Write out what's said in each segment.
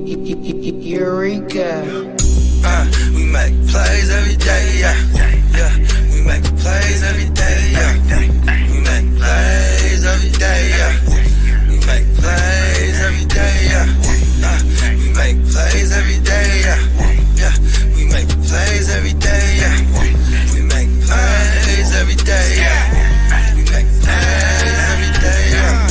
Eureka. We make plays every day, yeah. We make plays every day, yeah. We make plays every day, yeah. We make plays every day, yeah. We make plays every day, yeah. We make plays every day, yeah. We make plays every day, yeah. We make plays every day, yeah.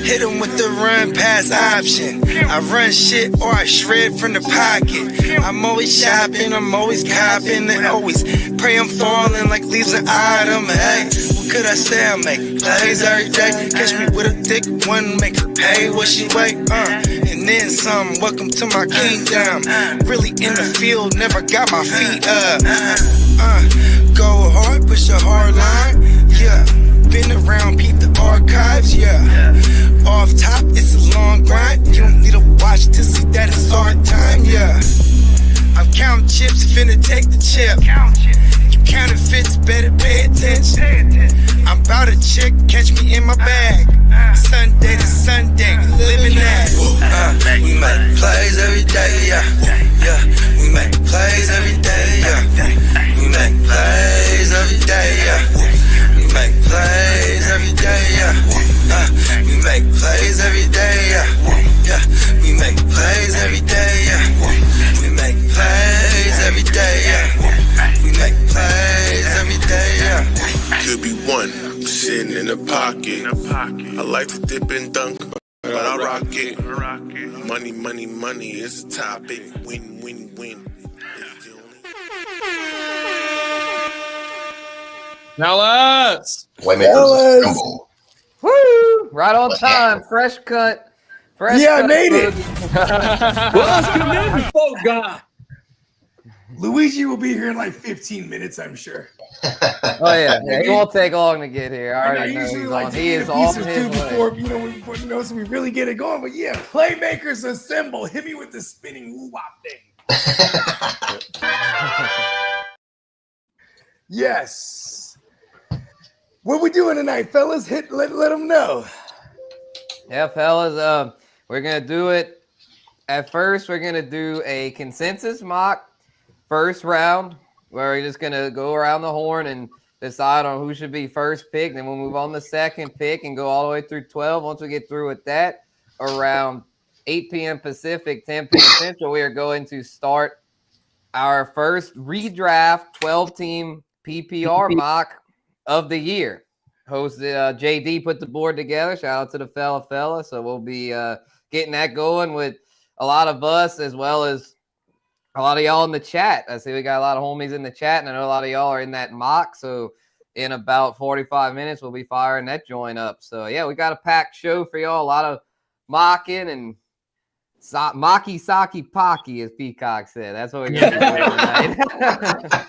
Hit 'em with the run pass option. I run shit or I shred from the pocket. I'm always shopping, I'm always copping, and always pray I'm falling like leaves an item. Hey, what could I say? I make plays every day. Catch me with a thick one, make her pay what she weigh. And then some. Welcome to my kingdom. Really in the field, never got my feet up. Go hard, push a hard line. Yeah, been around, peep the archives. Yeah. Off top, it's a long grind. You don't need a watch to see that it's hard time, yeah. I'm counting chips, finna take the chip. You counterfeits, better pay attention. I'm about a chick, catch me in my bag. Sunday to Sunday, we living that. We make plays every day, yeah. We make plays every day, yeah. We make plays every day, yeah. We make plays every day, yeah. We make plays every day, yeah. We make plays every day, yeah. We make plays every day, yeah. We make plays every day, yeah. Could be one sitting in the pocket. I like to dip and dunk, but I rock it. Money, money, money is the topic. Win, win, win. Fellas! Playmakers assemble. Woo! Right on time. Fresh cut. Fresh Yeah, cut. I made it. Welcome in, folk guy. Luigi will be here in like 15 minutes, I'm sure. Oh yeah, it won't take long to get here. I already know usually he's like on. to He eat is a on piece or his two way. before so we really get it going. But yeah, Playmakers assemble. Hit me with the spinning woo-wop thing. Yes. What we doing tonight, fellas? Let them know. Yeah, fellas. We're gonna do it. At first, we're gonna do a consensus mock first round, where we're just gonna go around the horn and decide on who should be first pick. Then we'll move on to second pick and go all the way through 12. Once we get through with that, around 8 p.m. Pacific, 10 p.m. Central, we are going to start our first redraft 12-team PPR mock of the year. Hosted JD put the board together. Shout out to the fella. So we'll be getting that going with a lot of us as well as a lot of y'all in the chat. I see we got a lot of homies in the chat, and I know a lot of y'all are in that mock. So in about 45 minutes, we'll be firing that joint up. So yeah, we got a packed show for y'all. A lot of mocking and Maki Saki Paki, as Peacock said. That's what we're going to do tonight.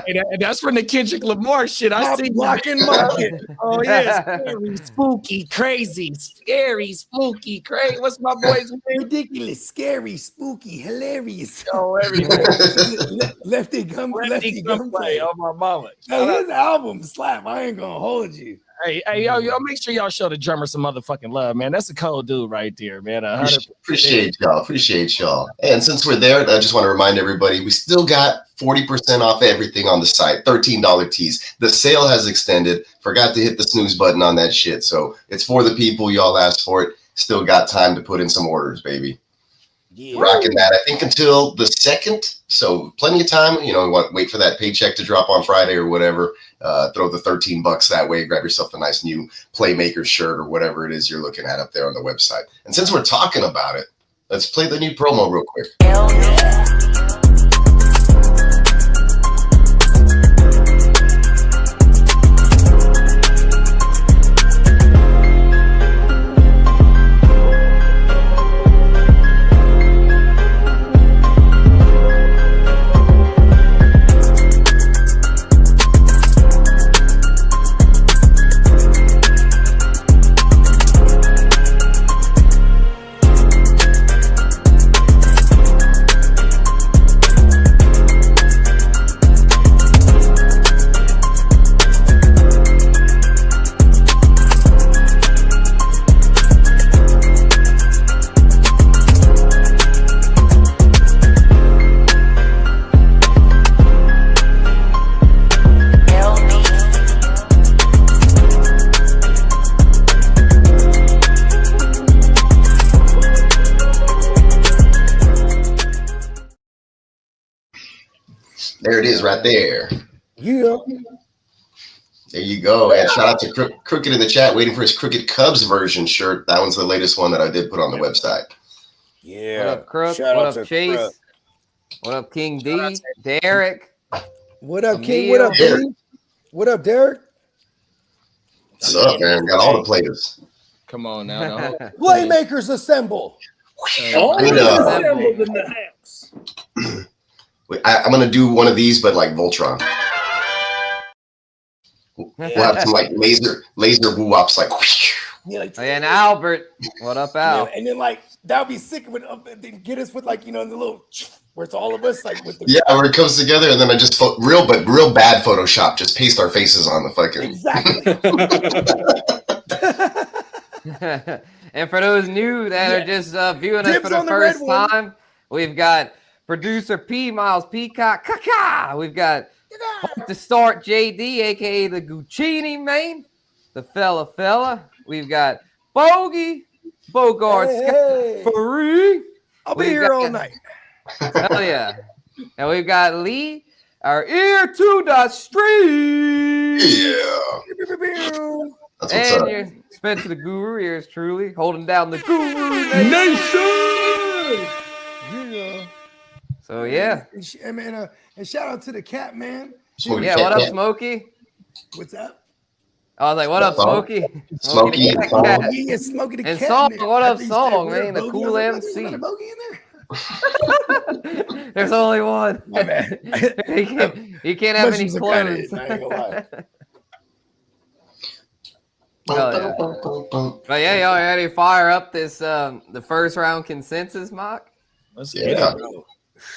Hey, that's from the Kendrick Lamar shit. I see Blocking market. Oh yeah, scary, spooky, crazy, scary, spooky, crazy. What's my boy's name? Ridiculous, scary, spooky, hilarious. Oh, everything. Lefty gunplay. Oh my mama. Hey, his album slap. I ain't gonna hold you. Hey, yo, make sure y'all show the drummer some motherfucking love, man. That's a cold dude right there, man. Appreciate y'all. And since we're there, I just want to remind everybody, we still got 40% off everything on the site, $13 tees. The sale has extended. Forgot to hit the snooze button on that shit. So it's for the people. Y'all asked for it. Still got time to put in some orders, baby. Yeah. Rocking that, I think, until the 2nd. So plenty of time. Wait for that paycheck to drop on Friday or whatever. Throw the $13 that way. Grab yourself a nice new Playmakers shirt or whatever it is you're looking at up there on the website. And since we're talking about it, let's play the new promo real quick. There it is right there. Yeah. There you go. And shout out to Crooked in the chat, waiting for his Crooked Cubs version shirt. That one's the latest one that I did put on the website. Yeah. What up, Crook? Shout What out up, to Chase? Crook. What up, King D? Derek? What up, Emil. King? What up, Derek. D? What up, Derek? What's up, man? Got all the players. Come on now. Playmakers assemble. Oh, I mean, assembled in the house. I'm going to do one of these, but like Voltron. We'll have some like laser woo-wops like. Yeah, like, And Albert. What up, Al? and then like that would be sick with then get us with like the little where it's all of us like with the Yeah, where it comes together, and then I just real bad Photoshop. Just paste our faces on the fucking. exactly. And for those new that are just viewing us Dibs for the on the red first one. time, we've got producer P Miles Peacock. Kaka. We've got to start JD, aka the Guccini man, the fella. We've got Bogey, Bogart, Hey. Free. I'll be We've here got- all night. Hell yeah. And we've got Lee, our ear to the street. Yeah, that's what's And up. your Spencer the Guru, yours truly, holding down the Guru Nation. Yeah. So yeah. And shout out to the cat, man. Smokey Yeah, Cat what up, Cat. Smokey? What's up? I was like, what up, Smokey? Smokey the and Cat Cat. Yeah, Smoky the And cat. Song, man. what up, After you Song, said, man? The Bogey, cool I was like, MC. "Was there a Bogey in there?" There's only one. My bad. he can't have any Mushrooms are kinda clothes. is, I ain't gonna lie. Hell yeah. But yeah, y'all ready to fire up this the first round consensus mock? Let's Yeah. get it, bro.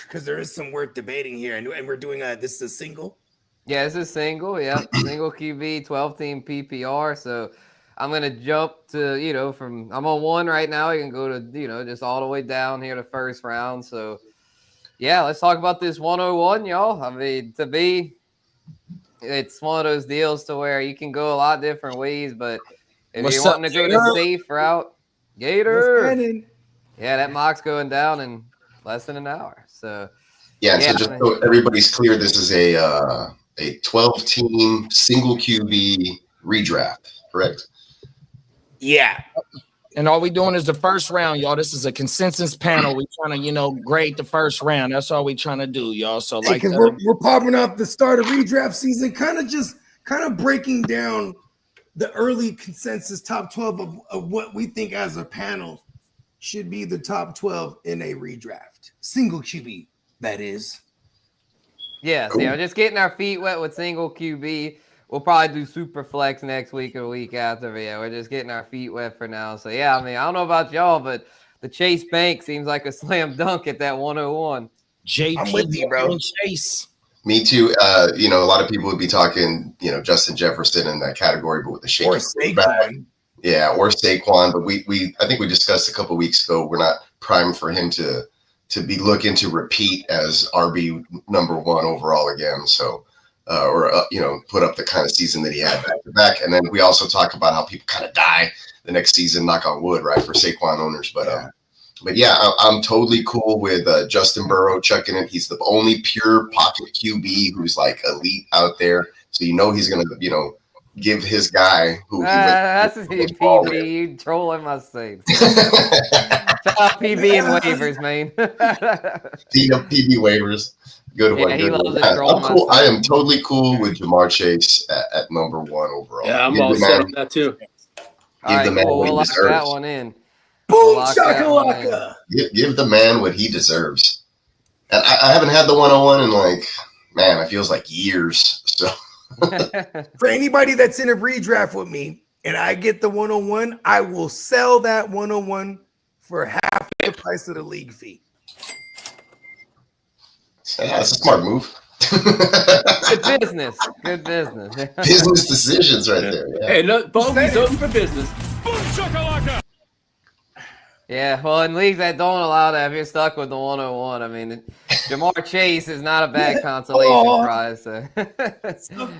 Because there is some worth debating here, and we're doing this is a single. Yeah, this is single. Yep, single QB, 12-team PPR. So I'm gonna jump to from I'm on 1 right now. You can go to just all the way down here to first round. So yeah, let's talk about this 101, y'all. I mean, it's one of those deals to where you can go a lot of different ways, but if What's you're up, wanting to go Gator? the safe route, Gator. Yeah, that mock's going down in less than an hour. So Yeah, Yeah. so just so everybody's clear, this is a 12-team single QB redraft, correct? Yeah. And all we doing is the first round, y'all. This is a consensus panel. We trying to, grade the first round. That's all we trying to do, y'all. So like, Because we're popping off the start of redraft season, kind of breaking down the early consensus top 12 of what we think as a panel should be the top 12 in a redraft. Single QB, that is. yeah, so just getting our feet wet with single QB. We'll probably do super flex next week or week after. But yeah, we're just getting our feet wet for now. So yeah, I mean, I don't know about y'all, but the Chase Bank seems like a slam dunk at that 101. I'm with you, bro. and Chase. Me too. A lot of people would be talking, Justin Jefferson in that category, but with the shaky Or quarterback. Saquon. Yeah, or Saquon. But I think we discussed a couple weeks ago, we're not primed for him to be looking to repeat as RB number 1 overall again. So, put up the kind of season that he had back to back. And then we also talk about how people kind of die the next season, knock on wood, right, for Saquon owners. But yeah, I'm totally cool with Justin Burrow chucking it. He's the only pure pocket QB who's like elite out there. So he's gonna, give his guy who That's a PB. You trolling my saints. Shout out PB and waivers, man. PB waivers. Good one. He loves it. I'm cool. I am totally cool with Jamar Chase at number 1 overall. Yeah, I'm Give all the set man- on that too. All right, the man cool. what he We'll lock that deserves. one in. Boom Lock that one in. shakalaka. Give the man what he deserves. And I haven't had the 101 in it feels like years. So For anybody that's in a redraft with me and I get the 101, I will sell that 101 for half the price of the league fee. yeah, that's a smart move. Good business. Good business. Business decisions right there. Yeah. Hey, look, Bogey's open for business. Yeah, well, in leagues that don't allow that, if you're stuck with the 101, I mean, Jamar Chase is not a bad consolation prize. So.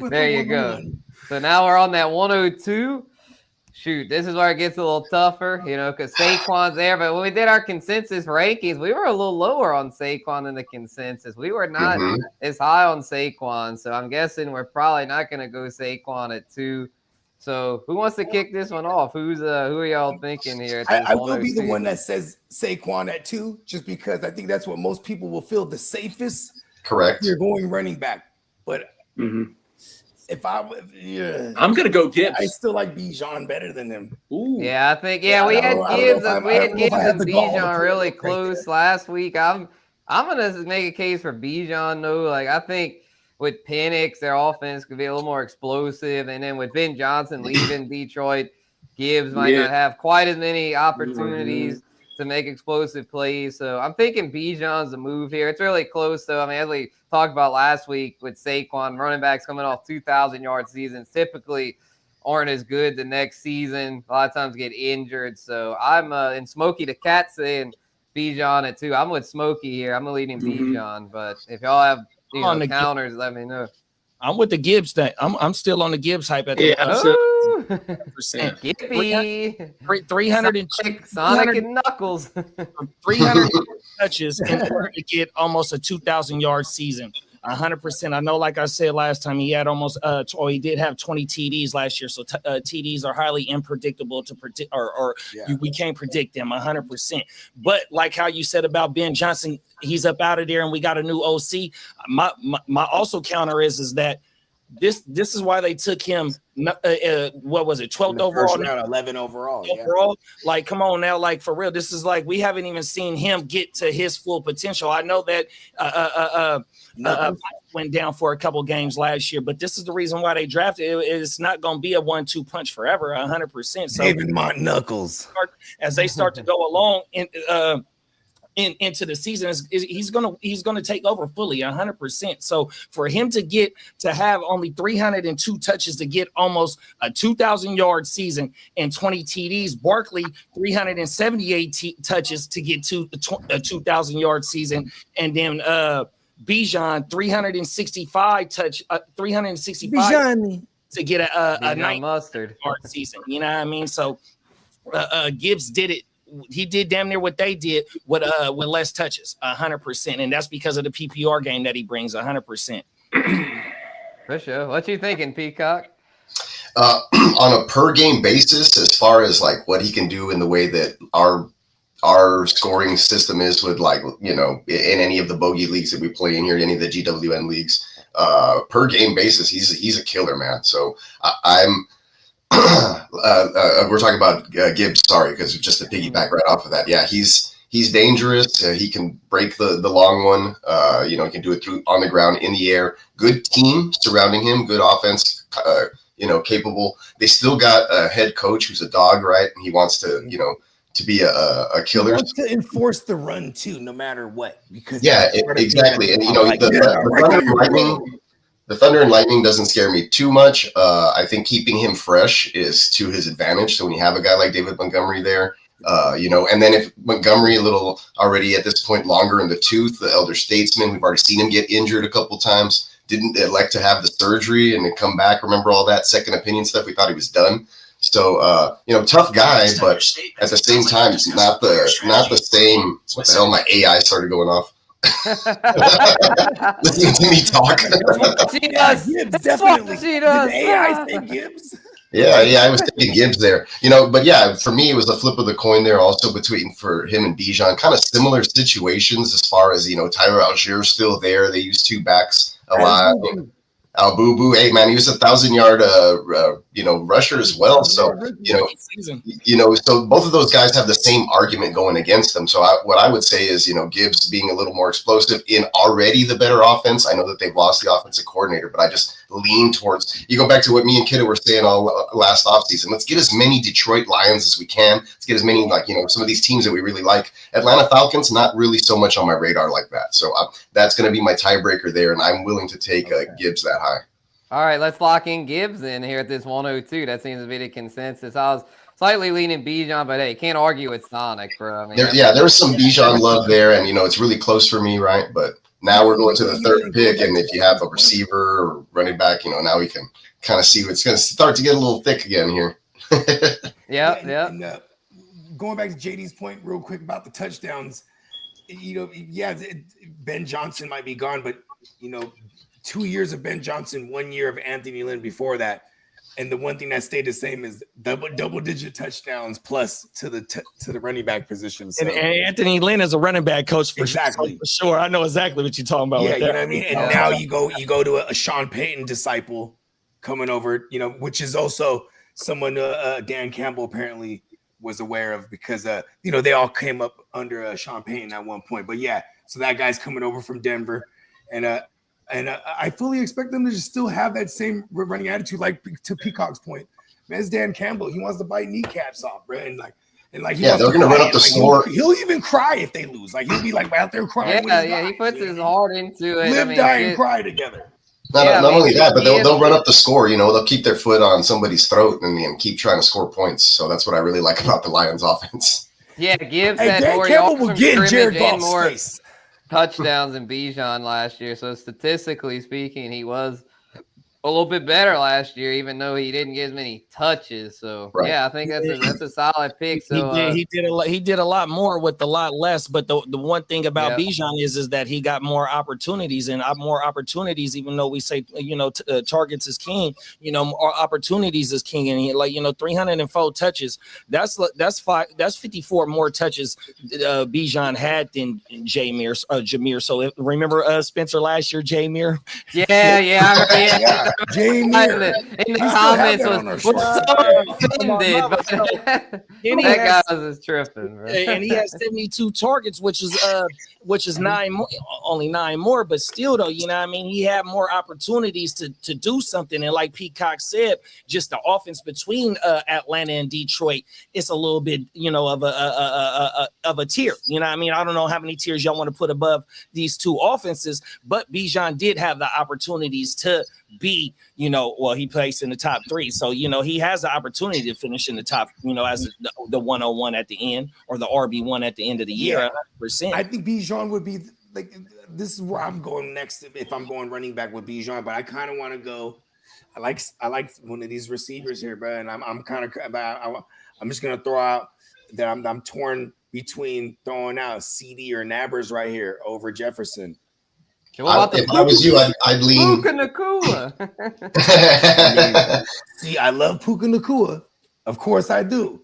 There you go. So now we're on that 102. shoot, this is where it gets a little tougher, because Saquon's there. But when we did our consensus rankings, we were a little lower on Saquon than the consensus. We were not as high on Saquon. So I'm guessing we're probably not going to go Saquon at 2. So who wants to kick this one off? Who are y'all thinking here? I will be the one that says Saquon at 2, just because I think that's what most people will feel the safest. Correct. You're going running back. But if I'm going to go Gibbs. I still like Bijan better than him. Ooh. Yeah, I think we had Gibbs and Bijan really close last week. I'm gonna make a case for Bijan though. Like I think with Penix, their offense could be a little more explosive, and then with Ben Johnson leaving Detroit, Gibbs might not have quite as many opportunities to make explosive plays. So I'm thinking Bijan's the move here. It's really close though. I mean, as we talked about last week with Saquon, running backs coming off 2,000-yard seasons typically aren't as good the next season. A lot of times get injured. So I'm in Smokey the Cat saying Bijan at 2. I'm with Smokey here. I'm leading Bijan, but if y'all have counters, let me know. I'm with the Gibbs thing. I'm still on the Gibbs hype at the 100%. Gibby. 300 Sonic and Knuckles. 300 touches in order to get almost a 2,000-yard season. 100%. I know, like I said last time, he had almost he did have 20 TDs last year. So TDs are highly unpredictable to predict, we can't predict them 100%. But like how you said about Ben Johnson, he's up out of there and we got a new OC. My also counter is that this is why they took him. What was it? 12th overall, round, 11 overall. Like, come on now, like for real. This is like we haven't even seen him get to his full potential. I know that went down for a couple games last year, but this is the reason why they drafted it. It's not going to be a 1-2 punch forever, 100%. So David Mont Knuckles, as they start to go along into the season, he's gonna take over fully 100%. So for him to have only 302 touches to get almost a 2,000-yard season and 20 TDs, Barkley 378 touches to get to a 2,000-yard season, and then Bijan 365 to get a 90-yard season. You know what I mean? So Gibbs did it. He did damn near what they did with less touches, 100%, and that's because of the PPR game that he brings, 100%. For sure. What you thinking, Peacock? On a per game basis, as far as like what he can do in the way that our scoring system is with, like, in any of the bogey leagues that we play in here, any of the GWN leagues, per game basis, he's a killer, man. So I'm. We're talking about Gibbs, sorry, because just to piggyback right off of that, yeah, he's dangerous. He can break the long one. He can do it on the ground, in the air. Good team surrounding him. Good offense. Capable. They still got a head coach who's a dog, right? And he wants to, to be a killer. He wants to enforce the run too, no matter what. Because exactly. And the Thunder and Lightning doesn't scare me too much. I think keeping him fresh is to his advantage. So when you have a guy like David Montgomery there, and then if Montgomery a little already at this point longer in the tooth, the elder statesman, we've already seen him get injured a couple times, didn't elect to have the surgery and then come back. Remember all that second opinion stuff? We thought he was done. So, tough guy, but at the same time, not the same. What the hell? My AI started going off. Listening to me talk. She does. Gibbs, definitely. She does. Did AI say Gibbs? Yeah, I was taking Gibbs there. But yeah, for me, it was a flip of the coin there also for him and Bijan. Kind of similar situations as far as, Tyler Algier still there. They use two backs a lot. Al Boo, hey man, he was 1,000-yard rusher as well. So so both of those guys have the same argument going against them. So what I would say is, Gibbs being a little more explosive in already the better offense. I know that they've lost the offensive coordinator, but I just lean towards. You go back to what me and Kidda were saying all last offseason. Let's get as many Detroit Lions as we can. Let's get as many some of these teams that we really like. Atlanta Falcons, not really so much on my radar like that. So that's going to be my tiebreaker there, and I'm willing to take Gibbs that high. All right, let's lock in Gibbs in here at this 102. That seems to be the consensus. I was slightly leaning Bijan, but hey, can't argue with Sonic, bro. I mean, there was some Bijan love there, and it's really close for me, right? But now we're going to the third pick, and if you have a receiver or running back, now we can kind of see what's going to start to get a little thick again here. Yep. And, going back to JD's point real quick about the touchdowns, Ben Johnson might be gone, but 2 years of Ben Johnson, 1 year of Anthony Lynn before that. And the one thing that stayed the same is double-digit touchdowns plus to the running back position. So. And Anthony Lynn is a running back coach for sure. I know exactly what you're talking about. Yeah, with that. you know what I mean. And now you go to a Sean Payton disciple coming over, which is also someone Dan Campbell apparently was aware of because they all came up under Sean Payton at one point. But yeah, so that guy's coming over from Denver, and I fully expect them to just still have that same running attitude, like to Peacock's point. Man, it's Dan Campbell. He wants to bite kneecaps off, bro, and they're going to run up the score. He'll even cry if they lose. Like he'll be like out there crying. Yeah, he puts his heart into it. Live, die, and cry together. Not only that, but they'll run up the score. They'll keep their foot on somebody's throat and keep trying to score points. So that's what I really like about the Lions' offense. Yeah, Gibbs had more yards from scrimmage and more touchdowns than Bijan last year. So statistically speaking, he was a little bit better last year, even though he didn't get as many touches. So yeah, I think that's a solid pick. So he did a lot more with a lot less. But the one thing about Bijan is that he got more opportunities and more opportunities. Even though we say targets is king, more opportunities is king. And he 304 touches. That's 54 more touches Bijan had than Jameer. So remember Spencer last year, Jameer. Yeah. Jameer in the comments was so offended. That guy was tripping, bro. And he has 72 targets, which is 9 more, only 9 more, but still though, he had more opportunities to do something. And like Peacock said, just the offense between Atlanta and Detroit, it's a little bit, of a tier. I don't know how many tiers y'all want to put above these two offenses, but Bijan did have the opportunities to be, he plays in the top 3. So, he has the opportunity to finish in the top, as the 101 at the end or the RB1 at the end of the year. 100%. I think Bijan would be like, this is where I'm going next if I'm going running back with Bijan, but I kind of want to go. I like one of these receivers here, bro. And I'm just going to throw out that I'm torn between throwing out CD or Nabbers right here over Jefferson. If I was you, I'd lean. Puka Nacua. See, I love Puka Nacua. Of course I do.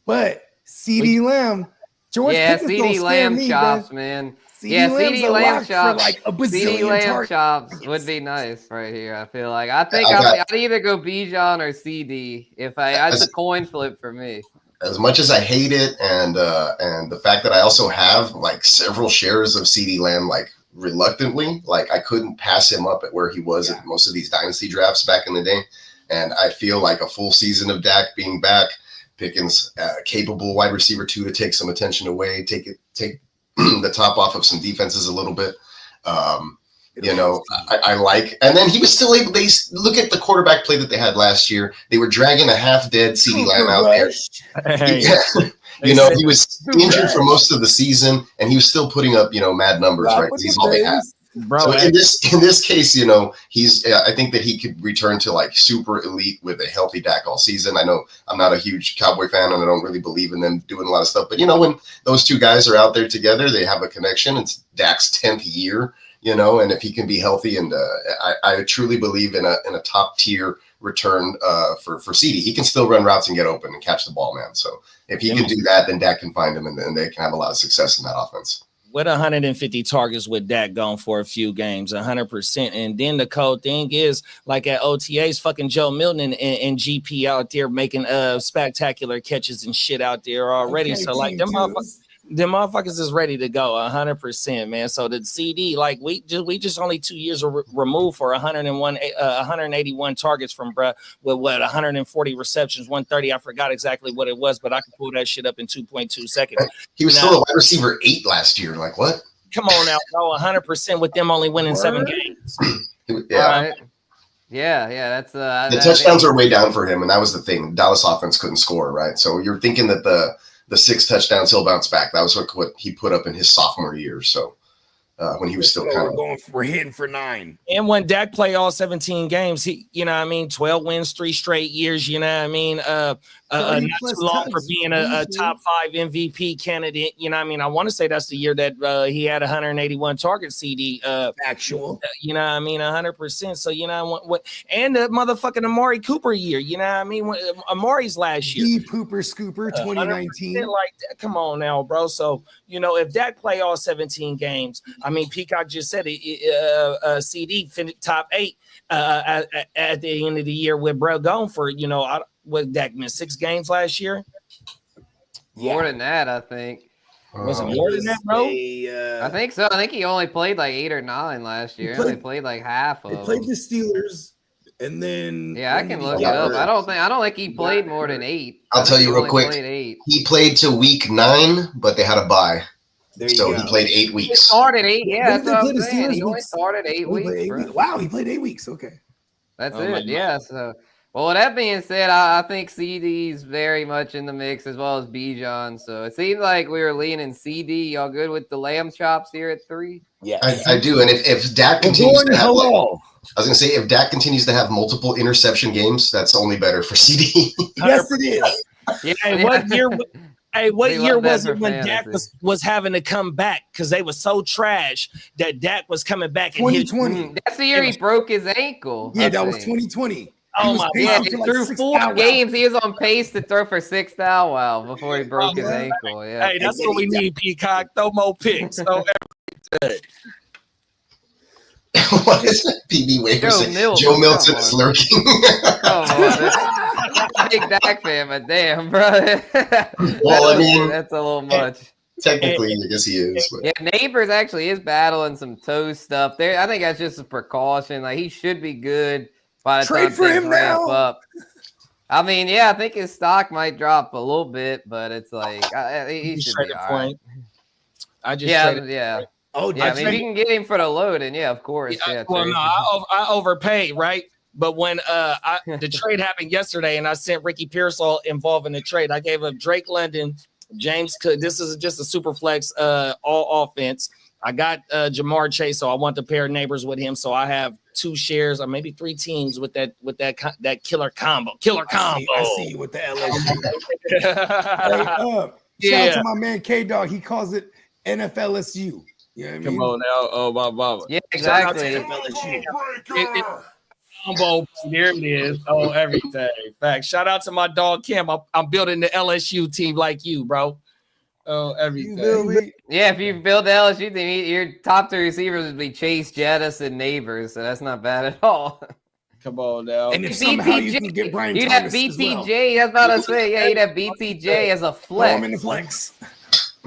But CD Lamb, George Pickens CD Lamb chops, man. CD Lamb chops. CD Lamb chops would be nice right here. I feel like I'd either go Bijan or CD if that's a coin flip for me. As much as I hate it, and the fact that I also have like several shares of CD Lamb, like reluctantly, like I couldn't pass him up at where he was at most of these dynasty drafts back in the day. And I feel like a full season of Dak being back, Pickens capable wide receiver 2 to take some attention away, take the top off of some defenses a little bit. I like, and then he was still able. They look at the quarterback play that they had last year. They were dragging a half-dead CeeDee Lamb out there. He was injured for most of the season, and he was still putting up, mad numbers. Right, he's all they have. Bro, so in this case, he's. I think that he could return to like super elite with a healthy Dak all season. I know I'm not a huge Cowboy fan, and I don't really believe in them doing a lot of stuff. But when those two guys are out there together, they have a connection. It's Dak's 10th year. And if he can be healthy, and I truly believe in a top tier return for CD. He can still run routes and get open and catch the ball, man. So if he can do that, then Dak can find him, and then they can have a lot of success in that offense. With 150 targets with Dak gone for a few games, 100%. And then the cold thing is, like at OTAs, fucking Joe Milton and GP out there making spectacular catches and shit out there already. So like them motherfuckers is ready to go 100%, man. So the CD, like we just only 2 years removed for 181 targets from bruh with 140 receptions, 130. I forgot exactly what it was, but I could pull that shit up in 2.2 seconds. He was still a wide receiver 8 last year. Like what? Come on now, no, 100% with them only winning 7 games. Yeah. Yeah, that's the touchdowns are way down for him, and that was the thing. Dallas offense couldn't score, right? So you're thinking that the 6 touchdowns he'll bounce back. That was what he put up in his sophomore year. So when he was still kind of we're hitting for 9. And when Dak play all 17 games, he, 12 wins, 3 straight years, not too long for being a top 5 MVP candidate. I want to say that's the year that he had 181 target CD. Actual. 100%. So, what, and the motherfucking Amari Cooper year, Amari's last year. The Pooper Scooper 2019. Like that. Come on now, bro. So, if Dak play all 17 games, Peacock just said it, CD finished top 8 at the end of the year with bro gone for, what Dak missed 6 games last year? More than that, I think. Was it more than that, bro? I think so. I think he only played like 8 or 9 last year. He only played like half of them. They played the Steelers, and then I can look it up. I don't think he played more than 8. I'll tell you real quick. He played to week 9, but they had a bye. So he played 8 weeks. He started 8. Yeah, that's what I'm saying. He only started 8 weeks. Wow, he played 8 weeks. Okay. That's it. Yeah. So, well, with that being said, I think CD's very much in the mix as well as Bijan. So it seems like we were leaning CD. Y'all good with the lamb chops here at 3? Yeah, I do. And if Dak continues to have, I was going to say, if Dak continues to have multiple interception games, that's only better for CD. Yes, it is. Yeah. Hey, what year? What year was it when Dak was having to come back because they were so trash that Dak was coming back? 2020. That's the year he broke his ankle. Yeah, that was 2020. Oh my God! Through 4 games, he was on pace to throw for 6 thou before he broke his ankle. Yeah. Hey, that's what we need, Peacock. Throw more picks. So what is that? PB Waker Joe Milton is lurking. Big Dak fan, but damn, bro. Well, that's a little much. Technically, I guess he is. But. Yeah, Neighbors actually is battling some toe stuff there. I think that's just a precaution. Like, he should be good by the time things ramp up. I think his stock might drop a little bit, but it's like he should be all right. If you can get him for the load, and of course. I overpaid, right? But when the trade happened yesterday, and I sent Ricky Pearsall involved in the trade, I gave up Drake London, James Cook. This is just a super flex all offense. I got Jamar Chase, so I want to pair Neighbors with him. So I have 2 shares or maybe 3 teams with that killer combo. I see you with the LSU. Shout out to my man K-Dog. He calls it NFLSU. You know what I mean? Come on now. Oh, my mama. Yeah, exactly. Combo. There it is. Oh, everything. Fact. Shout out to my dog Kim. I'm building the LSU team like you, bro. Oh, everything. Yeah, if you build the LSU team, your top 3 receivers would be Chase, Jettis, and Neighbors. So that's not bad at all. Come on now. And if somehow you can get Brian you'd Thomas have BTJ. That's what I was saying. Yeah, you'd have BTJ as a flex. Throw him in the flex.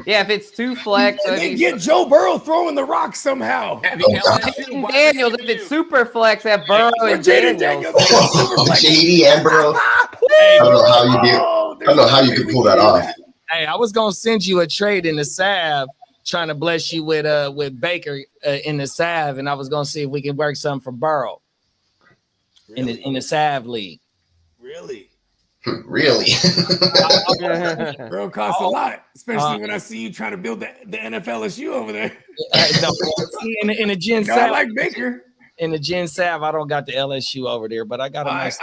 Yeah, if it's 2 flex. And then get Joe Burrow throwing the rock somehow. Daniels, if it's super flex, have Burrow and Daniels. JD and Burrow. I don't know how you do. I don't know how you could pull that off. Hey, I was gonna send you a trade in the salve, trying to bless you with Baker in the salve, and I was gonna see if we can work something for Burrow in the salve league. Really? Really? Bro, costs a lot, especially when I see you trying to build the NFLSU over there. In the Gen Salve, I like Baker. In the Gen Salve, I don't got the LSU over there, but I got a nice.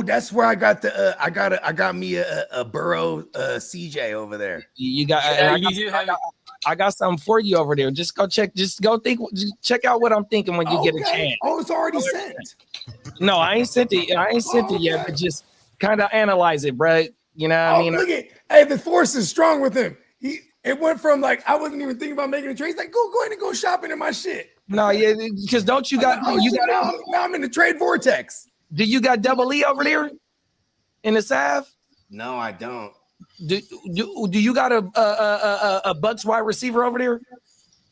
That's where I got the. I got me a Burrow CJ over there. You got. I got something for you over there. Just go check. Just check out what I'm thinking when you get a chance. Oh, it's already sent. No, I ain't sent it. I ain't sent it yet, but just kind of analyze it, bro. You know what I mean? Look at, the force is strong with him. It went from like I wasn't even thinking about making a trade. He's like, go ahead and go shopping in my shit. No, yeah, because don't you got now I'm in the trade vortex. Do you got Double E over there in the salve? No, I don't. Do you got a Bucks wide receiver over there?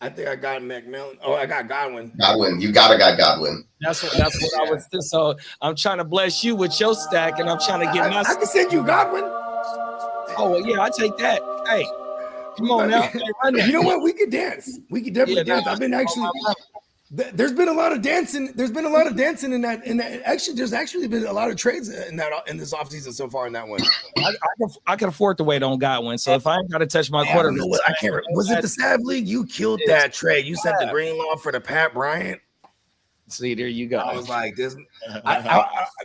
I think I got McMillan. Oh, I got Godwin. You got Godwin. That's what I was. So I'm trying to bless you with your stack, and I'm trying to get my. I can send you Godwin. Oh well, yeah, I take that. Hey, come on now. You know what? We could dance. We could definitely dance. I've been actually. There's been a lot of dancing. There's been a lot of dancing in that. Actually, there's actually been a lot of trades in this offseason so far in that one. I can afford to wait on Godwin. So if I ain't got to touch my quarter, I can't. Was it the Sav League? You killed that trade. You sent the green law for the Pat Bryant. See, there you go. I was like, this.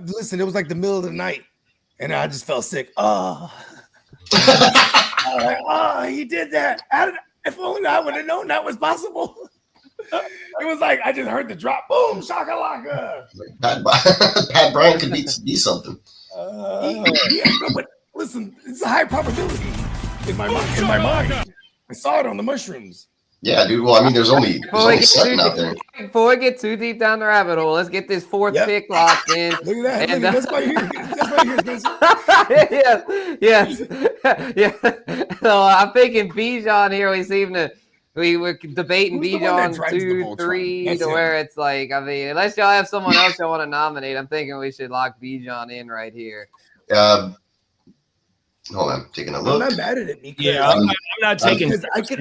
Listen, it was like the middle of the night, and I just felt sick. Oh, he did that. If only I would have known that was possible. It was like I just heard the drop. Boom, shakalaka. Pat Bryant could be something. But listen, it's a high probability in my mind. I saw it on the mushrooms. Yeah, dude. Well, I mean, there's only seven out there. Before we get too deep down the rabbit hole, let's get this fourth pick locked in. Look at that. And, that's right here. That's right here, Spencer. yes. So I'm thinking Bijan here. We were debating Bijan 2, 3 to where it's like, I mean, unless y'all have someone else y'all want to nominate, I'm thinking we should lock Bijan in right here. Hold on, taking a look. I'm not mad at it. I'm not taking.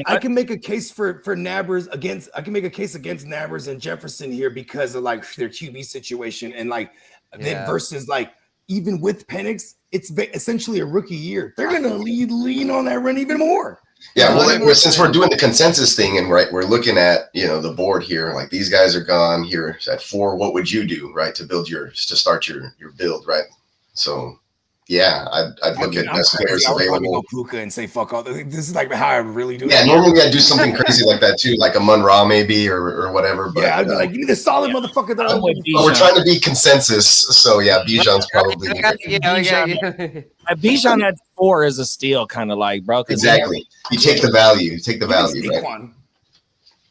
I can make a case for Nabbers against. I can make a case against Nabbers and Jefferson here because of like their QB situation and like then versus like even with Penix, it's essentially a rookie year. They're gonna lean on that run even more. Yeah, well, since we're doing the consensus thing and we're looking at the board here, like these guys are gone here at 4. What would you do, right, to start your build, right? So. Yeah, I'd look at best players available. Go Puka and say fuck all. This is like how I really do. Yeah, normally I'd do something crazy like that too, like a Mun-Ra maybe or whatever. But I'd be like, give me the solid motherfucker. That we're trying to be consensus, so yeah, Bijan's probably. Bijan at 4 is a steal, kind of like, bro. Exactly. You take the value. You take the value. Right?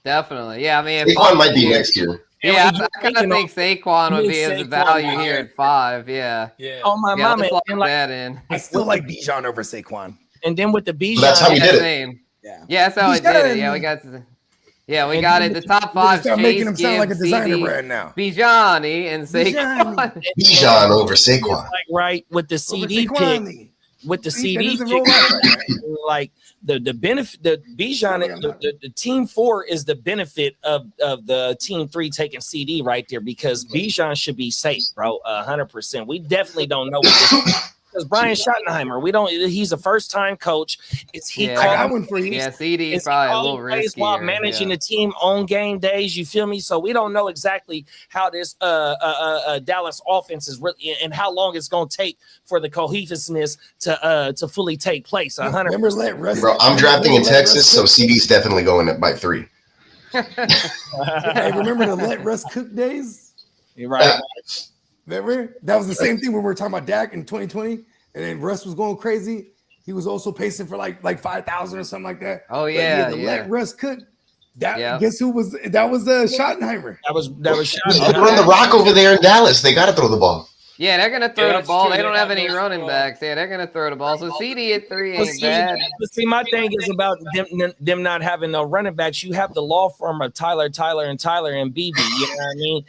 Definitely. Yeah, I mean, Saquon might be next year. Yeah, I kind of think Saquon would be as a value here at 5. Yeah. Oh my mama, and like that in. I still like Bijan over Saquon. And then with the Bijan, that's how we did it. Yeah, that's how I did it. Yeah, we got it. The top 5. Start making him sound like a designer brand now. Bijani and Saquon. Bijan over Saquon. Like right with the CD pick. With the CD pick, like the benefit, the Bijan, the team 4 is the benefit of the team 3 taking CD right there because Bijan should be safe, bro, 100%. We definitely don't know what this because Brian Schottenheimer, he's a first-time coach. I got one for you. Yeah, CD is probably a little risky while managing the team on game days. You feel me? So we don't know exactly how this Dallas offense is really and how long it's going to take for the cohesiveness to fully take place. 100. Bro, I'm drafting in Texas, so CD's definitely going by 3. Hey, remember the let Russ cook days? You're right. Remember? That was the same thing when we were talking about Dak in 2020, and then Russ was going crazy. He was also pacing for like 5,000 or something like that. Oh yeah, let Russ cook. Guess who was that? Was Schottenheimer. That was Schottenheimer. They run the rock over there in Dallas. They got to throw the ball. Yeah, they're gonna throw the ball. They don't have any running backs. Yeah, they're gonna throw the ball. So CD at 3 ain't bad. But see, my thing is about them not having no running backs. You have the law firm of Tyler, and BB. You know what I mean?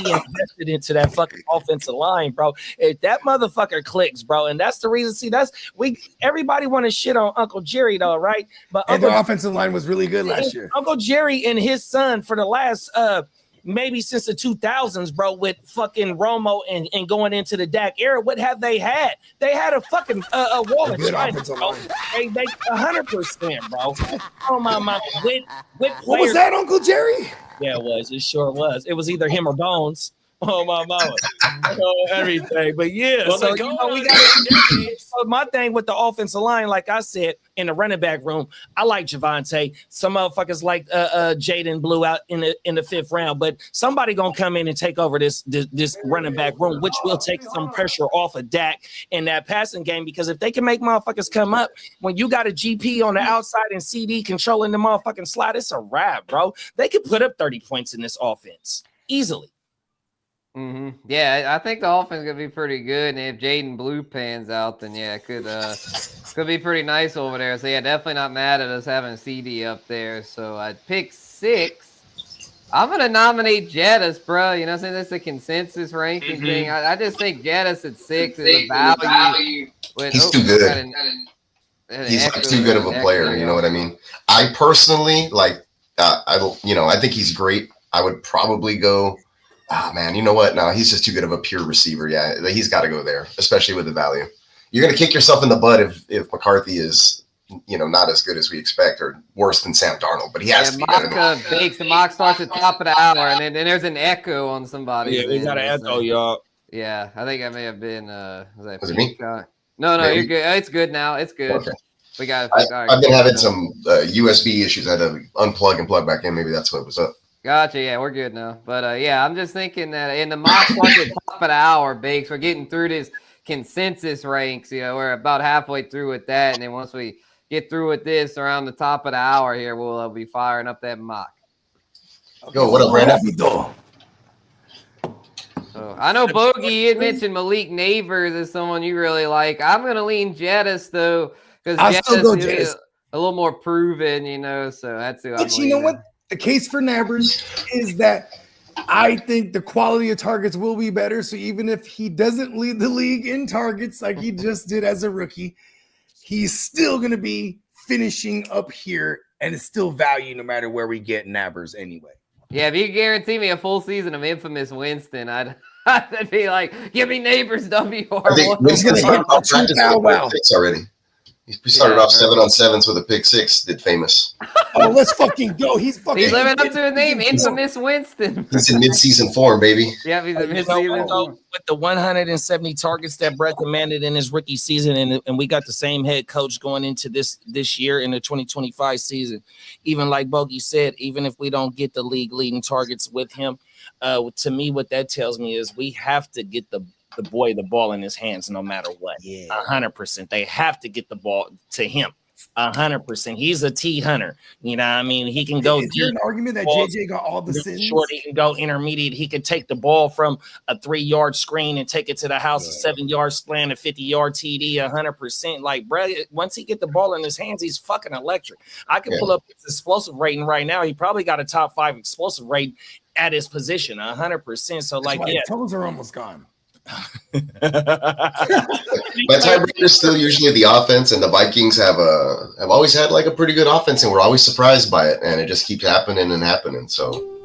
They invested into that fucking offensive line, bro. If that motherfucker clicks, bro, and that's the reason. See, everybody want to shit on Uncle Jerry though, right? But the offensive line was really good last year. Uncle Jerry and his son for the last maybe since the 2000s, bro, with fucking Romo and going into the Dak era, what have they had? They had a fucking wall of China, bro. They 100%, bro. Oh my mama. What was that, Uncle Jerry? Yeah, it was. It sure was. It was either him or Bones. Oh my mama. Everything. But yeah, well, so we got it. So my thing with the offensive line, like I said, in the running back room, I like Javonte. Some motherfuckers like Jaden blew out in the 5th round, but somebody gonna come in and take over this running back room, which will take some pressure off of Dak in that passing game. Because if they can make motherfuckers come up, when you got a GP on the outside and CD controlling the motherfucking slide, it's a wrap, bro. They could put up 30 points in this offense easily. Mm-hmm. Yeah, I think the offense is gonna be pretty good, and if Jaden Blue pans out, then yeah, it could be pretty nice over there. So yeah, definitely not mad at us having CD up there. So I'd pick 6. I'm gonna nominate Jettis, bro. You know what I'm saying? That's a consensus ranking thing. I just think Jettis at 6 is a value. He's too good. He's too good of a player. You know what I mean? I personally I think he's great. I would probably go. Ah, man, you know what? No, he's just too good of a pure receiver. Yeah, he's got to go there, especially with the value. You're going to kick yourself in the butt if McCarthy is, not as good as we expect or worse than Sam Darnold, but he has to be better than Bakes, the mock starts at the top of the hour, and then there's an echo on somebody. Yeah, we got an echo, y'all. Yeah, I think I may have been. Was it me? No, you're good. It's good now. It's good. Okay. We got. I've been having some USB issues. I had to unplug and plug back in. Maybe that's what was up. Gotcha. Yeah, we're good now. But yeah, I'm just thinking that in the mock starts at the top of the hour, Bakes, we're getting through this consensus ranks. We're about halfway through with that, and then once we get through with this around the top of the hour here, we'll be firing up that mock. Yo, what up, Brandon? So I know Bogey had mentioned Malik Neighbors as someone you really like. I'm going to lean Jettis, though, because Jettis is a little more proven, so that's who I'm But you know what? The case for Neighbors is that I think the quality of targets will be better. So even if he doesn't lead the league in targets like he just did as a rookie, he's still going to be finishing up here, and it's still value no matter where we get Neighbors anyway. Yeah, if you guarantee me a full season of infamous Winston, I'd be like, give me Neighbors WR1. I think Winston's practice already. He started off 7-on-7s with a pick 6. Did famous. Oh, let's fucking go! He's living up to his name, infamous Winston. He's in mid-season form, baby. Yeah, he's in mid-season form. With the 170 targets that Brett commanded in his rookie season, and we got the same head coach going into this year in the 2025 season. Even like Bogey said, even if we don't get the league leading targets with him, to me, what that tells me is we have to get the boy the ball in his hands no matter what. 100%. They have to get the ball to him. 100%. He's a T hunter. You know what I mean? He can go deep. Is there an argument that JJ got all the sins? Short, he can go intermediate. He could take the ball from a 3-yard screen and take it to the house, a 7-yard slant, a 50-yard TD, 100%. Like, bro, once he get the ball in his hands, he's fucking electric. I can pull up his explosive rating right now. He probably got a top 5 explosive rate at his position, 100%. So, his toes are almost gone. My tiebreaker is still usually the offense, and the Vikings have always had like a pretty good offense, and we're always surprised by it, and it just keeps happening and happening. So,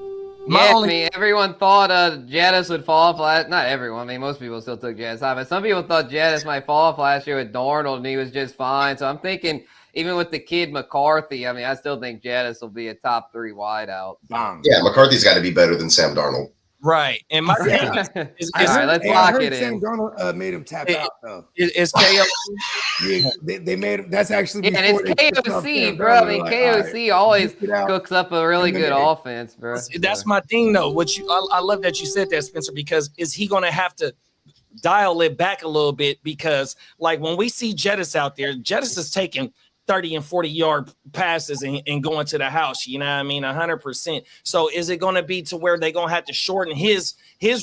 everyone thought Jettis would fall off not everyone. I mean, most people still took Jettis off, but some people thought Jettis might fall off last year with Darnold, and he was just fine. So I'm thinking, even with the kid McCarthy, I mean, I still think Jettis will be a top 3 wideout. Yeah, McCarthy's got to be better than Sam Darnold. Right, and my thing is all right, let's lock it in. Sam Darnold made him tap out though. It's KOC. Yeah, they made him. That's actually and it's KOC, bro. I mean, KOC always cooks up a really good offense, bro. That's my thing, though. I love that you said that, Spencer, because is he going to have to dial it back a little bit? Because like when we see Jettis out there, Jettis is taking 30 and 40-yard passes and going to the house, you know what I mean, 100%. So is it going to be to where they're going to have to shorten his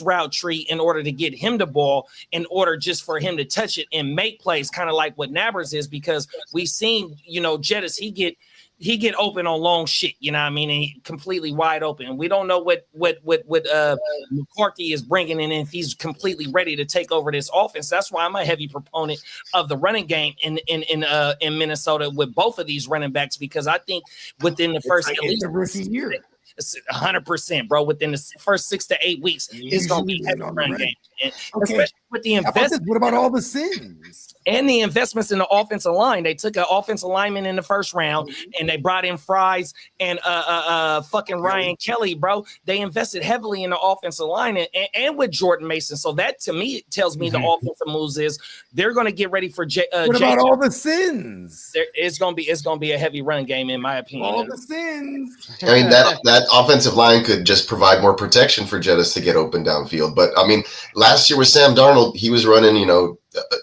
route tree in order to get him the ball, in order just for him to touch it and make plays, kind of like what Neighbors is? Because we've seen, Jettis, he get open on long shit, you know what I mean, and he completely wide open. We don't know what McCarthy is bringing in, if he's completely ready to take over this offense. That's why I'm a heavy proponent of the running game in Minnesota with both of these running backs, because I think within the first at least rookie year, 100%, bro. Within the first 6 to 8 weeks, it's going to be heavy running game. And especially with the investment. What about all the sins? And the investments in the offensive line. They took an offensive lineman in the first round, and they brought in Fries and fucking Ryan Kelly, bro. They invested heavily in the offensive line and with Jordan Mason. So that, to me, tells me the offensive moves is they're going to get ready for what about all the sins? It's going to be a heavy run game, in my opinion. All the sins. I mean, that offensive line could just provide more protection for Jettis to get open downfield. But I mean, last year with Sam Darnold, he was running,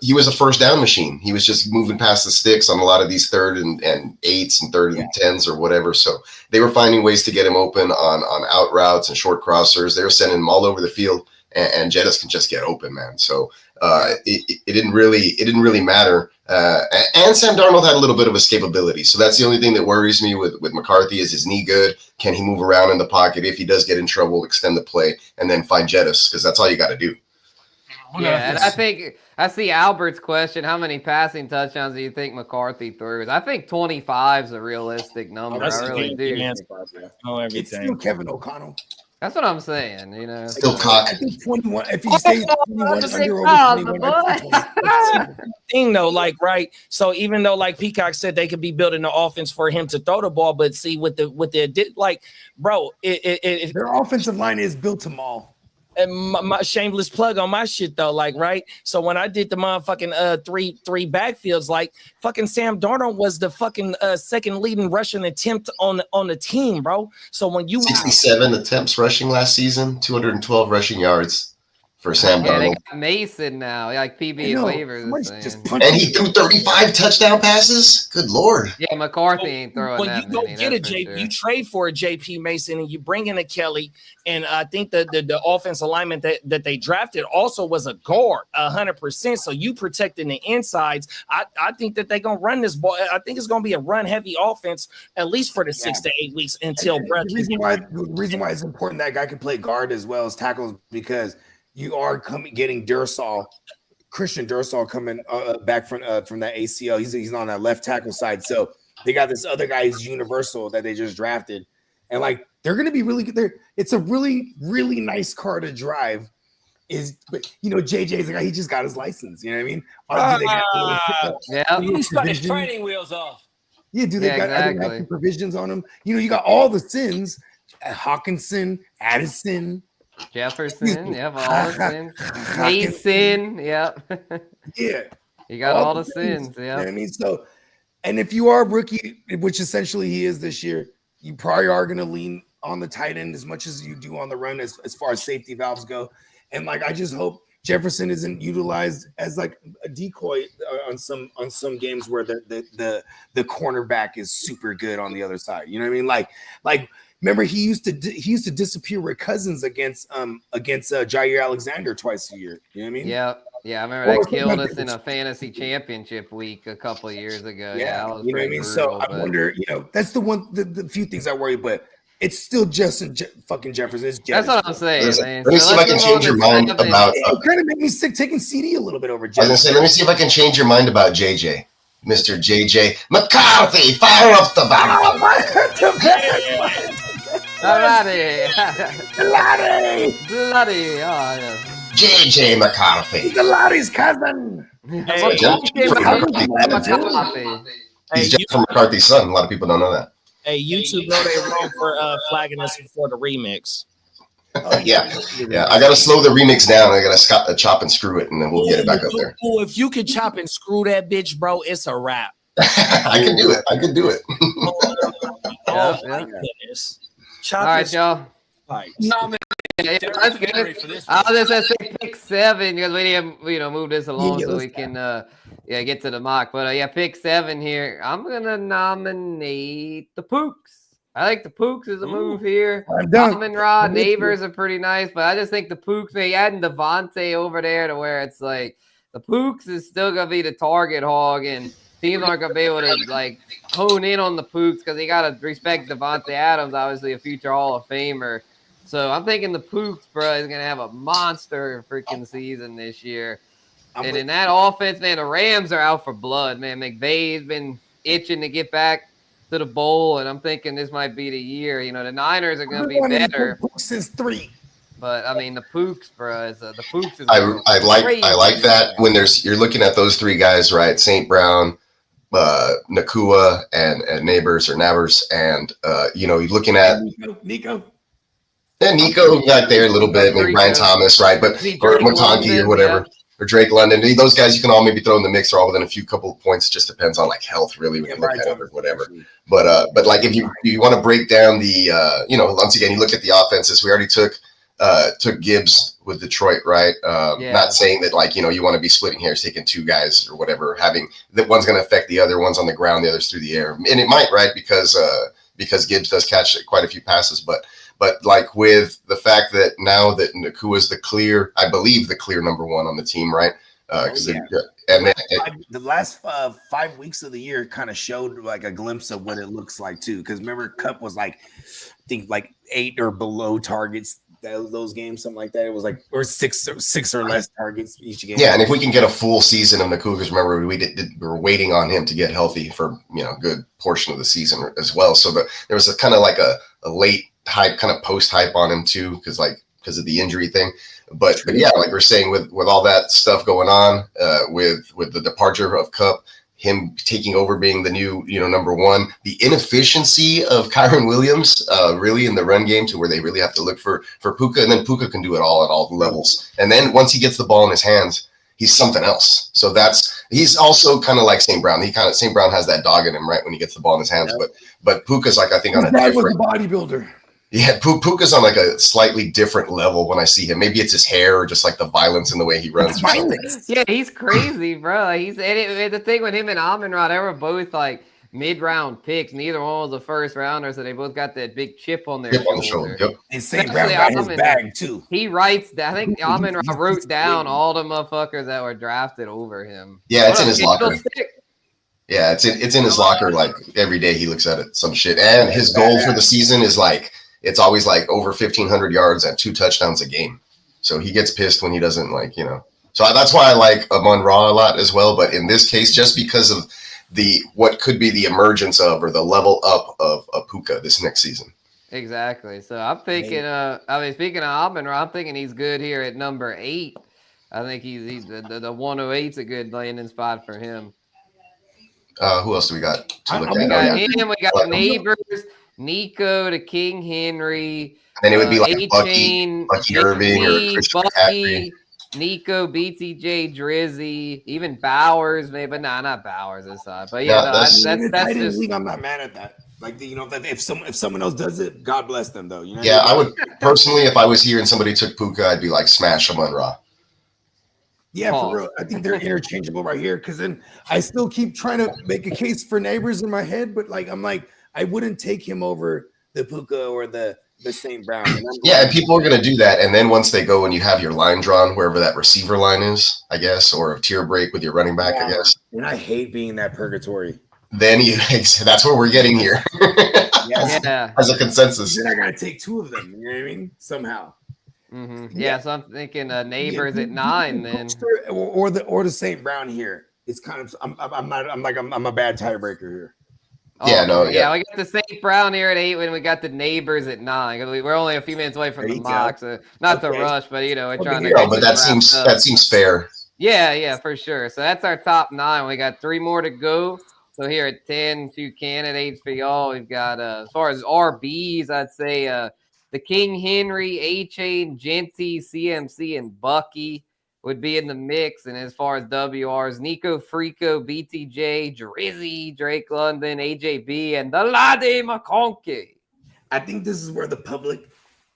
he was a first down machine. He was just moving past the sticks on a lot of these 3rd and 8s and 3rd and 10s or whatever. So they were finding ways to get him open on out routes and short crossers. They were sending him all over the field, and Jettis can just get open, man. So it didn't really matter. And Sam Darnold had a little bit of escapability. So that's the only thing that worries me with McCarthy. Is his knee good? Can he move around in the pocket? If he does get in trouble, extend the play and then find Jettis, because that's all you got to do. Yeah, and I think I see Albert's question. How many passing touchdowns do you think McCarthy throws? I think 25 is a realistic number. I really do. It's still Kevin O'Connell. That's what I'm saying. You know, Still cock. I think 21. If he stays 21 under over 21, I think 20. Thing though, like right. So even though like Peacock said they could be building the offense for him to throw the ball, but see with the like, bro, Their offensive line is built to maul. And my shameless plug on my shit though, like right. So when I did the motherfucking three backfields, like fucking Sam Darnold was the fucking second leading rushing attempt on the team, bro. So when you 67 attempts rushing last season, 212 rushing yards for Sam they Darnold. got Mason now, like PB and waivers. And he threw 35 touchdown passes. Good Lord. Yeah, McCarthy ain't throwing when that you go many. get a J, you trade for a JP Mason and you bring in a Kelly, and I think the offense alignment that they drafted also was a guard 100%. So you protecting the insides. I think that they're gonna run this ball. I think it's gonna be a run heavy offense at least for the 6 to 8 weeks until the reason why it's important that guy can play guard as well as tackles, because you are getting Christian Dursall coming back from that ACL. He's on that left tackle side. So they got this other guy who's universal that they just drafted. And like, they're going to be really good. It's a really, really nice car to drive. But JJ's the guy, he just got his license. You know what I mean? He's got his training wheels off. Yeah, do they got exactly. Provisions on them? You got all the sins. Hawkinson, Addison, Jefferson, yep, all the sins. Mason, yep. Yeah. You got all the sins, yeah. You know what I mean? So, and if you are a rookie, which essentially he is this year, you probably are going to lean on the tight end as much as you do on the run as far as safety valves go. And like, I just hope Jefferson isn't utilized as like a decoy on some games where the cornerback is super good on the other side. You know what I mean? Like remember he used to disappear with Cousins against Jair Alexander twice a year. You know what I mean? Yeah, I remember that killed us in a fantasy championship week a couple of years ago. Yeah, that was you know what I mean. So I wonder, that's the few things I worry, but it's still Justin fucking Jefferson. That's what I'm saying, man. Let me see if I can change your mind about. It kind of made me sick taking CD a little bit over Jefferson. I was gonna say, let me see if I can change your mind about JJ, Mr. JJ McCarthy. Fire up the ball. Bloody. Oh, yeah. JJ McCarthy. He's the Larry's cousin. He's Jennifer McCarthy's son. A lot of people don't know that. Hey, YouTube know they wrong for flagging us for the remix. Yeah. I gotta slow the remix down. I gotta chop and screw it, and then we'll get it back up there. If you could chop and screw that bitch, bro, it's a wrap. I can do it. Oh my goodness. All right, y'all. No, man. Yeah, that's good. I was just gonna say pick 7 because we didn't, move this along so we can, get to the mock. But pick 7 here. I'm gonna nominate the Pooks. I think the Pooks is a move here. Amon-Ra, Neighbors are pretty nice, but I just think the Pooks, adding Devontae over there to where it's like the Pooks is still gonna be the target hog, and teams aren't gonna be able to hone in on the Pooks because they gotta respect Devontae Adams, obviously a future Hall of Famer. So I'm thinking the Pooks, bro, is going to have a monster freaking season this year. And in that offense, man, the Rams are out for blood, man. McVay's been itching to get back to the bowl, and I'm thinking this might be the year. The Niners are going to be better. Since 3. But, I mean, the Pooks, bro, the Pooks is I like that when you're looking at those 3 guys, right? St. Brown, Nakua, and Neighbors, and, you're looking at Nico. Yeah, Nico got there a little bit, maybe Brian Thomas, right? But or McConkey or whatever, or Drake London. Those guys you can all maybe throw in the mix. They're all within a few couple of points. It just depends on health, really. We can look at it or whatever. But like if you want to break down the once again you look at the offenses. We already took Gibbs with Detroit, right? Not saying that you want to be splitting hairs, taking 2 guys or whatever, having that one's going to affect the other, one's on the ground, the other's through the air, and it might, right? Because Gibbs does catch quite a few passes, but with the fact that now that Nakua is the clear number 1 on the team, right? The last 5 weeks of the year kind of showed a glimpse of what it looks like too. Because remember, Cup was I think 8 or below targets. Those games, something like that. It was or 6 or less targets each game. Yeah, and if we can get a full season of Nakua, because remember we were waiting on him to get healthy for a good portion of the season as well. So there was a kind of a late hype, kind of post hype on him too, because of the injury thing. But yeah, like we're saying, with all that stuff going on, with the departure of Cup, him taking over being the new, number one, the inefficiency of Kyron Williams, really in the run game, to where they really have to look for Puka, and then Puka can do it all at all levels. And then once he gets the ball in his hands, he's something else. So he's also kind of like St. Brown. St. Brown has that dog in him, right, when he gets the ball in his hands. Yeah. But Puka's like, I think, on a different bodybuilder. Yeah, Puka's on like a slightly different level when I see him. Maybe it's his hair or just like the violence in the way he runs. Yeah, he's crazy, bro. The thing with him and Amon-Ra, they were both like mid-round picks. Neither one was a first rounder, so they both got that big chip on their shoulder. Yep. And St. Brown got his bag too. He writes. I think Amon-Ra wrote down all the motherfuckers that were drafted over him. Yeah, it's in his locker. Yeah, it's in his locker. Like every day he looks at it, some shit. And his goal for the season is like, it's always like over 1,500 yards and 2 touchdowns a game. So he gets pissed when he doesn't So that's why I like Amon-Ra a lot as well. But in this case, just because of what could be the emergence of, or the level up of Puka this next season. Exactly. So I'm thinking, speaking of Amon-Ra, I'm thinking he's good here at number 8. I think he's the 108's a good landing spot for him. Who else do we got to look at? We got him. We got Neighbors, Nico, the King Henry. And it would be like Bucky Irving or Christian Bucky, Nico, BTJ, Drizzy, even Bowers, maybe, but not Bowers this side. But yeah, that's just. I'm not mad at that. Like, if someone else does it, God bless them, though. Yeah, I would personally, if I was here and somebody took Puka, I'd be like, smash Amon-Ra. Yeah, for real. I think they're interchangeable right here, because then I still keep trying to make a case for Neighbors in my head, but I'm like, I wouldn't take him over the Puka or the St. Brown. And people are going to do that. And then once they go and you have your line drawn, wherever that receiver line is, I guess, or a tier break with your running back, I guess. And I hate being that purgatory. Then that's where we're getting here. Yeah. As a consensus. Then I got to take 2 of them. You know what I mean? Somehow. Mm-hmm. Yeah, so I'm thinking Neighbors at 9 then. Or the St. Brown here. It's kind of I'm a bad tiebreaker here. Yeah, we got the St. Brown here at 8 when we got the Neighbors at 9. We're only a few minutes away from the mock, so not to rush, but we're trying to. No, but that seems fair. Yeah, for sure. So that's our top 9. We got 3 more to go. So here at 10, 2 candidates for y'all. We've got as far as RBs, I'd say the King Henry, A-Chain, Genty, CMC, and Bucky would be in the mix. And as far as WRs, Nico Frico, BTJ, Drizzy, Drake London, AJB, and the Lade McConkey. I think this is where the public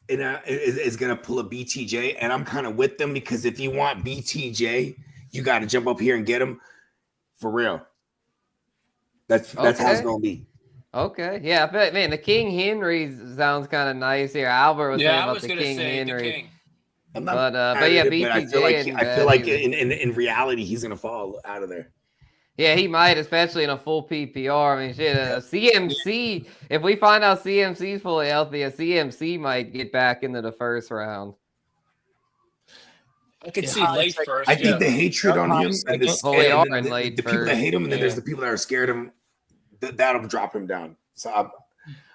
is going to pull a BTJ, and I'm kind of with them, because if you want BTJ, you got to jump up here and get him for real. That's how it's going to be. Okay. Yeah, but man, the King Henry sounds kind of nice here. Albert was saying about the King Henry. But yeah, BTJ. I feel like in reality, he's gonna fall out of there. Yeah, he might, especially in a full PPR. I mean, shit, CMC. If we find out CMC's fully healthy, a CMC might get back into the first round. I could see late first. I think the hatred on him, and the people that hate him, and then there's the people that are scared of him. That'll drop him down. So I'm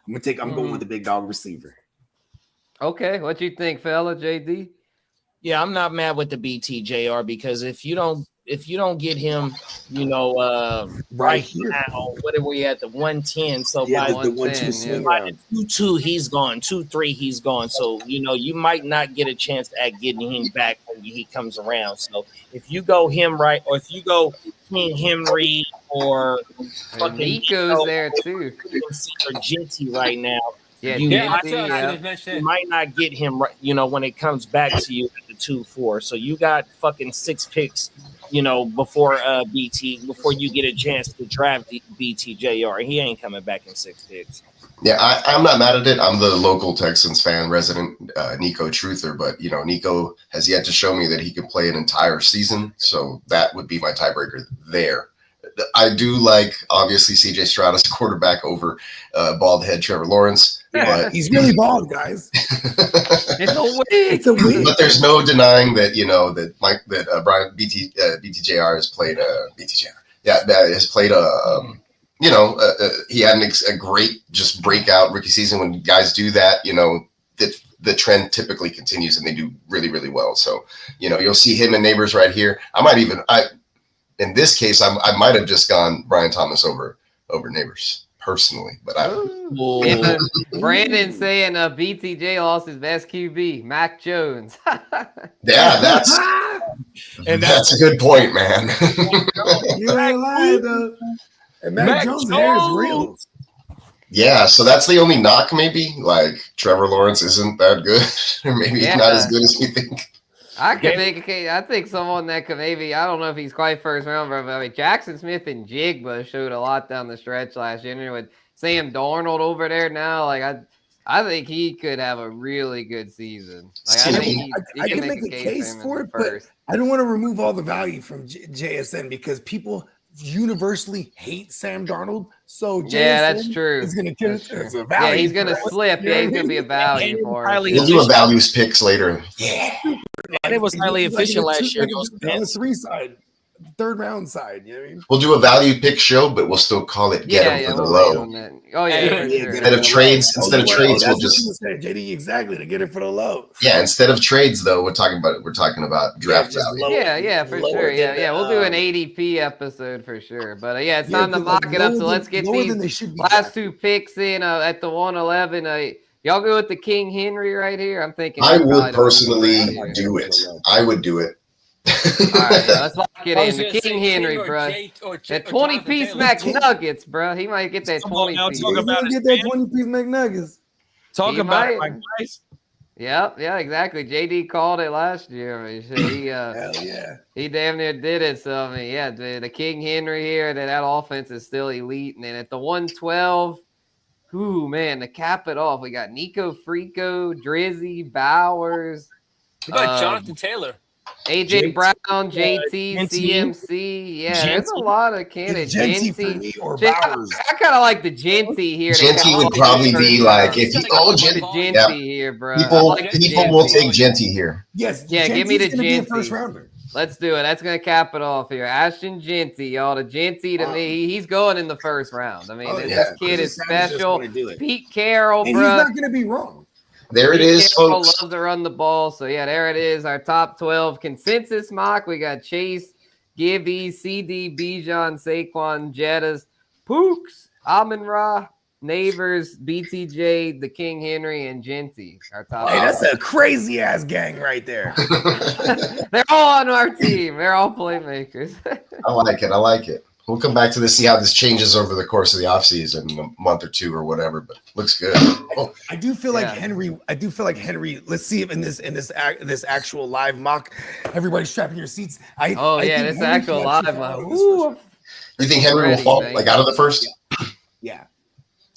going with the big dog receiver. Okay, what you think, fella, JD? Yeah, I'm not mad with the BTJR, because if you don't get him, right here now, what are we at, the 110? So by the 1-2 swing, by the 2-2, he's gone. 2-3, he's gone. So you might not get a chance at getting him back when he comes around. So if you go him right, or if you go King Henry or Nico's there too, or Genty right now. Yeah, you might not get him right, when it comes back to you at the 2-4. So you got fucking 6 picks, before before you get a chance to draft the BTJR. He ain't coming back in 6 picks. Yeah, I'm not mad at it. I'm the local Texans fan, resident Nico truther, but Nico has yet to show me that he can play an entire season. So that would be my tiebreaker there. I do like, obviously, CJ Stroud as a quarterback over bald head Trevor Lawrence. Yeah, but he's really bald, guys. It's a win. But there's no denying that Brian BTJR has played BTJR. Yeah, has played he had a great just breakout rookie season. When guys do that, the trend typically continues and they do really, really well. So, you'll see him and Neighbors right here. In this case, I might have just gone Brian Thomas over Neighbors personally, but Yeah, Brandon saying BTJ lost his best QB, Mac Jones. Yeah, that's a good point, man. You ain't lying, though. And Mac Jones' hair is real. Yeah, so that's the only knock, maybe. Like Trevor Lawrence isn't that good, or maybe he's not as good as we think. I could make a case. I think someone that could maybe, I don't know if he's quite first round, but I mean, Jackson Smith and Jigba showed a lot down the stretch last year. With Sam Darnold over there now, like I think he could have a really good season. Like, I think I can make a case for it, but I don't want to remove all the value from JSN because people universally hate Sam Darnold. So yeah, that's true. He's gonna get yeah, he's gonna slip. Yeah, he's gonna be a value for us. We'll do a values picks later. Yeah, and it was highly efficient last year. On the third round side. You know what I mean? We'll do a value pick show, but we'll still call it get him for the low. Oh yeah, instead of trades, we'll just JD exactly to get it for the low. Yeah, instead of trades though, we're talking about draft value. Yeah, for sure. Yeah, we'll do an ADP episode for sure. But it's time to mock it up. So let's get these last two picks in at the 111. Y'all go with the King Henry right here. I'm thinking I would personally do it. I would do it. All right, let's lock it in. The King Henry, bro. That 20-piece McNuggets, bro. He might get that 20-piece. He's gonna get that 20-piece McNuggets. Talk about it, like guys. Yeah, exactly. JD called it last year. I mean, he damn near did it. So I mean, the King Henry here. That offense is still elite. And then at the 112, ooh man, to cap it off, we got Nico Frico, Drizzy, Bowers. We got Jonathan Taylor. AJ Brown, JT, CMC. Yeah, there's a lot of candidates. Genty or Bowers. I kind of like the Genty here. Genty would probably be like if you Genty here, bro. People will take Genty here. Yes. Yeah, give me the Genty. First rounder. Let's do it. That's gonna cap it off here. Ashton Genty, y'all. The Genty to me, he's going in the first round. I mean, this kid is special. Pete Carroll, and bro. He's not gonna be wrong. There it is, folks. Love to run the ball. So, there it is. Our top 12 consensus mock. We got Chase, Gibby, CD, Bijan, Saquon, Jettas, Pooks, Amon-Ra, Neighbors, BTJ, the King Henry, and Genty. Our top. Hey, that's a crazy ass gang right there. They're all on our team. They're all playmakers. I like it. We'll come back to this, see how this changes over the course of the offseason, in a month or two or whatever, but looks good. Oh. I do feel like Henry. Let's see if in this actual live mock, everybody strapping your seats. This actual live mock. You think Henry will fall out of the first? Yeah.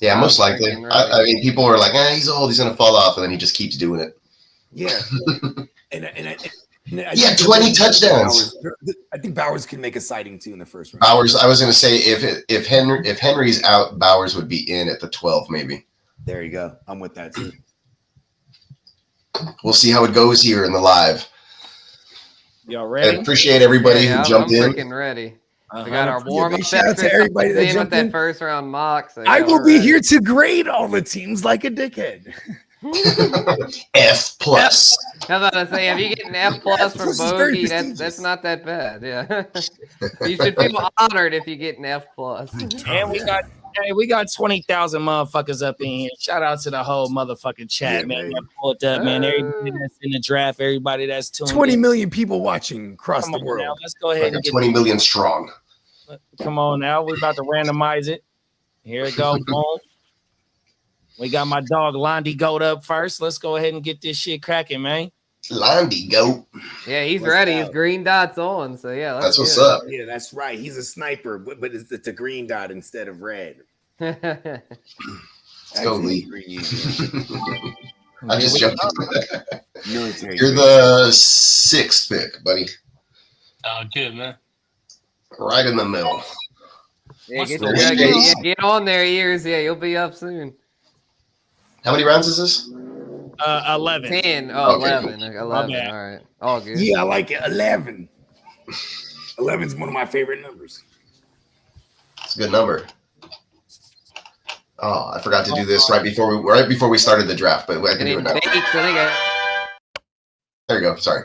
Yeah, most likely. I mean, people are like, he's old, he's gonna fall off, and then he just keeps doing it. Yeah. Yeah, 20 touchdowns. I think Bowers can make a sighting too in the first round. Bowers, I was going to say if Henry's out, Bowers would be in at the 12 maybe. There you go. I'm with that too. We'll see how it goes here in the live. Y'all ready? I appreciate everybody who jumped in. I'm freaking ready. We got our warm-up shout out to everybody that jumped in with that first round mock. So I will be here to grade all the teams like a dickhead. F plus. I was about to say, if you get an F plus from Bogey, that's not that bad. Yeah, you should feel honored if you get an F plus. And we got 20,000 motherfuckers up in here. Shout out to the whole motherfucking chat, man. Pulled up, man. Everybody that's in the draft, everybody that's tuned 20 million people watching across the world. Now. Let's go ahead and get 20 million strong. Come on now, we're about to randomize it. Here it goes. Boom. We got my dog Londi Goat up first. Let's go ahead and get this shit cracking, man. Londi Goat. Yeah, he's ready. His green dot's on. So that's what's up. Yeah, that's right. He's a sniper, but it's a green dot instead of red. Totally. I just jumped. You're the 6th pick, buddy. Oh, good man. Right in the middle. Yeah, get on there, ears. Yeah, you'll be up soon. How many rounds is this? 11. 10. Oh, okay, 11. Cool. 11. All right. All good. Yeah, I like it. 11. 11 is one of my favorite numbers. It's a good number. Oh, I forgot to do this right before we started the draft, but I can do it now. There you go. Sorry.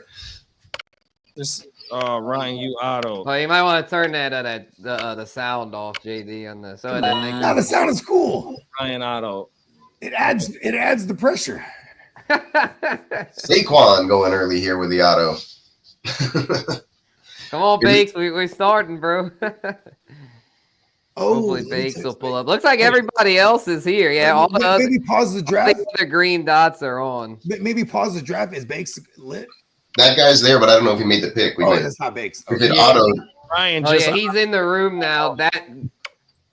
This Ryan, you auto. Well, you might want to turn the sound off, JD, on the so it doesn't make Now the sound is cool. Ryan auto. It adds the pressure. Saquon going early here with the auto. Come on, Bakes. We're starting, bro. Oh, hopefully Bakes will pull up. Looks like everybody else is here. Yeah, all the other, maybe pause the draft. all the other green dots are on. Maybe pause the draft. Is Bakes lit? That guy's there, but I don't know if he made the pick. That's not Bakes. We did auto. Ryan, Oh yeah, he's in the room now.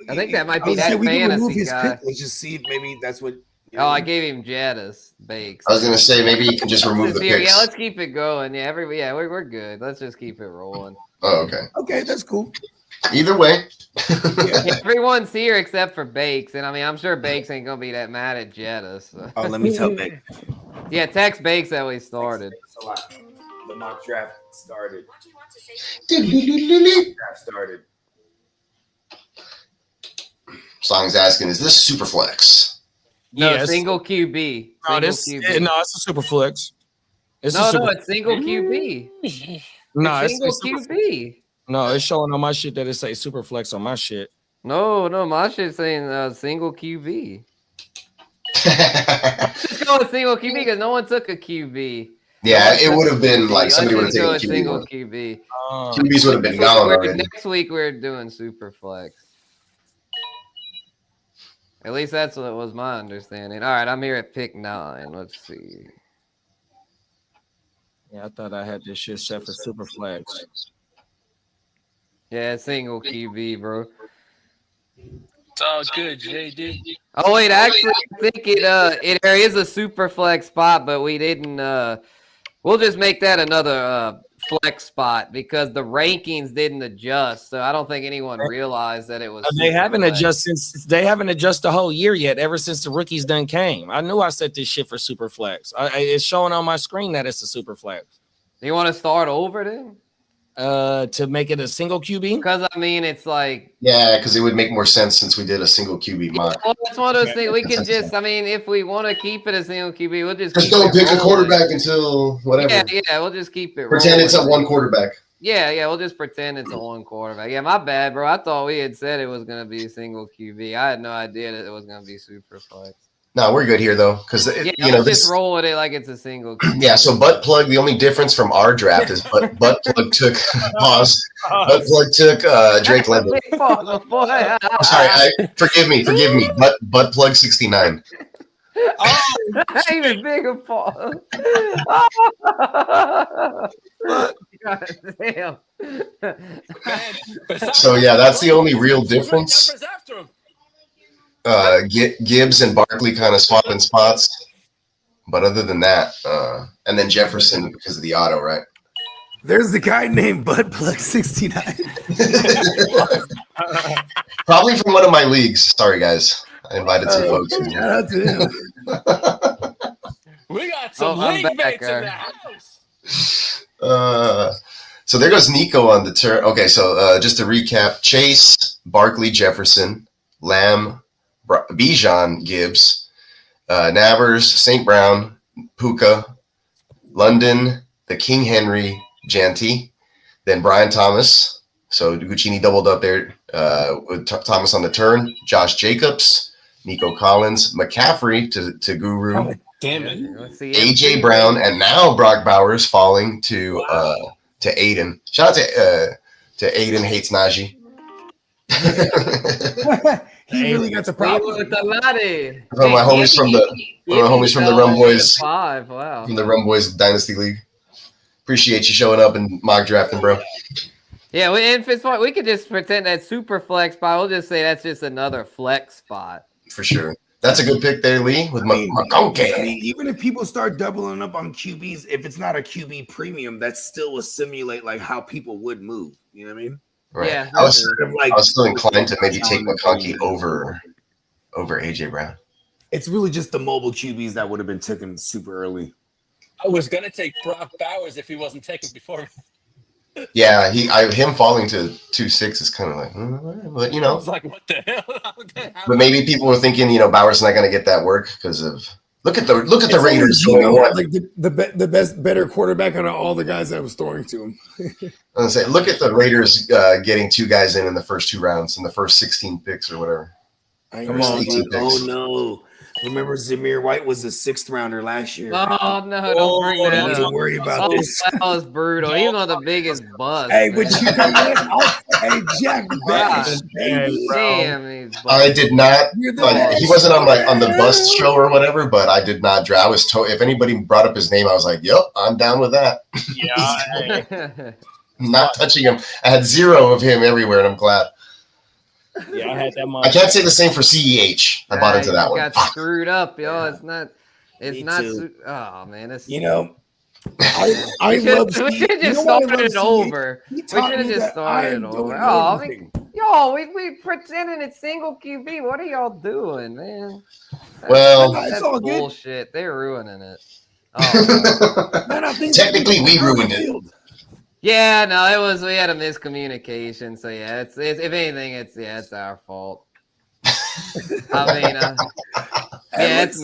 I think that might be that we can remove fantasy his guy. pick. Let's just see if maybe that's what. Oh, I gave him Jadis Bakes. I was gonna say maybe you can just remove the picks. Yeah, let's keep it going. Yeah, we're good. Let's just keep it rolling. Oh, okay. Okay, that's cool. Either way. Everyone's here except for Bakes, and I mean, I'm sure Bakes ain't gonna be that mad at Jetta. So. Oh, let me tell Bakes. Yeah, text Bakes that we started. The mock draft started. Song's asking, is this super flex? No, Yes. single QB. No, Single QB. no, it's a super flex. It's It's single QB. No, It's single QB. No, it's showing on my shit that it say super flex on my shit. No, my shit's saying single QB. Just go with single QB because no one took a QB. Yeah, it would have been like somebody would have taken a a single QB. QB. QBs would have been gone already. Next week we're doing super flex. At least that's what was my understanding. All right, I'm here at pick 9. Let's see. Yeah, I thought I had this shit set for super flex. Yeah, single QB, bro. It's all good, JD. Oh wait, actually, I think there is a super flex spot, but we didn't. We'll just make that another flex spot because the rankings didn't adjust, so I don't think anyone realized that it was. They haven't adjusted the whole year yet. Ever since the rookies done came, I knew I set this shit for super flex. It's showing on my screen that it's a super flex. You want to start over then? To make it a single QB? Because I mean, it's like because it would make more sense since we did a single QB mock. Well, that's one of those things we can just. I mean, if we want to keep it a single QB, we'll just Don't pick a quarterback until whatever. Yeah, we'll just keep it. Pretend it's a one quarterback. Yeah, we'll just pretend it's a one quarterback. Yeah, my bad, bro. I thought we had said it was gonna be a single QB. I had no idea that it was gonna be super flex. No, we're good here though, because just roll with it like it's a single QB. Yeah, so butt plug. The only difference from our draft is butt plug took pause. Butt plug took Drake London. Sorry, forgive me. Butt plug 69. Oh, even bigger pause. God damn. So yeah, that's the only real difference. Gibbs and Barkley kind of swapping spots, but other than that, and then Jefferson because of the auto, right? There's the guy named Buttplug 69. Probably from one of my leagues. Sorry, guys. I invited some folks. Shout out to him. We got some league mates in the house. So there goes Nico on the turn. Okay, so just to recap: Chase, Barkley, Jefferson, Lamb, Bijan, Gibbs, Nabers, St. Brown, Puka, London, the King Henry, Janty, then Brian Thomas. So Guccini doubled up there with Thomas on the turn. Josh Jacobs, Nico Collins, McCaffrey to Guru. Oh, damn it. AJ Brown, and now Brock Bowers falling to Aiden. Shout out to Aiden hates Najee. He really got the problem. With the laddie. One of my homies from the Rum Boys. 5. Wow. From the Rum Boys Dynasty League. Appreciate you showing up and mock drafting, bro. Yeah, if it's fun, we could just pretend that's super flex spot. We'll just say that's just another flex spot. For sure. That's a good pick there, Lee, with McConkey. I mean, even if people start doubling up on QBs, if it's not a QB premium, that still will simulate like how people would move. You know what I mean? Right. Yeah. I was still inclined to maybe take McConkey over AJ Brown. It's really just the mobile QBs that would have been taken super early. I was gonna take Brock Bowers if he wasn't taken before me. Yeah, him falling to 2.6 is kind of like, but I was like, what the hell? But maybe people were thinking, Bauer's not going to get that work because of look at the It's Raiders. like the better quarterback out of all the guys that was throwing to him. I was saying, look at the Raiders getting 2 guys in the first 2 rounds in the first 16 picks or whatever. Come on, oh no! Remember, Zamir White was a 6th rounder last year. Oh no! Don't bring that Don't up. worry about this. That was brutal. He's one of the biggest busts. Hey, but you know what? Hey, Jack, damn, I did not. He wasn't on the bust show or whatever, but I did not. I was told if anybody brought up his name, I was like, "Yep, I'm down with that." Yeah, not touching him. I had 0 of him everywhere, and I'm glad. Yeah, I had that. I can't say the same for CEH. I bought into that one. Got screwed up, yo. It's not. It's not. Oh man, it's. I love. We should have just started it over. We should have just started it over. Oh, yo, we pretending it's single QB. What are y'all doing, man? That's all bullshit. They're ruining it. Oh, technically, we ruined it. Yeah, no, it was. We had a miscommunication. So yeah, it's if anything, it's our fault. I mean, it's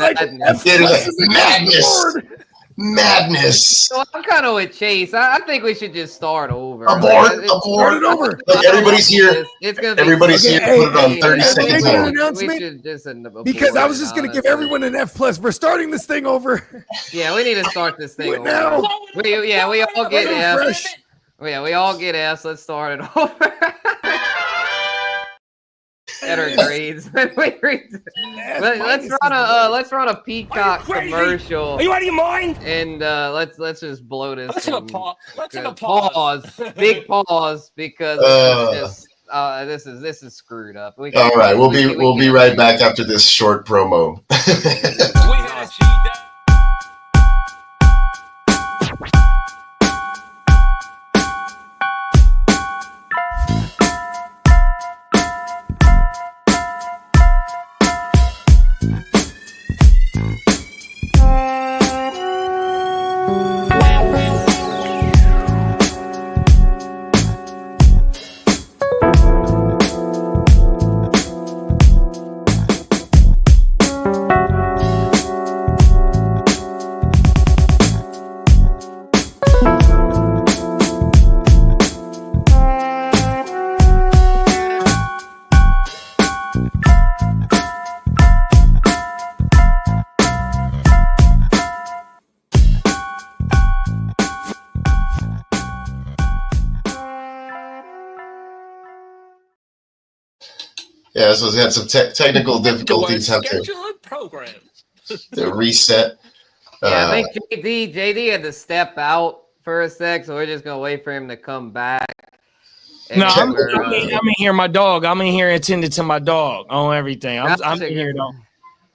madness. So I'm kind of with Chase. I think we should just start over. Start it over. Like everybody's here. It's gonna be everybody's here. Put it on 30 seconds. We should just because I was just gonna give everyone an F+. We're starting this thing over. Yeah, we need to start this thing over. Now. We all get F. Yeah, we all get Fs. Let's start it over. Better grades. Let's run a Peacock commercial. Are you out of your mind? And let's just blow this. Let's take a pause. Let's take a pause. Big pause because this is screwed up. All right, we'll be right back after this short promo. Yeah, so we had some technical difficulties. Have to reset. Yeah, I think JD had to step out for a sec, so we're just gonna wait for him to come back. No, I'm in here. My dog. I'm in here attending to my dog on everything. I'm in here though.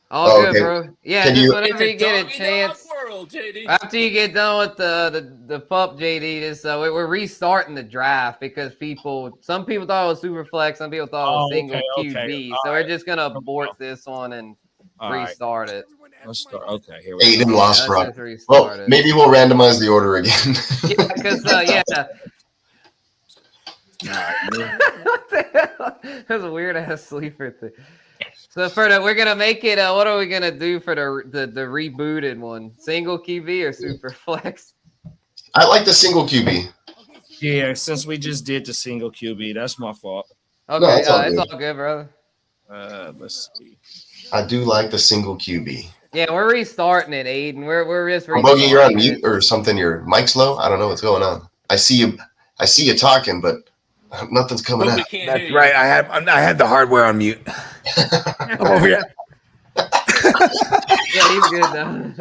All good, bro. Yeah, just whenever you get a chance. After you get done with the pup, JD, just we're restarting the draft because some people thought it was super flex, some people thought it was single QB. So we're just gonna abort this one and restart it. Let's start. Okay, here we go. Aiden lost rock. Well, maybe we'll randomize the order again. Yeah, because That's a weird ass sleeper thing. So for we're gonna make it. What are we gonna do for the rebooted one? Single QB or super flex? I like the single QB. Yeah, since we just did the single QB, that's my fault. Okay, no, it's all good, brother. Let's see. I do like the single QB. Yeah, we're restarting it, Aiden. We're just restarting. Bogey, you're on mute or something. Your mic's low. I don't know what's going on. I see you talking, but nothing's coming out. That's right. I had the hardware on mute. I'm over here. Yeah, he's good though.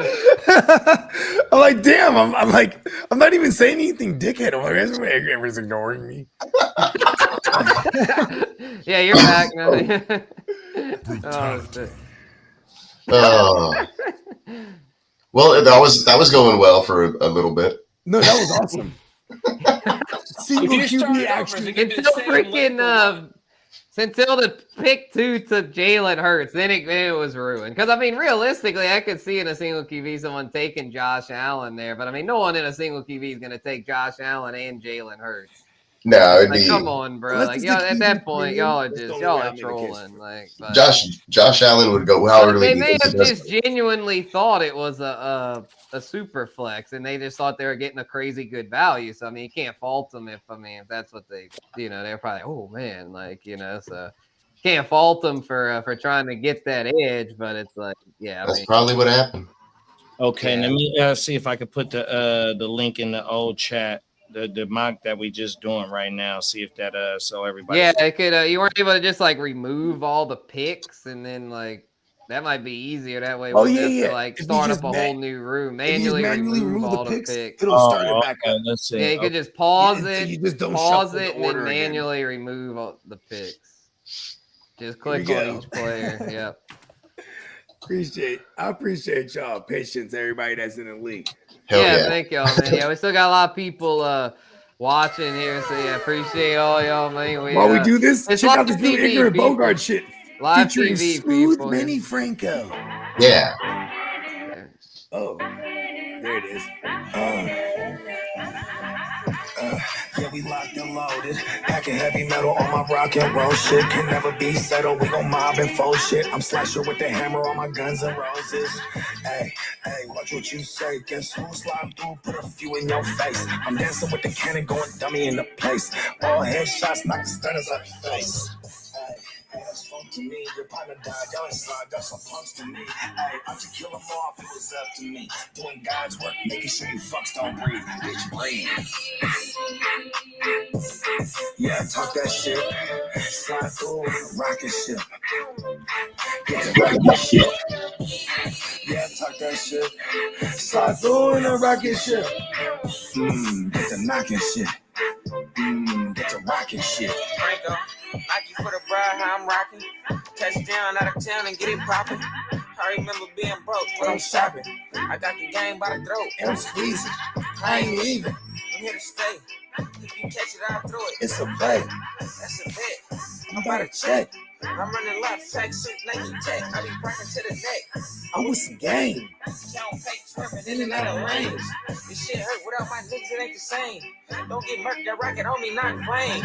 I'm like, damn. I'm not even saying anything, dickhead. I'm like, everyone's ignoring me. Yeah, you're back now. Well, that was going well for a little bit. No, that was awesome. Single QB actually until freaking until the pick 2 took Jalen Hurts, then it was ruined. Because, I mean, realistically, I could see in a single QB someone taking Josh Allen there. But, I mean, no one in a single QB is going to take Josh Allen and Jalen Hurts. No, it'd Like, be come on, bro. Unless like, it's y'all, the at that QB point, premium, y'all are trolling. Like, but, Josh Allen would go. How but early they do you may think he have does? just genuinely thought it was a super flex, and they just thought they were getting a crazy good value. So I mean, you can't fault them if that's what they, they're probably, oh man, like, so can't fault them for trying to get that edge. But it's like, yeah, That's probably what happened. Okay, Yeah. let me see if I could put the link in the old chat, the mock that we just doing right now. See if that so everybody. Yeah, it could. You weren't able to just like remove all the picks, and then like that might be easier. That way, we have to like start up a whole new room, manually remove all the picks. It'll start it back okay, up. let's see. Yeah, you could Okay. just pause Yeah, it, you just don't pause shuffle the it, and then order again. manually remove all the picks. Just Here we click on go. each player. Yep. I appreciate y'all patience, everybody that's in the league. Hell yeah. Thank y'all, man. Yeah, we still got a lot of people watching here, so yeah, appreciate all y'all, man. While we do this, it's check out live this new TV, ignorant people. Bogart shit Live featuring TV, Smooth people. Benny Franco. Yeah. Oh, there it is. Yeah, we locked and loaded. Packing heavy metal on my rock and roll shit. Can never be settled. We gon' mob and fold shit. I'm slasher with the hammer on my guns and roses. Hey, watch what you say. Guess who's sliding through? Put a few in your face. I'm dancing with the cannon, going dummy in the place. All headshots, knock the stunners out your face. Hey, that's fun to me. Your partner died, y'all ain't slide, got some punks to me. Hey, I should kill them off, it was up to me. Doing God's work, making sure you fucks don't breathe. Bitch, breathe. Yeah, talk that shit. Slide through rocket ship. Get the rocket ship. Yeah, talk that shit. Slide through in a rocket ship. Get the knocking shit. Get the rocking shit. Franco, Nike for the bride, how I'm rocking. Touchdown out of town and get it popping. I remember being broke when I'm shopping. I got the game by the throat And I'm squeezing. I ain't leaving. I'm here to stay. If you catch it, I'll throw it. It's a play. That's a bet. I'm about to check. I'm running laps, track suit, Nike tech. I be rocking to the neck. I'm with some game. Count fake swerving in and out of range. This shit hurt without my niggas, it ain't the same. Don't get murked, that rocket on me, not flame.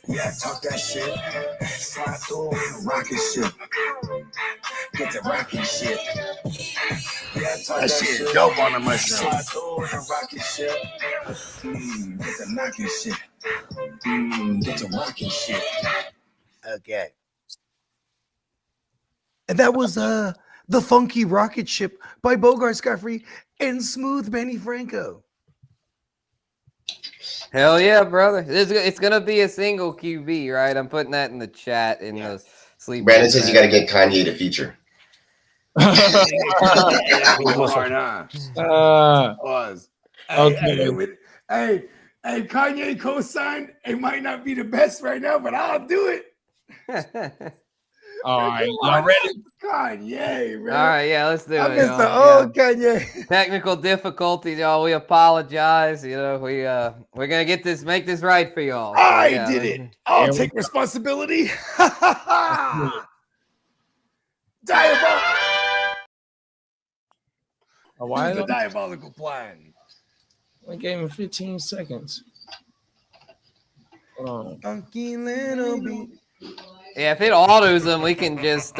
Yeah, talk that shit. Slide through rocket ship. Get the rocking shit. Yeah, talk that shit. Dope on the mushroom. Slide through the rocket ship. Get the knocking shit. Get the rocking shit. Okay. And that was the Funky Rocket Ship by Bogart Scott-Free and Smooth Benny Franco. Hell yeah, brother. It's going to be a single QB, right? I'm putting that in the chat in the sleep. Brandon says you got to get Kanye to feature. Was. Okay. Hey, Kanye co-signed. It might not be the best right now, but I'll do it. All right, y'all ready? Kanye, man. All right, yeah, let's do it. I missed y'all. the old Kanye. Technical difficulties, y'all. We apologize. We're gonna make this right for y'all. So, I yeah, did it. I'll take responsibility. Diabolical. Why Here's the don't diabolical plan. we gave him 15 seconds? Hold on. Funky little beat. Yeah, if it autos them, we can just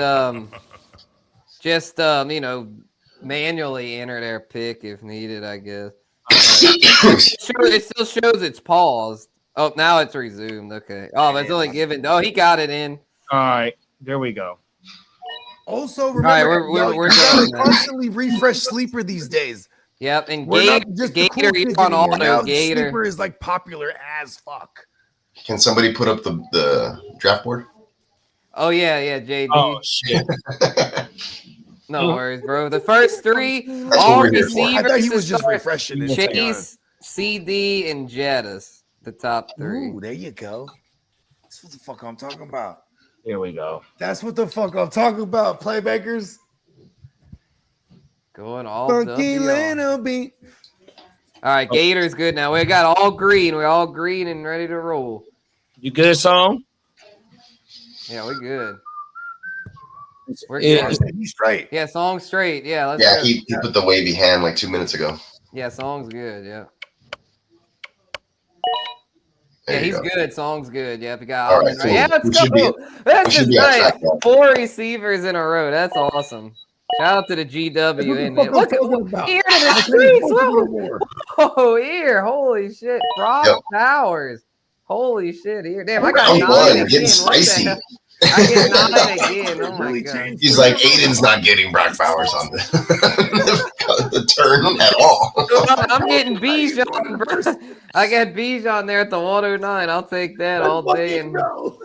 manually enter their pick if needed, I guess. It still shows it's paused. Oh, now it's resumed. Okay. Oh, but it's only given. Oh, he got it in. All right, there we go. Also, remember, we're y'all done, man. constantly refresh Sleeper these days. Yep, and We're not just the Gator, cool you're kids on anymore. auto. Now Gator. Sleeper is like popular as fuck. Can somebody put up the draft board? Oh yeah, JD. Oh shit. No worries, bro. The first three, That's all what we're here for. I thought he was receivers just refreshing it. Chase, CD, and Jettis. The top three. Ooh, there you go. That's what the fuck I'm talking about. Here we go. That's what the fuck I'm talking about, playmakers. Going all Funky W. little beat. All right, Gator's good now. We got all green. We're all green and ready to roll. You good, Song? Yeah, we're good. We're Yeah. good. He's straight. Yeah, Song's straight. Yeah, let's Yeah, go. he put the wavy hand like 2 minutes ago. Yeah, Song's good. Yeah. There Yeah, you he's go. good. Song's good. Yeah, if you got All right, Almond right. Yeah, let's we should go. be- That's we should just be on nice. track now. 4 receivers in a row. That's awesome. Shout out to the GW in there. Look at ear to the streets. Oh, ear. Holy shit. Brock Powers. Holy shit. Ear. Damn, I got Round 9 one, again. getting What the spicy. hell? I get 9 again. Oh my god. He's like, Aiden's not getting Brock Bowers on the turn at all. I'm getting Bijan, bro. I got Bijan there at the 109. I'll take that all day and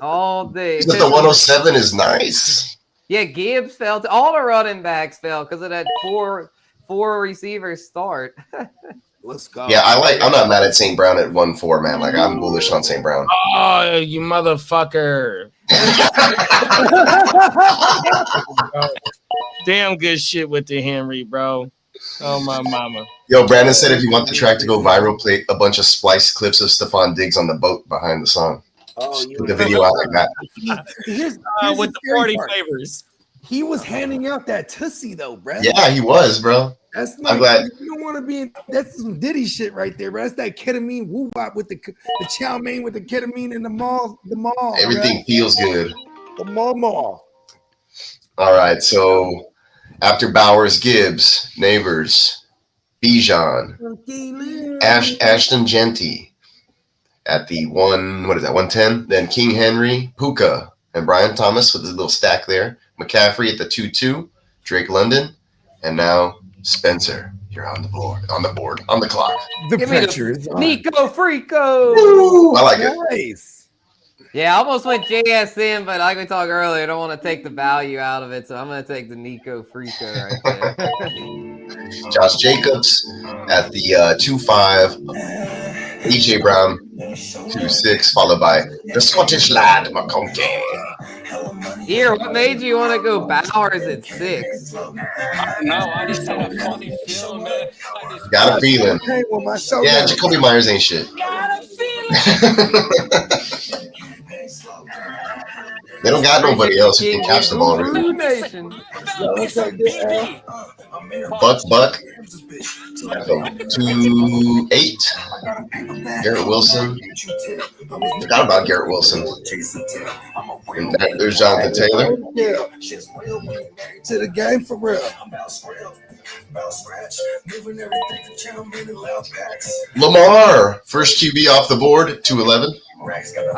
all day. But the 107 is nice. Yeah, Gibbs fell. All the running backs fell because of that four receivers start. Let's go. Yeah, I'm not mad at St. Brown at 1-4, man. Like, I'm bullish on St. Brown. Oh, you motherfucker. Damn good shit with the Henry, bro. Oh, my mama. Yo, Brandon said if you want the track to go viral, play a bunch of splice clips of Stephon Diggs on the boat behind the song. Put the video out like that. Here's With the 40 favors. He was handing out that tussie though, bro. Yeah, he was, bro. That's I'm like, glad. you don't want to be. That's some Diddy shit right there, bro. That's that ketamine woo wop with the chow mein with the ketamine in the mall. Everything feels good. The mall. All right, so after Bowers, Gibbs, Neighbors, Bijan, Ashton Genty at the 110. Then King Henry, Puka, and Brian Thomas with his little stack there. McCaffrey at the 2-2, Drake London, and now Spencer. You're on the board, on the clock. The Give me pressure is on. Nico Freako. Woo, I like it. Nice. Yeah, I almost went JSN, but like we talked earlier, I don't want to take the value out of it, so I'm going to take the Nico Freako right there. Josh Jacobs at the 2-5, EJ Brown 2-6, followed by the Scottish lad McConkey. Here, what made you want to go Bowers at 6? No, I just had a funny feeling, man. Got a feeling. Hey, well, my show. Yeah, Jacoby Myers ain't shit. Got a feeling. They don't got nobody else who can catch the ball. Really. Nation. Buck. 2-8. Garrett Wilson. Forgot about Garrett Wilson. And there's Jonathan Taylor. To the game for real. Lamar, first QB off the board, 2-11.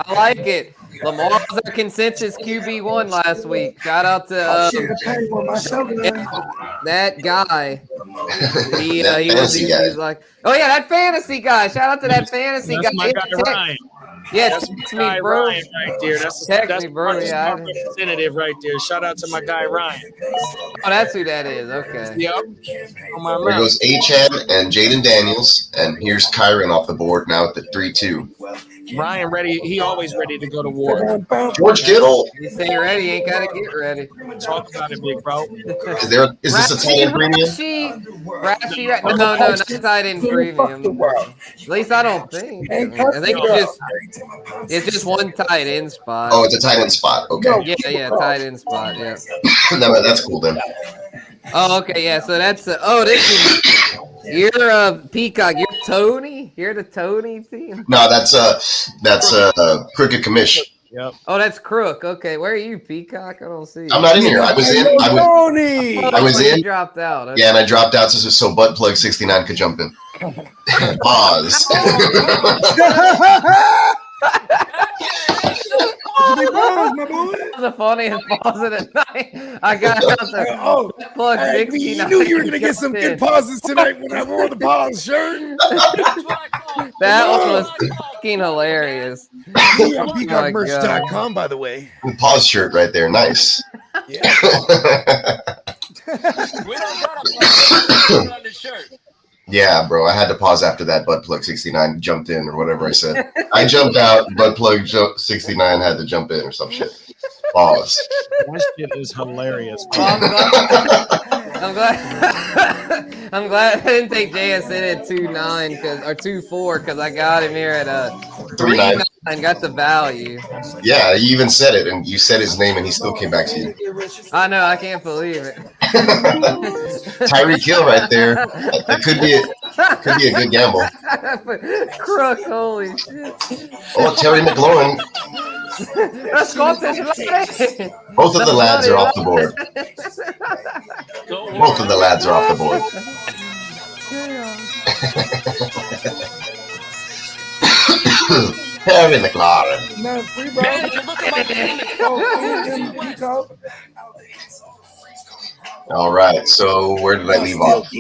I like it. Lamar was our consensus QB1 last week. Shout out to that guy. He was like, oh yeah, that fantasy guy. Shout out to that fantasy guy. My guy Ryan. Yeah, That's text my guy me, bro. Ryan right there. That's Me, bro. Yeah, representative right there. Shout out to my guy Ryan. oh, that's who that is. Okay. Yep. On my There mouth. goes Achane and Jaden Daniels. And here's Kyron off the board now at the 3-2. Ryan ready. He always ready to go to war. George Kittle. You say ready, ain't gotta get ready. Talk about it, big bro. Is this a tight end premium? Rashi, no, not tight end premium. At least I don't think. I think it's just one tight end spot. Oh, it's a tight end spot. Okay. Yeah, tight end spot. Yeah. No, that's cool then. Oh, okay, yeah. So that's this is you're Peacock. You're Tony. You're the Tony team. No, that's Crooked Commish. Yep. Oh, that's Crook. Okay, where are you, Peacock? I don't see you. I'm not in here. I was in. I was in. You dropped out. Okay. Yeah, and I dropped out so Butt Plug 69 could jump in. Pause. That was the funniest pause of the night. I got out there. Plug Hey, 69. you knew you were gonna get some good pauses tonight when I wore the pause shirt. That one was fucking hilarious. On peacockmerch.com, by the way. Pause shirt right there. Nice. We don't got a on the shirt. Yeah, bro. I had to pause after that. Butt Plug 69 jumped in or whatever I said. I jumped out. Butt Plug 69 had to jump in or some shit. Pause. That shit is hilarious. I'm glad. I'm glad I didn't take JSN at 2.9 or 2.4 because I got him here at 3.9. Got the value. Yeah, you even said it, and you said his name, and he still came back to you. I know. I can't believe it. Tyreek Hill right there. That could be a good gamble. Crook, holy shit. Oh, Terry McLaurin. Both of the lads are off the board. Both of the lads are off the board. Terry McLaurin. Man, free bro. Man, if you look at my All right, so where did I leave off?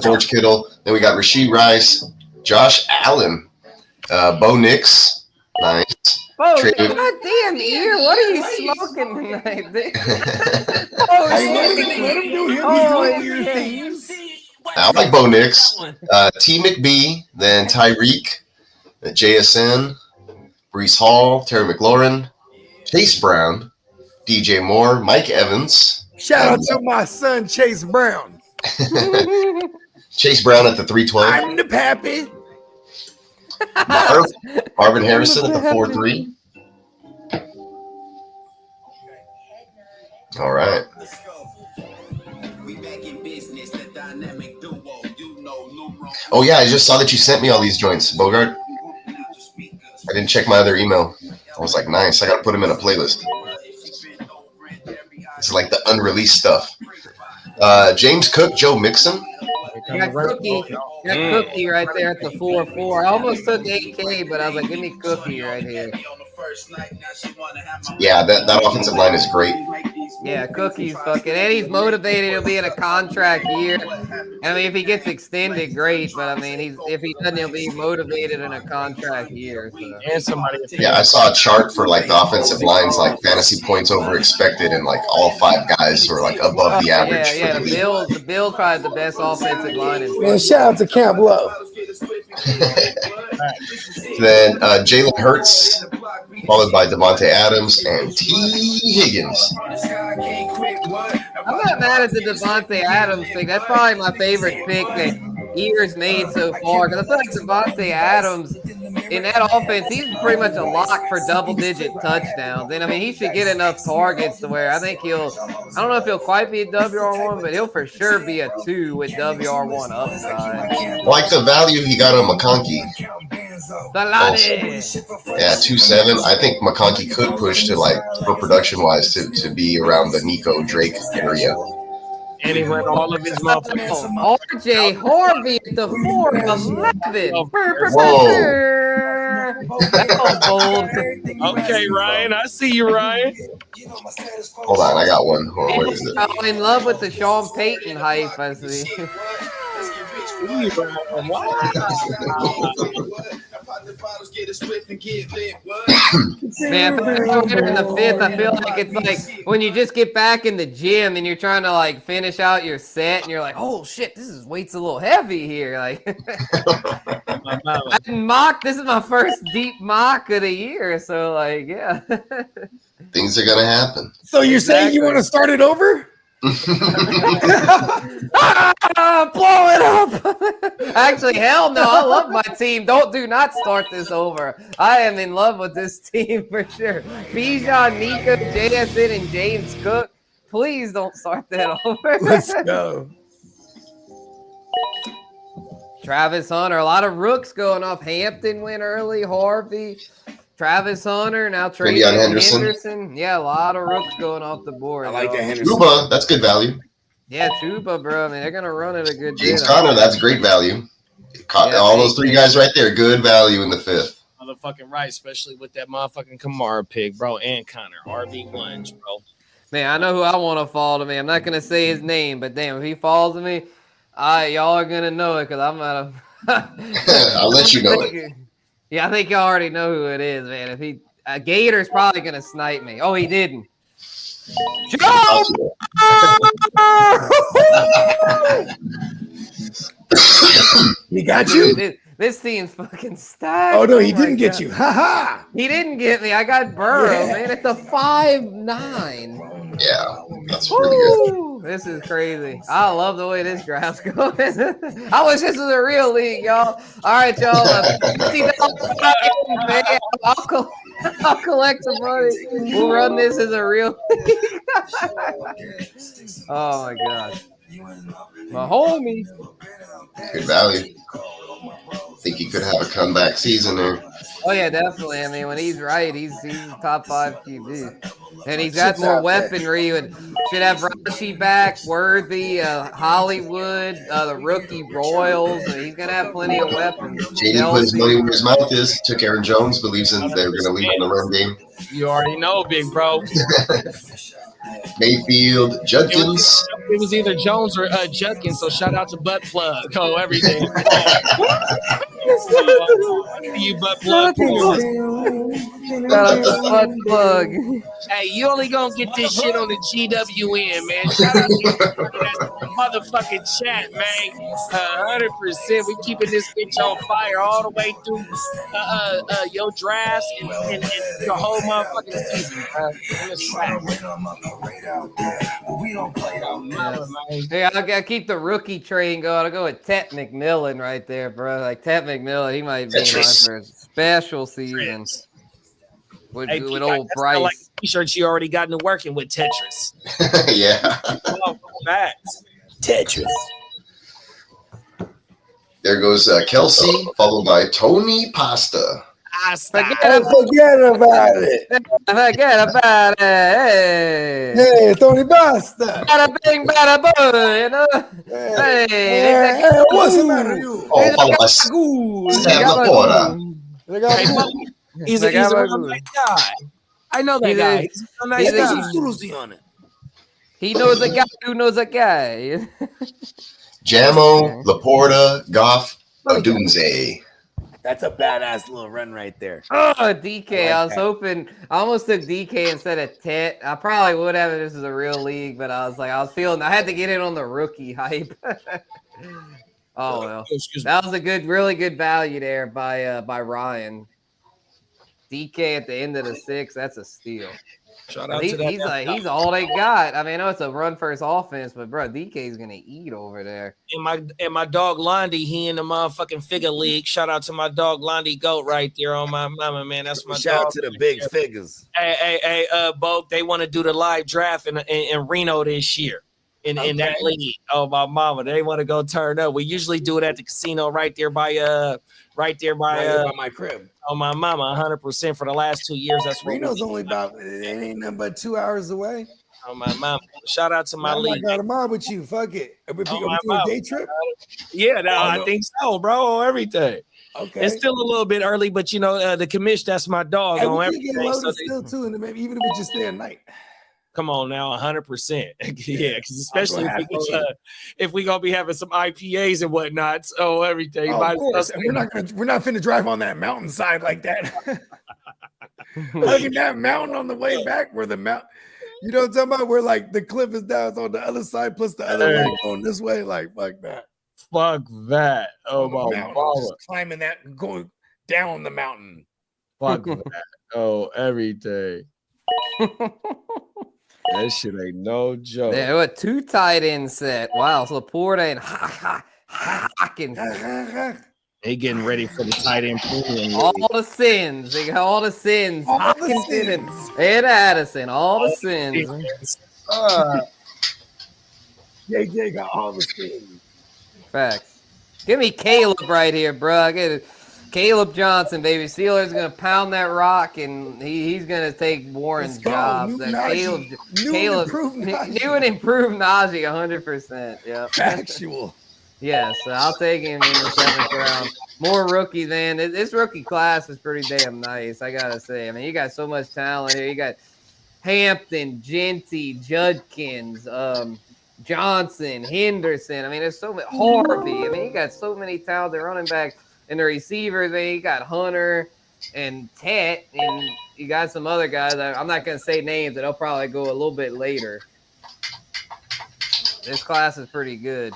George Kittle. Then we got Rashee Rice, Josh Allen, Bo Nix. Nice. Oh, goddamn ear! What are you smoking tonight? I like Bo Nix. T. McBee, then Tyreek, JSN, Breece Hall, Terry McLaurin, Chase Brown, DJ Moore, Mike Evans. Shout out to my son Chase Brown. Chase Brown at the 312. I'm the pappy. Marvin Harrison at the 4-3. All right. Oh yeah, I just saw that you sent me all these joints, Bogart. I didn't check my other email. I was like, nice. I gotta put them in a playlist. It's like the unreleased stuff. James Cook, Joe Mixon. You got Cookie right there at the 4-4. I almost took 8K, but I was like, give me Cookie right here. Yeah, that offensive line is great. Yeah, Cookie's fucking, and he's motivated. He'll be in a contract year. I mean, if he gets extended, great. But I mean, if he doesn't, he'll be motivated in a contract year. So. And somebody. Yeah, I saw a chart for like the offensive lines, like fantasy points over expected, and like all 5 guys were like above the average. Yeah, the Bills probably the best offensive line. Man, shout out to Camp Love. Then Jalen Hurts, followed by Devontae Adams and T. Higgins. I'm not mad at the Devontae Adams pick. That's probably my favorite pick that Ears made so far. Because I feel like Devontae Adams, in that offense, he's pretty much a lock for double-digit touchdowns. And, I mean, he should get enough targets to where I think I don't know if he'll quite be a WR1, but he'll for sure be a 2 with WR1 upside. Like the value he got on McConkey. Yeah, 2.7. I think McConkey could push to like for production wise to be around the Nico Drake area. And he went all of his motherfuckers. RJ Harvey at the 4-11. Whoa. That's bold. Okay, Ryan. I see you, Ryan. Hold on, I got one. Hold on, where is it? I'm in love with the Sean Payton hype, I see. Man, if I go here in the 5th, I feel like it's like when you just get back in the gym and you're trying to like finish out your set and you're like, oh shit, weight's a little heavy here. Like this is my first deep mock of the year. So like, yeah. Things are gonna happen. So you're saying you want to start it over? Blow it up. Actually, hell no. I love my team. Do not start this over. I am in love with this team for sure. Bijan, Nico, JSN, and James Cook. Please don't start that over. Let's go. Travis Hunter. A lot of rooks going off. Hampton went early. Harvey. Travis Hunter, now Trey Henderson. Yeah, a lot of rooks going off the board. I like that Henderson. Chuba, that's good value. Yeah, Chuba, bro. I mean, they're gonna run it a good James Conner, that's great value. All those 3 guys right there, good value in the 5th. Motherfucking right, especially with that motherfucking Kamara pick, bro, and Connor RB1s, bro. Man, I know who I want to fall to me. I'm not gonna say his name, but damn, if he falls to me, y'all are gonna know it because I'm out of. I'll let you know it. Yeah, I think y'all already know who it is, man. If Gator's probably gonna snipe me. Oh, he didn't. Joe! He got you? Dude, this team's fucking stacked. Oh, no, he didn't get you. Ha ha. He didn't get me. I got Burrow, man. It's a 5-9. Yeah, that's really good. This is crazy. I love the way this draft's going. I wish this was a real league, y'all. All right, y'all. $50 man. I'll collect the money. We'll run this as a real league. Oh my gosh. My homie. Good value. Think he could have a comeback season there. Oh yeah, definitely. I mean, when he's right, he's a top 5 QB, and he's got more weaponry. And should have Rashi back, Worthy, Hollywood, the rookie Royals. And he's gonna have plenty of weapons. JD put his money where his mouth is. Took Aaron Jones, believes in they're gonna lean on the run game. You already know, big bro. Mayfield, Judkins. It was either Jones or Judkins, so shout out to Butt Plug. Oh, every day. You Butt Plug. Shout out to Butt Plug. Hey, you only gonna get this shit on the GWN, man. Shout out to that motherfucking chat, man. 100%. We keeping this bitch on fire all the way through your drafts and your whole motherfucking season, bro. Hey, I gotta keep the rookie train going. I'll go with Tet McMillan right there, bro. Like Tet McMillan, he might be on for a special season. With old Bryce. Like t-shirts you already got into working with Tetris. Yeah. Facts. Tetris. There goes Kelsey, followed by Tony Pasta. Forget about it. Forget about it. Hey. Hey, Tony Pasta. Bada bing, bada boom, you know? Hey, what's the matter with you? Oh, followed by Sam Laporta. He's a real nice guy. I know that guy. He's a nice guy. He knows a guy who knows a guy. Jamo, Laporta, Goff, Odunze. That's a badass little run right there. Oh, DK. I was hoping. I almost took DK instead of Tet. I probably would have if this is a real league, but I was feeling. I had to get in on the rookie hype. Oh well, that was a really good value there by Ryan. DK at the end of the 6th. That's a steal. Shout out to that. He's all they got. I mean, I know it's a run first offense, but bro, DK's gonna eat over there. And my dog Londi, he in the motherfucking figure league. Shout out to my dog Londi Goat right there on my mama, man. That's my Shout dog. out to the big figures. Hey, Bo, they want to do the live draft in Reno this year. In that league. Oh, my mama. They want to go turn up. We usually do it at the casino right there by my crib. Oh, my mama, 100% for the last 2 years. That's what Reno's only about, it ain't nothing but 2 hours away. Oh, my mama. Shout out to my league. I got a mob with you. Fuck it. Are we doing a day trip? Yeah, I think so, bro. Everything. Okay. It's still a little bit early, but you know, the commish, that's my dog Hey, on we everything. can get loaded still too, and maybe even if we just stay at night. Come on now, 100%. Yeah, because especially if we gonna be having some IPAs and whatnot. So everything. Oh, of course. And we're not finna drive on that mountainside like that. Hugging that mountain on the way back, where the mountain, you know what I'm talking about? Where like the cliff is down, it's on the other side, plus the other way going this way. Like fuck that. Fuck that. Oh my God. Climbing that, going down the mountain. Fuck that. Oh, everything. That shit ain't no joke. Yeah, what 2 tight end set. Wow, so Laporta and Hawkins. They getting ready for the tight end premium. All the sins. They got all the sins. Hawkinson and Addison. All the sins. JJ got all the sins. Facts. Give me Caleb right here, bro. Get it. Caleb Johnson, baby. Steelers going to pound that rock, and he's going to take Warren's job. New and improved Najee, 100%. Yeah. Factual. Yes, I'll take him in the 7th round. More rookie than this rookie class is pretty damn nice, I got to say. I mean, you got so much talent here. You got Hampton, Genty, Judkins, Johnson, Henderson. I mean, there's so many. Harvey. I mean, you got so many talented running backs. And the receivers, man, you got Hunter and Tet, and you got some other guys. I'm not going to say names, but they'll probably go a little bit later. This class is pretty good.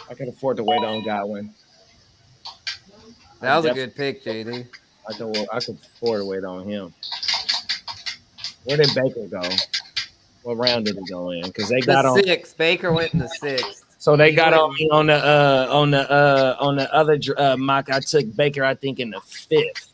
I can afford to wait on Godwin. That was a good pick, JD. I could afford to wait on him. Where did Baker go? What round did he go in? Because they The got on. sixth. Baker went in the sixth. So they He got went- on me on the other mock. I took Baker, I think, in the fifth.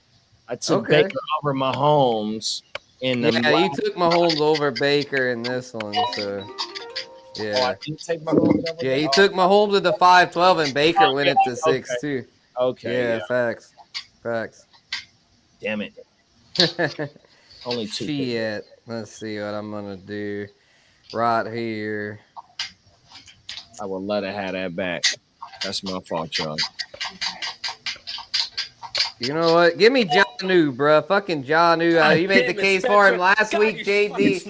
I took Okay. Baker over Mahomes in the. Yeah, you took Mahomes over Baker in this one, so Oh, I yeah. didn't take Mahomes over. Yeah, you took Mahomes with the 5-12 and Baker went at the 6 okay. too. Okay. Yeah, facts. Damn it. Only two. Shit. Let's see what I'm gonna do right here. I would let her have that back. That's my fault, y'all. You know what? Give me Jonnu, bro. Fucking Jonnu. You made the case for him last week, JD.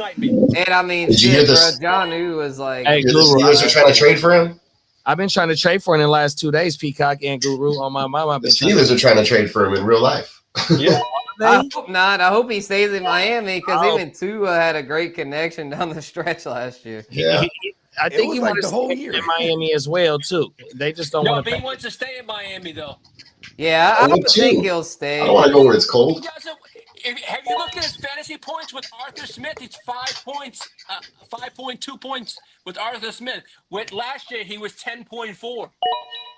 And I mean, Did you hear shit, bro. this? Jonnu was like, Hey, The Guru, Steelers are trying to trade for him. I've been trying to trade for him in the last 2 days, Peacock and Guru. On my mom, I've The been Steelers are trying to trade for him in real life. Yeah. I hope not. I hope he stays in Miami because him and Tua had a great connection down the stretch last year. Yeah. I think was he like wants the to whole stay year. in Miami as well too. They just don't No, want but to. he wants to stay in Miami, though. Yeah, I Me don't think too. he'll I stay. don't want to go where it's He cold. doesn't. Have you looked at his fantasy points with Arthur Smith? It's 5 points, 5.2 points with Arthur Smith. With last year, he was 10.4.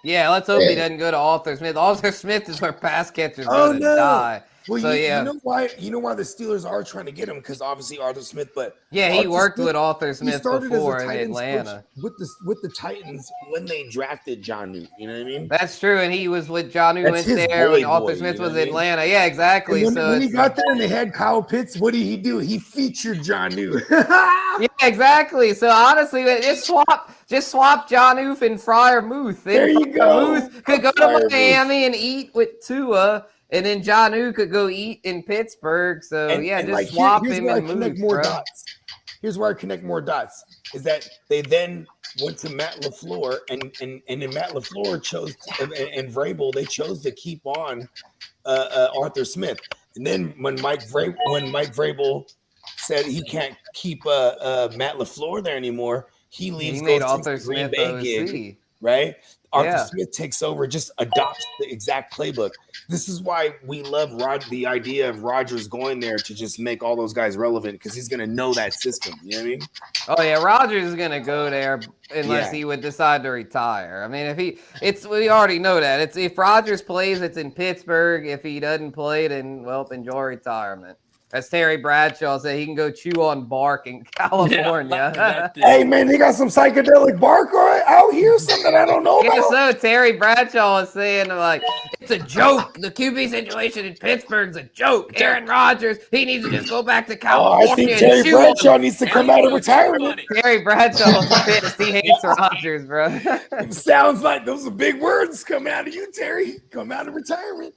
Yeah, let's hope he Yeah. doesn't go to Arthur Smith. Arthur Smith is where pass catchers Oh, gonna no. die. Well, So, you yeah. know why? You know why the Steelers are trying to get him? Because obviously Arthur Smith, but Yeah, he Arthur worked Smith- with Arthur he Smith started as a before in tight ends Atlanta. coach with the Titans when they drafted Jonnu. You know what I mean? That's true, and he was with Jonnu That's went his there when boy, Arthur you Smith know was what I in mean? Atlanta. Yeah, exactly. And when he it's got there and they had Kyle Pitts, what did he do? He featured Jonnu. yeah, exactly. So honestly, just swap Jonnu and Fryer Muth. Then There you Fryer go. Muth could go Fryer to Muth. Miami and eat with Tua, and then Jonnu could go eat in Pittsburgh. So just like, swap here's him where I and connect Muth, more bro. dots. Here's where I connect more dots is that they then went to Matt LaFleur and then Matt LaFleur chose and Vrabel, they chose to keep on Arthur Smith. And then when Mike Vrabel said he can't keep Matt LaFleur there anymore, he leaves, He made goes to Arthur the Green Smith Bay OC. gig, right? Arthur Yeah. Smith takes over, just adopts the exact playbook. This is why we love the idea of Rodgers going there to just make all those guys relevant because he's going to know that system. You know what I mean? Oh yeah, Rodgers is gonna go there unless Yeah. he would decide to retire. I mean, we already know that. It's if Rodgers plays, it's in Pittsburgh. If he doesn't play, then well, enjoy retirement. As Terry Bradshaw said, he can go chew on bark in California. Hey man, they got some psychedelic bark out here, something I don't know Yeah, about. so Terry Bradshaw was saying like it's a joke. The QB situation in Pittsburgh's a joke. Aaron Rodgers, he needs to just go back to Oh, California. I think and Terry chew on Bradshaw needs to come out of retirement. Terry Bradshaw pissed. He hates Rodgers, bro. Sounds like those are big words coming out of you, Terry. Come out of retirement.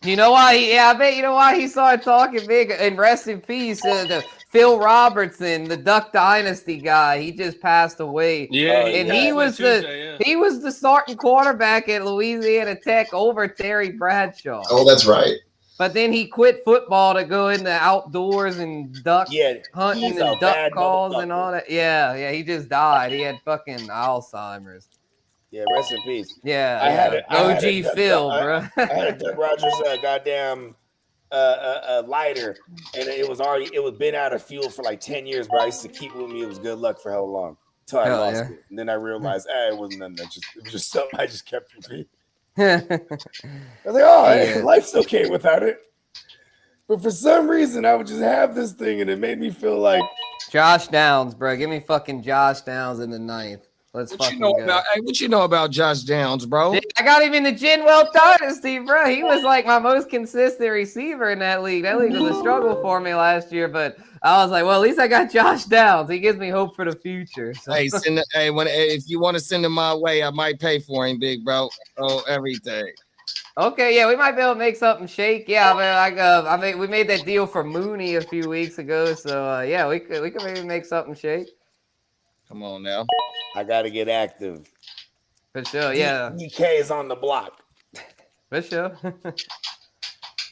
You know why? I bet you know why he started talking big. And rest in peace, the Phil Robertson, the Duck Dynasty guy. He just passed away. Yeah, and he was he was the starting quarterback at Louisiana Tech over Terry Bradshaw. Oh, that's right. But then he quit football to go into outdoors and duck hunting he's a and duck bad calls and motherfucker. all that. Yeah, he just died. He had fucking Alzheimer's. Yeah, rest in peace. Yeah, I had OG Phil, bro. I had a Doug Rogers goddamn lighter, and it was been out of fuel for like 10 years, but I used to keep it with me. It was good luck for how long till I Hell lost yeah. it, and then I realized it wasn't nothing. It was just something I just kept with me. Yeah. I was like, oh, Yeah. life's okay without it. But for some reason, I would just have this thing, and it made me feel like Josh Downs, bro. Give me fucking Josh Downs in the ninth. Let's fucking go. What you know about Josh Downs, bro? I got him in the Genwell Dynasty, bro. He was like my most consistent receiver in that league. That league was a struggle for me last year, but I was like, well, at least I got Josh Downs. He gives me hope for the future. So. Hey, if you want to send him my way, I might pay for him, big bro. Oh, everything. Okay, yeah, we might be able to make something shake. Yeah, I mean, we made that deal for Mooney a few weeks ago, so yeah, we could maybe make something shake. Come on now. I got to get active. For sure, yeah. DK is on the block. For sure.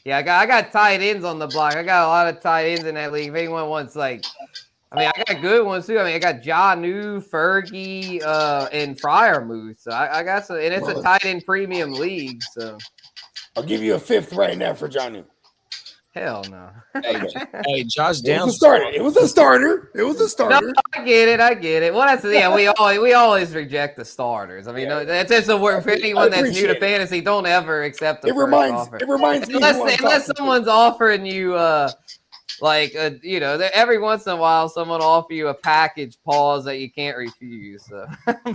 Yeah, I got tight ends on the block. I got a lot of tight ends in that league. If anyone wants, I got good ones too. I got Jonnu, Fergie, and Fryermuth. So I got some, and it's a tight end premium league. So I'll give you a fifth right now for Jonnu. Hell no. Hey, Josh It was Downs. a starter. It was a starter. It was a No, starter. I get it. Well, that's we always reject the starters. I mean, no, that's just a word for anyone that's new to appreciate it. fantasy. Don't ever accept the It first offer. reminds me who I'm Unless talking to. someone's offering you every once in a while someone will offer you a package pause that you can't refuse. So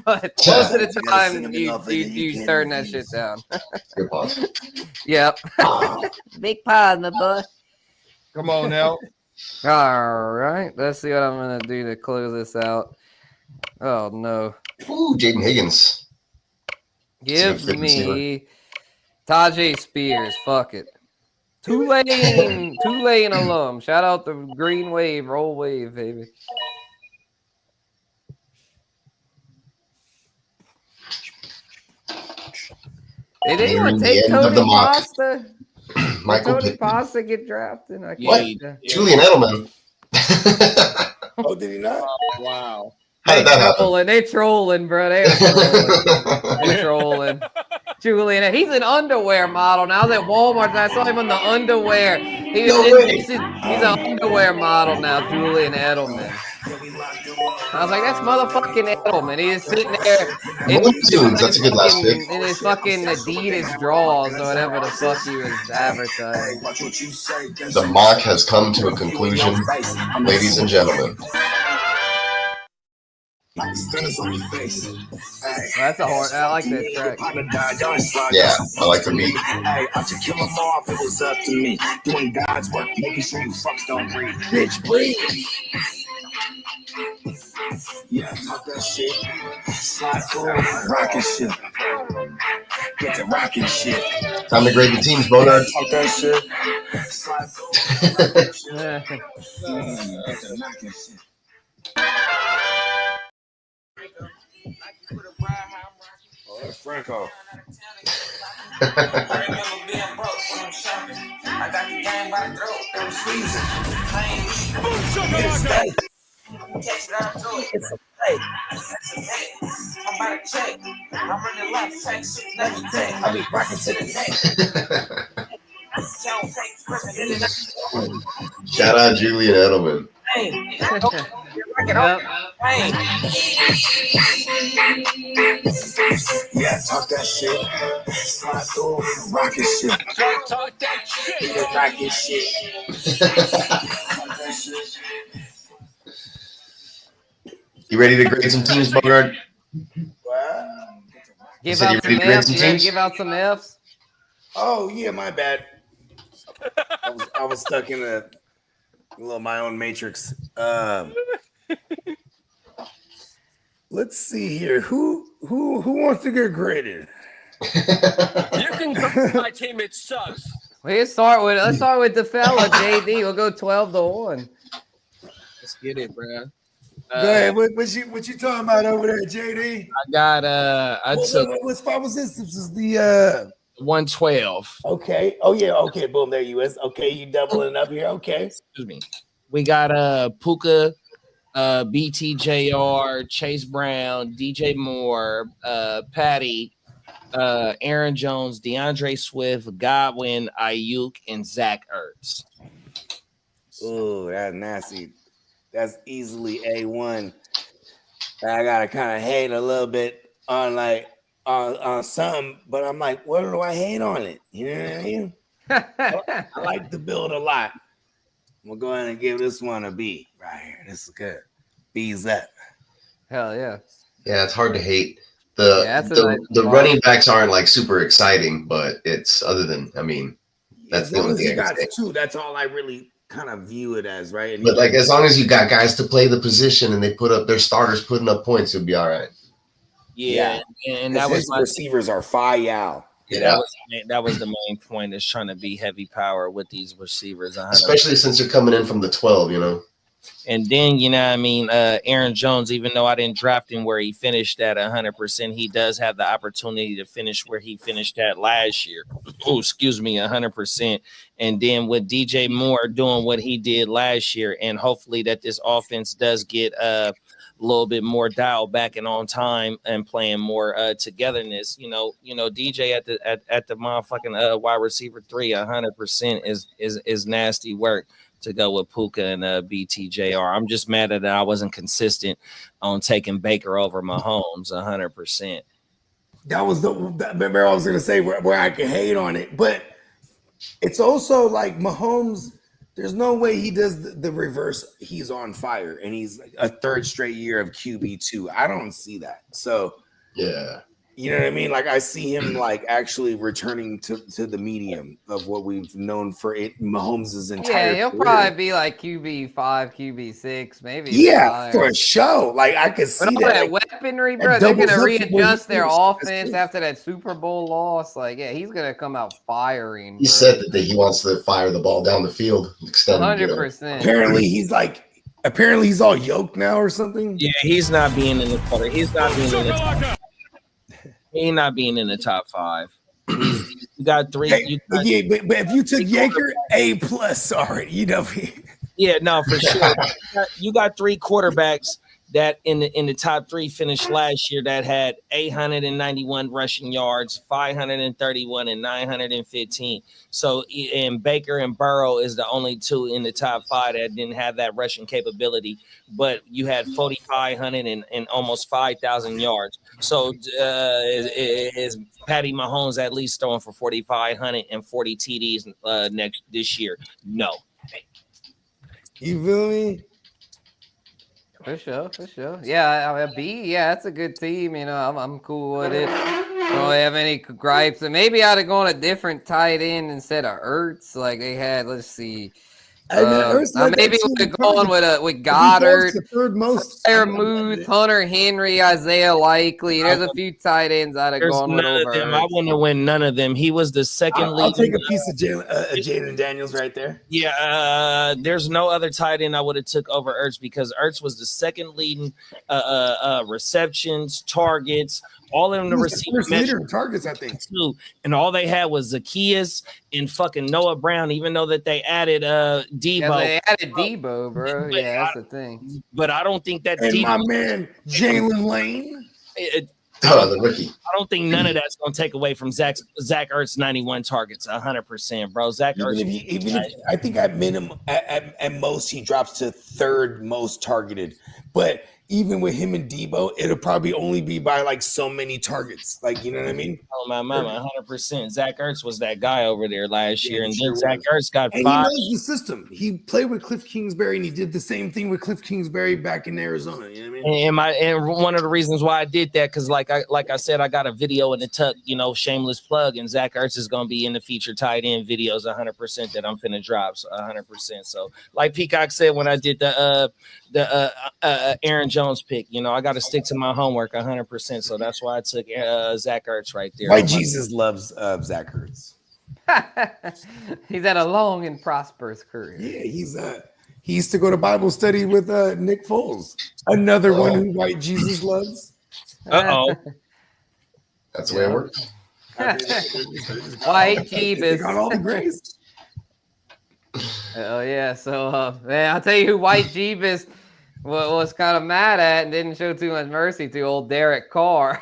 but most of the time you turn that shit down. Good pause. Yep. Big pause, my boy. Come on now. All right. Let's see what I'm gonna do to close this out. Oh no. Ooh, Jaden Higgins. Give me Tajay Spears. Fuck it. Tulane alum. Shout out the Green Wave, Roll Wave, baby. Did anyone take Tony Pasta? Michael Tony Pasta get drafted? Julian Edelman. Oh, did he not? Wow. How did that happen? They trolling, bro. They're trolling. Julian, he's an underwear model now. I was at Walmart and I saw him in the underwear. He's an underwear model now, Julian Edelman. I was like, that's motherfucking Edelman. He's sitting there That's a good last pick. in his fucking Adidas draws or whatever the fuck he was advertising. The mock has come to a conclusion, ladies and gentlemen. That's a hard. I like that track. Yeah, I like the beat. Hey, I should kill them all if it was up to me. Doing God's work, making sure you fucks don't breathe. Bitch, breathe. Yeah, talk that shit. Slide forward, rockin' shit. Get the rockin' shit. Time to grade the teams, Bogart. Talk that shit. Slide forward. Get the knockin' shit. Oh, that's Franco. I remember being broke when I'm shopping. I got the game by the throat. It was season. Catch it out through it. It's a play. That's a minute. I'm about to check. I'm running left, check, shit, everything. I be rocking to the neck. Shout out Julian Edelman. Yeah, talk that shit. Slide through, rockin' shit. Talk that shit. Rockin' shit. Talk that shit. You ready to grade some teams, Bogart? Give out some Fs. You ready to give out some Fs? Oh yeah, my bad. I was stuck in a little my own matrix. Let's see here. Who wants to get graded? You can go to my team. It sucks. Let's start with the fella JD. We'll go 12-1. Let's get it, bro. Go ahead. What you talking about over there, JD? I got what spot was this? This is the 112. Okay. Oh yeah. Okay. Boom. There you is. Okay. You doubling up here. Okay. Excuse me. We got Puka, BTJR, Chase Brown, DJ Moore, Patty, Aaron Jones, DeAndre Swift, Godwin, Ayuk, and Zach Ertz. Oh, that's nasty. That's easily A1. I gotta kind of hate a little bit on on some, but I'm like, what do I hate on it? You know what I mean? I like the build a lot. I'm gonna go ahead and give this one a B right here. This is good. B's up. Hell yeah. Yeah, it's hard to hate. The running backs aren't like super exciting, but it's that's the only thing I can say. Two, that's all I really kind of view it as, right? And but like as long as you got guys to play the position and they put up their starters putting up points, it'll be all right. Yeah. And that was my receivers are fire. Yeah, that was the main point, is trying to be heavy power with these receivers, 100%. Especially since you're coming in from the 12, you know. And then, Aaron Jones, even though I didn't draft him where he finished at 100%, he does have the opportunity to finish where he finished at last year. 100%. And then with DJ Moore doing what he did last year, and hopefully that this offense does get little bit more dialed back and on time and playing more togetherness. DJ at the motherfucking wide receiver 3, 100% is nasty work to go with Puka and BTJR. I'm just mad that I wasn't consistent on taking Baker over Mahomes 100%. That was remember I was gonna say where I could hate on it, but it's also like Mahomes. There's no way he does the reverse. He's on fire, and he's a third straight year of QB2. I don't see that. So Yeah. you know what I mean? Like I see him like actually returning to the medium of what we've known for Mahomes' entire he'll career. probably be like QB5, QB6, maybe. Yeah, for sure. Like I could see but all that. Like, weaponry, bro. They're gonna readjust their offense after that Super Bowl loss. Like, yeah, he's gonna come out firing. He said that he wants to fire the ball down the field. 100%. Apparently, he's all yoked now or something. Yeah, he's not being in the quarter. He's not being in the top. He's not being in the top 5. You got 3. But if you took Yaker, A+, sorry, Yeah, no, for sure. You got 3 quarterbacks that in the top 3 finished last year that had 891 rushing yards, 531 and 915. So, and Baker and Burrow is the only 2 in the top 5 that didn't have that rushing capability. But you had 4,500 and almost 5,000 yards. So, is Patty Mahomes at least throwing for 4,500 and 40 TDs this year? No. You feel me? For sure. Yeah, B. Yeah, that's a good team. I'm cool with it. Don't have any gripes. And maybe I'd have gone a different tight end instead of Ertz. Like they had. Let's see. Maybe would have gone with Goddard, the third most. Muth, Hunter Henry, Isaiah Likely. There's a few tight ends I'd have gone with over them. I wouldn't have won none of them. He was the second lead. I'll take a piece of Jaden Daniels right there. Yeah, there's no other tight end I would have took over Ertz because Ertz was the second leading receptions, targets, all of them. The first leader in targets, I think. Too. And all they had was Zacchaeus and fucking Noah Brown, even though that they added Debo. Yeah, they added Debo, bro. Yeah, that's the thing. But I don't think that and Debo, my man Jalen Lane. The rookie. I don't think none of that's going to take away from Zach Ertz 91 targets, 100%, bro. Zach Ertz. If I think at minimum, at most, he drops to third most targeted. But even with him and Debo, it'll probably only be by like so many targets. Like, you know what I mean? Oh, my mama, 100%. Zach Ertz was that guy over there last year. And then Zach Ertz got 5. He knows the system. He played with Cliff Kingsbury, and he did the same thing with Cliff Kingsbury back in Arizona. You know what I mean? And one of the reasons why I did that, because like I said, I got a video in the tuck, shameless plug, and Zach Ertz is going to be in the featured tight end videos 100% that I'm finna drop, so 100%. So like Peacock said when I did the Aaron Jones pick, I got to stick to my homework 100%. So that's why I took Zach Ertz right there. White Jesus loves Zach Ertz. He's had a long and prosperous career. Yeah, he used to go to Bible study with Nick Foles, another one who White Jesus loves. Uh-oh. That's the way it works. White Jesus got all the grace. Oh yeah, so man, I'll tell you who White Jeebus was kind of mad at and didn't show too much mercy to old Derek Carr.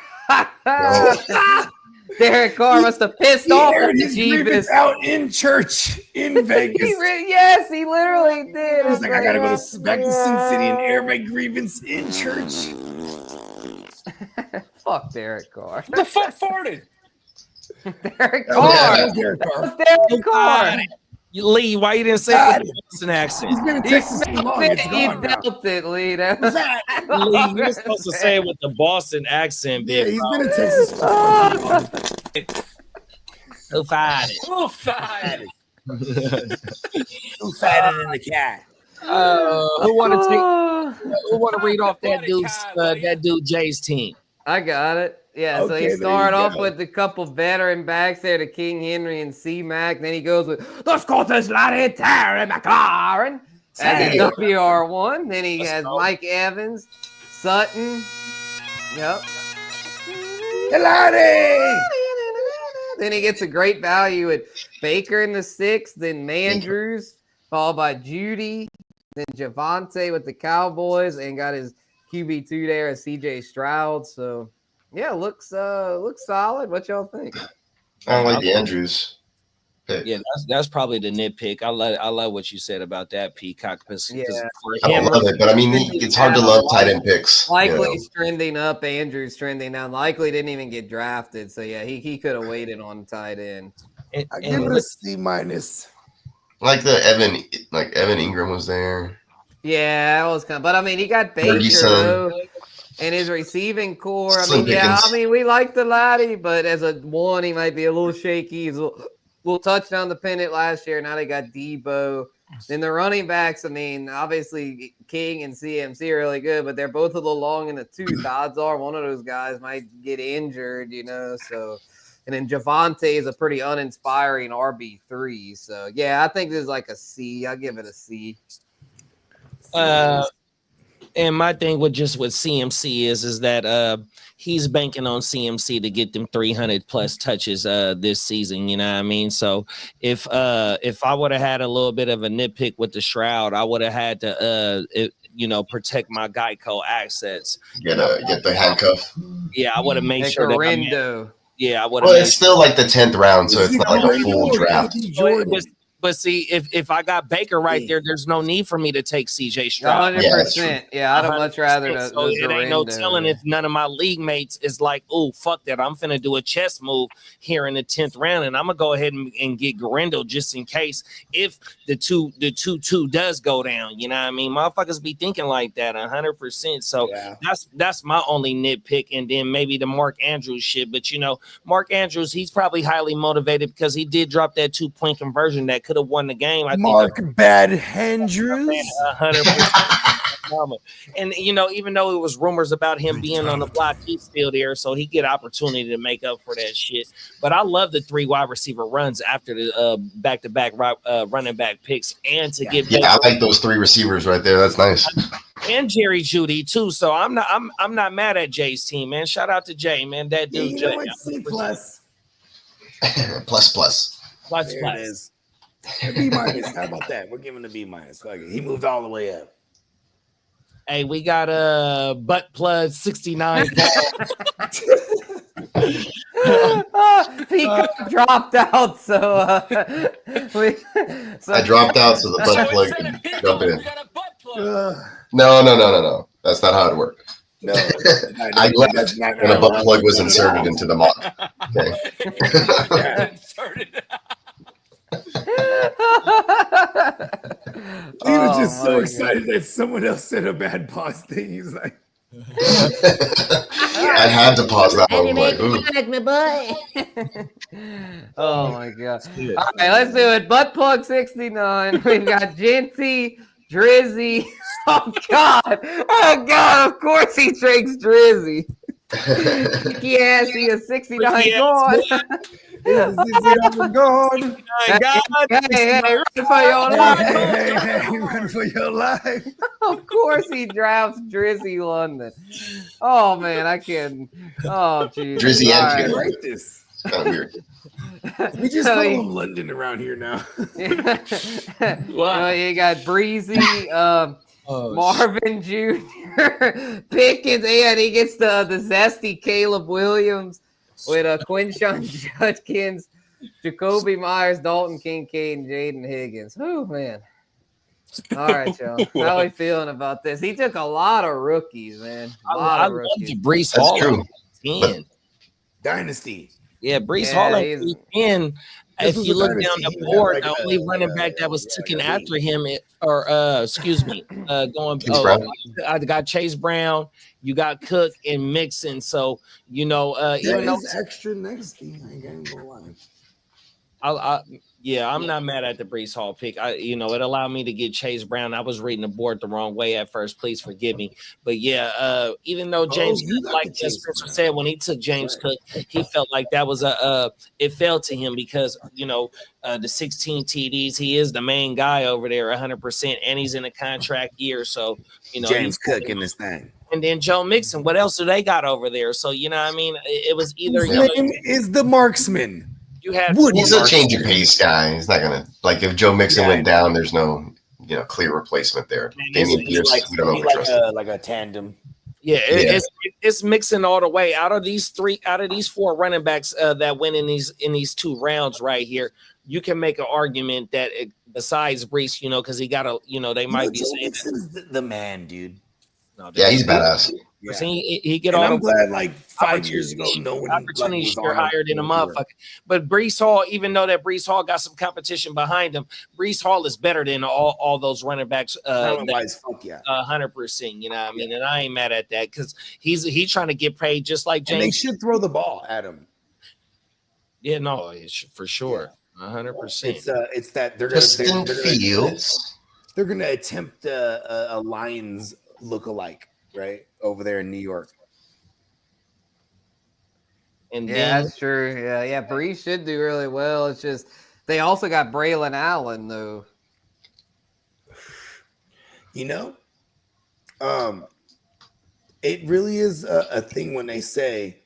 Derek Carr must have pissed off at the Jeebus out in church in Vegas. Yes, he literally did. He's like, I gotta go back to Sin City and air my grievance in church. Fuck Derek Carr. Who the fuck farted? Derek Carr. Yeah, Derek Carr. Derek Carr. Lee, why you didn't say it with the Boston accent? He's been in Texas too long. You dealt it, Lee. Lee, you're supposed to say it with the Boston accent, yeah, big. he's been in Texas for long. Who fired it? Who farted? Who fatted in the cat? Who want to read off that dude Jay's team? I got it. Yeah, Okay, so he started off with a couple veteran backs there, to King Henry and C-Mac. Then he goes with the Scottish laddie, Terry McLaren. That's a WR1. Then he has Mike Evans, Sutton. Yep. Laddie! Then he gets a great value at Baker in the 6th, then Mandrews, followed by Judy, then Javante with the Cowboys, and got his QB2 there as CJ Stroud. So yeah, looks solid. What y'all think? I don't like the Andrews pick. Yeah, that's probably the nitpick. I love what you said about that, Peacock. Yeah. I don't love it, but I mean, it's hard to love tight end picks. Likely's trending up. Andrew's trending down. Likely didn't even get drafted. So yeah, he could have waited on tight end. I give it a C minus. Like Evan Ingram was there. Yeah, that was kind of, but I mean, he got Baker though, and his receiving core. I mean, yeah, I mean, we like the laddie, but as a one, he might be a little shaky. He's a little touchdown dependent last year. Now they got Debo. Then the running backs, I mean, obviously King and CMC are really good, but they're both a little long in the tooth. Odds are one of those guys might get injured, so. And then Javonte is a pretty uninspiring RB3. So, yeah, I think this is like a C. I'll give it a C. And my thing with CMC is that he's banking on CMC to get them 300 plus touches this season. You know what I mean? So if I would have had a little bit of a nitpick with the Shroud, I would have had to protect my Geico assets. Get the handcuff. Yeah, I would have made sure that I would have. Well, it's still like the 10th round, so it's not like a full draft. But see, if I got Baker right there, there's no need for me to take CJ Stroud. 100%. Yeah, I'd have much rather. So it ain't no telling if none of my league mates is like, oh, fuck that. I'm finna do a chess move here in the 10th round, and I'm gonna go ahead and get Garendo just in case if the 2-2 does go down. You know what I mean? Motherfuckers be thinking like that 100%. So that's my only nitpick, and then maybe the Mark Andrews shit. But Mark Andrews, he's probably highly motivated because he did drop that 2-point conversion that could have won the game. Mark Bad Andrews. 100%. And even though it was rumors about him being on the block, he's still there, so he get opportunity to make up for that shit. But I love the 3 wide receiver runs after the back-to-back running back picks, and to get I like those 3 receivers right there. That's nice. And Jerry Jeudy too. So I'm not mad at Jay's team, man. Shout out to Jay, man. That dude. Jay, C plus. plus. There it is. B minus. How about that? We're giving a B minus. He moved all the way up. Hey, we got butt plug 69. He dropped out, so I dropped out, so the butt plug can jump in. No. That's not how it worked. No, I left when a butt plug was inserted into the mock. Okay. He was just so excited that someone else said a bad pause thing. He's like, I had to pause that one. Like, oh my god! All right, let's do it. Butt plug 69. We've got Jinty, Drizzy. Oh god! Of course he takes Drizzy. Yes, he is 69 gone. Hey, run for your life. Hey, run for your life. Of course he drafts Drizzy London. Oh man, I can't. Oh geez. Drizzy and Right. This. It's kind of weird. We just call him London around here now. Well, you got Breezy, Marvin Jr., Pickens, and he gets the zesty Caleb Williams with Quinshawn Judkins, Jacoby Myers, Dalton Kincaid, and Jaden Higgins. Oh man. All right, y'all. How are we feeling about this? He took a lot of rookies, man. I love the Brees Hall. True. 10. Dynasty. Yeah, Brees Hall at 10. If you look down the board, the only running back that was taken after him, I got Chase Brown, you got Cook and Mixon. So even though extra next thing, I ain't gonna lie. I'm not mad at the Brees Hall pick. It allowed me to get Chase Brown. I was reading the board the wrong way at first. Please forgive me. But even though James Cook, like Spencer said, when he took James Cook, he felt like that was it fell to him because the 16 TDs, he is the main guy over there 100%, and he's in a contract year. So James Cook in this thing. And then Joe Mixon, what else do they got over there? So it was either his name is the marksman. He's a change of pace guy. He's not gonna if Joe Mixon went down, there's no clear replacement there. Damian Pierce, we don't know if we trust him. Like a tandem. Yeah, it's mixing all the way. Out of these 4 running backs that went in these 2 rounds right here, you can make an argument that besides Brees, because he got they might be saying this is the man, dude. No, Yeah, he's badass. Yeah. He get and all I'm glad like 5 years ago, no one opportunities was you're on higher than a motherfucker. But Brees Hall, even though that Brees Hall got some competition behind him, Brees Hall is better than all those running backs. Talent-wise, fuck yeah. 100%. You know what I mean? And I ain't mad at that because he's trying to get paid just like James. And they should throw the ball at him. Yeah, no, for sure. 100%. It's that they're gonna attempt a Lions look-alike, right, over there in New York. And yeah, that's true. Yeah, Brees should do really well. It's just they also got Braylon Allen though. It really is a thing when they say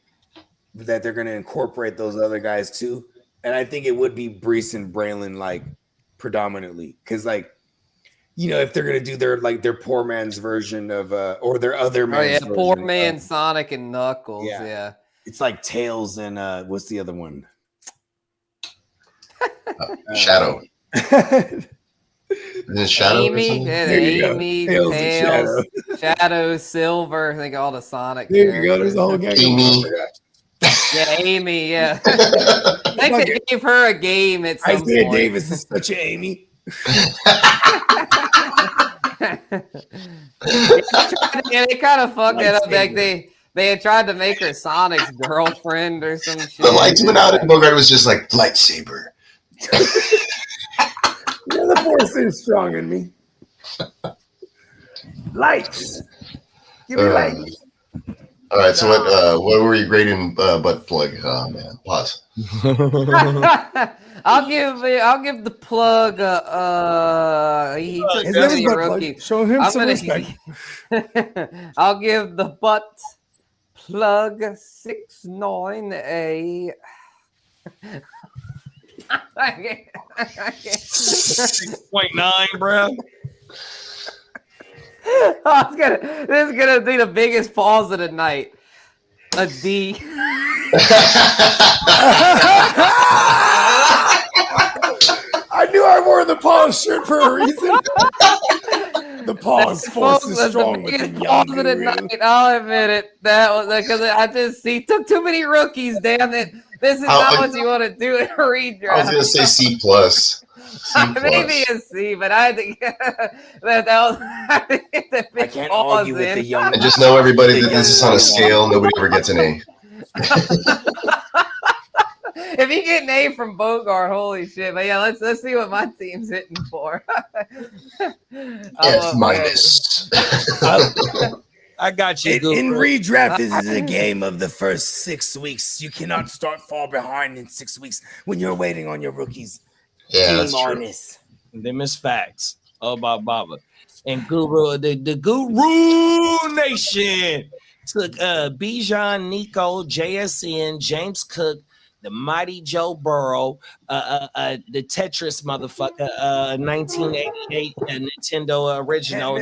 that they're going to incorporate those other guys too, and I think it would be Brees and Braylon like predominantly because if they're going to do their poor man's version of or their other man's version poor man Sonic and Knuckles. Yeah. It's like Tails and what's the other one? Shadow. Is it Shadow? Amy, Tails, Shadow, Silver. I think all the Sonic. There you go. There's a whole gang. Amy. Yeah, Amy. Yeah. I think they gave her a game at some Isaiah point. Davis is such an Amy. Yeah, they kind of fucked that up. Like they had tried to make her Sonic's girlfriend or some shit. The lights went out and Bogart was just like, lightsaber. The force is strong in me. Lights. Give me lights. All right, so what were you grading butt plug? Oh man, pause. I'll give the plug. He took His name is the Butt rookie. Plug. Show him some respect. I'll give the butt plug 6.9 6.9, bro. This is gonna be the biggest pause of the night. A D. I knew I wore the pause shirt for a reason. The pause force is strong with the young pause of the night. I'll admit it. That was because I just took too many rookies. Damn it! This is not what you want to do in a redraft. I was gonna say C plus. Maybe a C, but I think that was the I can't argue with the young. I just know everybody that this is on a scale. Nobody ever gets an A. If you get an A from Bogart, holy shit! But yeah, let's see what my team's hitting for. F minus. I got you. In redraft, this is a game of the first 6 weeks. You cannot start far behind in 6 weeks when you're waiting on your rookies. Yeah, that's true. Them is facts. Oh, Baba. And Guru, the Guru Nation took Bijan, Nico, JSN, James Cook, the Mighty Joe Burrow, the Tetris motherfucker, 1988 Nintendo original.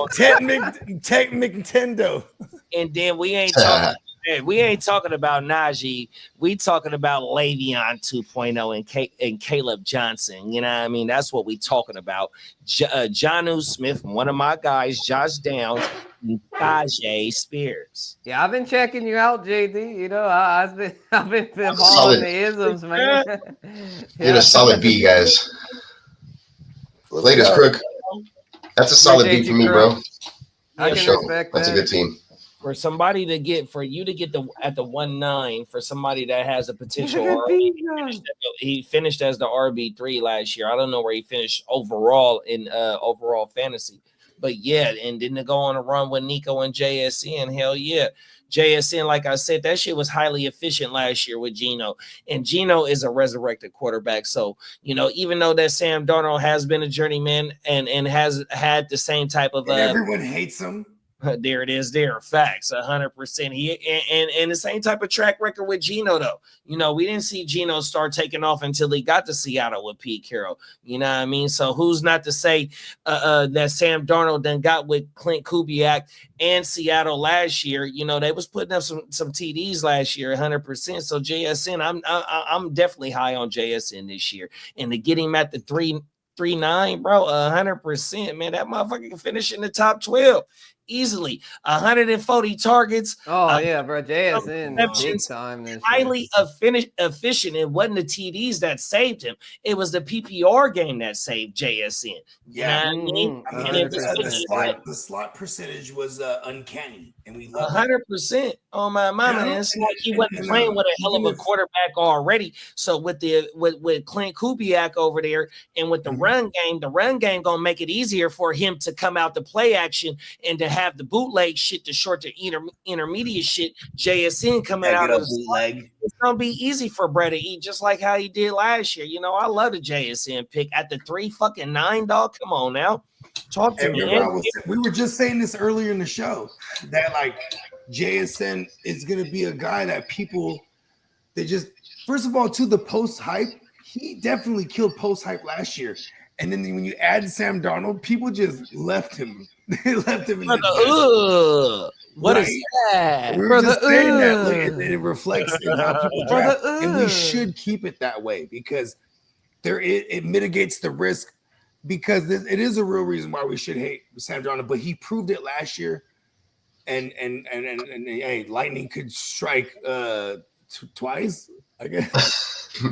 Tech Nintendo. And then we ain't talking about Najee. We talking about Le'Veon 2.0 and Caleb Johnson. You know what I mean? That's what we talking about. Jonnu Smith, one of my guys, Josh Downs, and Tajay Spears. Yeah, I've been checking you out, JD. You know, I've been following the isms, man. You're a solid B, guys. Latest Crook. That's a solid B for me, bro. I can respect That's that. a good team. For somebody to get, for you to get at the 1-9, for somebody that has a potential RB, he finished as the RB3 last year. I don't know where he finished overall in overall fantasy, but yeah, and then to go on a run with Nico and JSN, hell yeah. JSN, like I said, that shit was highly efficient last year with Geno, and Geno is a resurrected quarterback. So, you know, even though that Sam Darnold has been a journeyman and has had the same type of everyone hates him. There it is. There, facts, 100%. And the same type of track record with Geno, though. You know, we didn't see Geno start taking off until he got to Seattle with Pete Carroll. You know what I mean? So who's not to say that Sam Darnold then got with Clint Kubiak and Seattle last year? You know, they was putting up some TDs last year, 100%. So JSN, I'm definitely high on JSN this year, and to get him at the 3.9, bro, 100%, man. That motherfucker can finish in the top 12 easily. 140 targets. Oh yeah, bro. JSN big time this highly efficient. It wasn't the TDs that saved him. It was the PPR game that saved JSN. Yeah, you know what I mean? The slot percentage was uncanny, and we 100% on my mama. And it's like he wasn't playing with a hell of a quarterback already. So with Clint Kubiak over there and with the run game gonna make it easier for him to come out to play action and to have the bootleg shit, the short to intermediate shit. JSN coming out of the bootleg. It's gonna be easy for Brett to eat, just like how he did last year. You know, I love the JSN pick at the 3.9, dog. Come on now, talk to me. We were just saying this earlier in the show that like JSN is gonna be a guy that people they just first of all to the post hype. He definitely killed post hype last year, and then when you add Sam Darnold, people just left him. They left him in the what is that? We were just saying that. Look, it reflects in how people draft, and we should keep it that way because it mitigates the risk. Because it is a real reason why we should hate Sam Darnold, but he proved it last year, and hey, lightning could strike twice, I guess. Hey,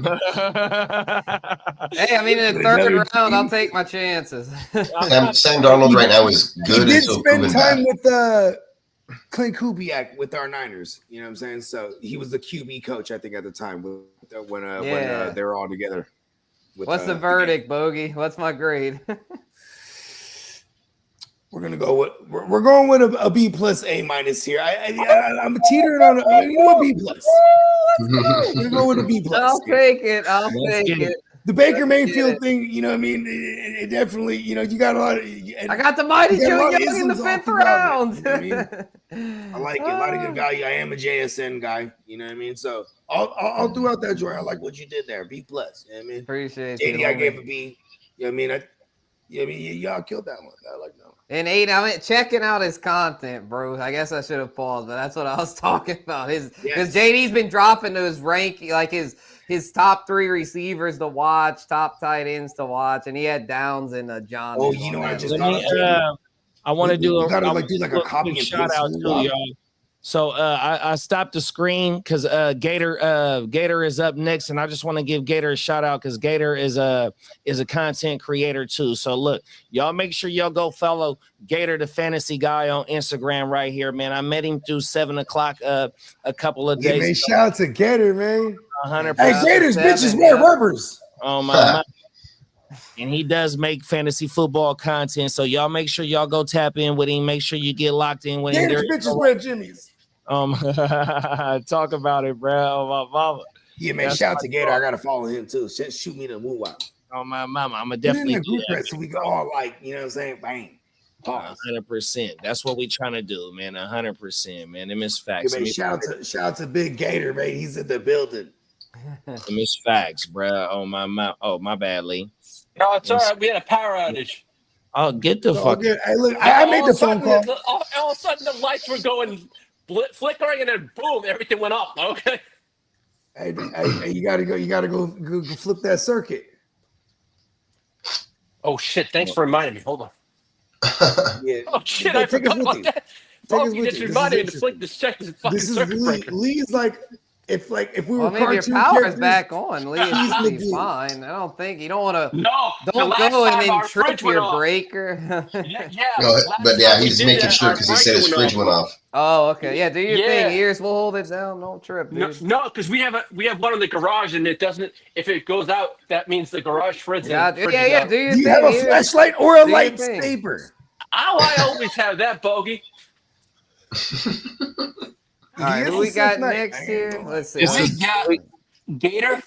I mean, in the third round, I'll take my chances. Sam Darnold right now is good. He did spend time with Clint Kubiak with our Niners. You know what I'm saying? So he was the QB coach, I think, at the time when they were all together. What's the verdict, Bogey? What's my grade? We're going with a B plus A minus here. I'm teetering on a B plus. We're gonna go with a B plus. I'll take it. I'll take it. The Baker Mayfield thing, you know what I mean? It definitely, you know, you got a lot of. I got the mighty Joe Young in the 5th round. You know what I mean? I like it. A lot of good value. I am a JSN guy. You know what I mean? So all throughout that joy, I like what you did there. B plus. You know what I mean? Appreciate JD, it. I gave a B. You know what I mean? Y'all killed that one. I like that one. And I mean, checking out his content, bro. I guess I should have paused, but that's what I was talking about. Because JD's been dropping to his rank, like his top 3 receivers to watch, top tight ends to watch, and he had Downs and John. Oh, you know, I just I want to do a copy and shout out to y'all. So I stopped the screen because Gator is up next, and I just want to give Gator a shout out because Gator is a content creator too. So look, y'all make sure y'all go follow Gator the Fantasy Guy on Instagram right here, man. I met him through 7 o'clock a couple of days. Man, shout out to Gator, man. 100%. Hey, Gators bitches wear rubbers. Oh my. And he does make fantasy football content, so y'all make sure y'all go tap in with him. Make sure you get locked in with him. Gators bitches wear Jimmys. Talk about it, bro. Oh, my mama. Yeah, man. Shout out to Gator. I gotta follow him too. Shoot me the move out. Oh my mama, I'm gonna definitely do that. So we go all like, you know what I'm saying? Bang. 100%. That's what we trying to do, man. 100%, man. Them is facts. Yeah, man, shout out to Big Gator, man. He's in the building. Them is facts, bro. Oh my bad, Lee. No, it's all right. We had a power outage. Oh, get the fuck. Hey, look, I made the phone call. All of a sudden, the lights were going flickering, and then boom, everything went off. Okay. Hey, you gotta go flip that circuit. Oh shit! Thanks for reminding me. Hold on. Yeah. Oh shit! I forgot about that. You just reminded me to flick this check. This is Lee's like. If we were maybe your power is back on, Lee, it's fine. I don't think you don't want to. No, don't go and then trip your breaker. But yeah, he's making sure because he said his fridge went off. Oh, okay, yeah. Do your thing, Ears. We'll hold it down. Don't trip. Dude. No, because we have one in the garage, and it doesn't. If it goes out, that means the garage fridge. Yeah. Do your thing. You have a flashlight or a lightsaber? I always have that, Bogey. All right, who we got next here? Let's see. We got Gator,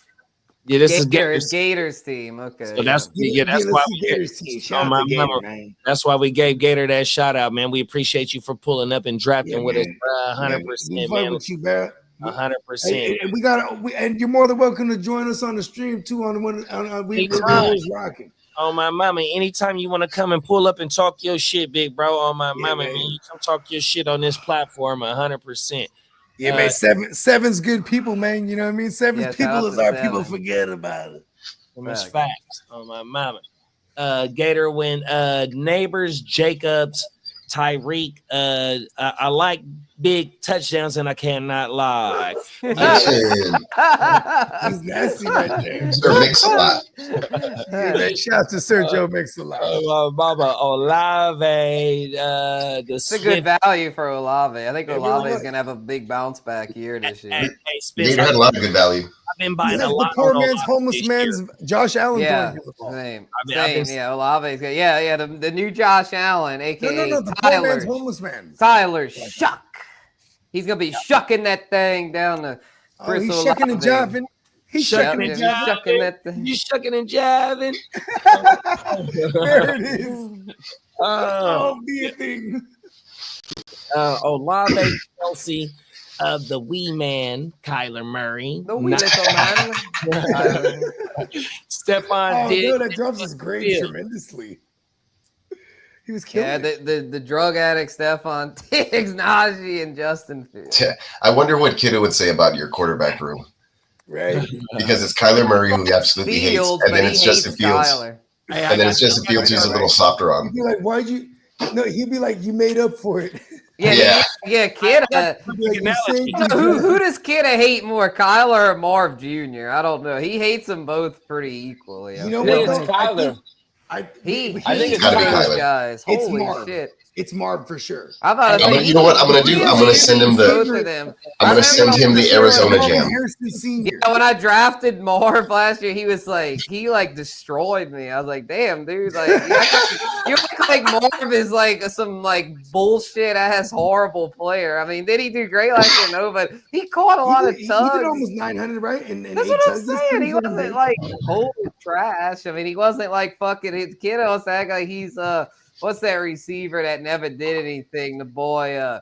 Yeah, this is Gators team. Okay. So that's that's why we Gators team. Shout out to Gator, man. That's why we gave Gator that shout out, man. We appreciate you for pulling up and drafting with us, 100%, man. With you, man. 100%. And we got and you're more than welcome to join us on the stream too. We're rocking. Oh my mama, anytime you want to come and pull up and talk your shit, big bro. On my mama, man, you come talk your shit on this platform, 100%. Yeah, man. Seven's good people, man. You know what I mean? Seven's people is our people. Forget about it. That's facts. On my mama. Gator win. Neighbors, Jacobs, Tyreek. I like big touchdowns, and I cannot lie. He's nasty right there. Sir Mix-a-Lot. Shout out to Sir Joe Mix-a-Lot. Baba Olave. It's a good value for Olave. I think Olave is gonna have a big bounce back year this year. Gator had a lot of good value. I've been buying a lot. The poor man's, homeless man's Josh Allen. Same. Yeah, Olave's good. Yeah. The new Josh Allen, aka the poor man's homeless man. Tyler Shuck. He's gonna be shucking that thing down the. He's shucking and jiving. He's shucking and jiving. Shucking that thing. He's shucking and jiving. There it is. Be a thing. Olave, Chelsea. The wee man, Kyler Murray. The wee little man. Stephon Diggs. That drops his grade tremendously. He was killing the drug addict Stephon Diggs, Najee, and Justin Fields. I wonder what Kiddo would say about your quarterback room. Right. Because it's Kyler Murray who he absolutely hates, and then it's Justin Fields. And then it's Justin Fields who's a little softer on. He'd be like, why'd you? No, he'd be like, you made up for it. Yeah, Kid. Who does Kid hate more, Kyler or Marv Jr.? I don't know. He hates them both pretty equally. You know what? It's Kyler. I think it's Kyler, guys. It's Holy Marv. shit! It's Marv for sure. You know what I'm gonna do? I'm gonna send him the Arizona Jam. Yeah, when I drafted Marv last year, he destroyed me. I was like, damn, dude, like you look like Marv is like some like bullshit ass horrible player. I mean, did he do great last year? No, but he caught a lot of tugs. He did almost 900, right? And that's what I'm saying. He wasn't like holy trash. I mean, he wasn't like fucking his kid. I was act like he's what's that receiver that never did anything? The boy,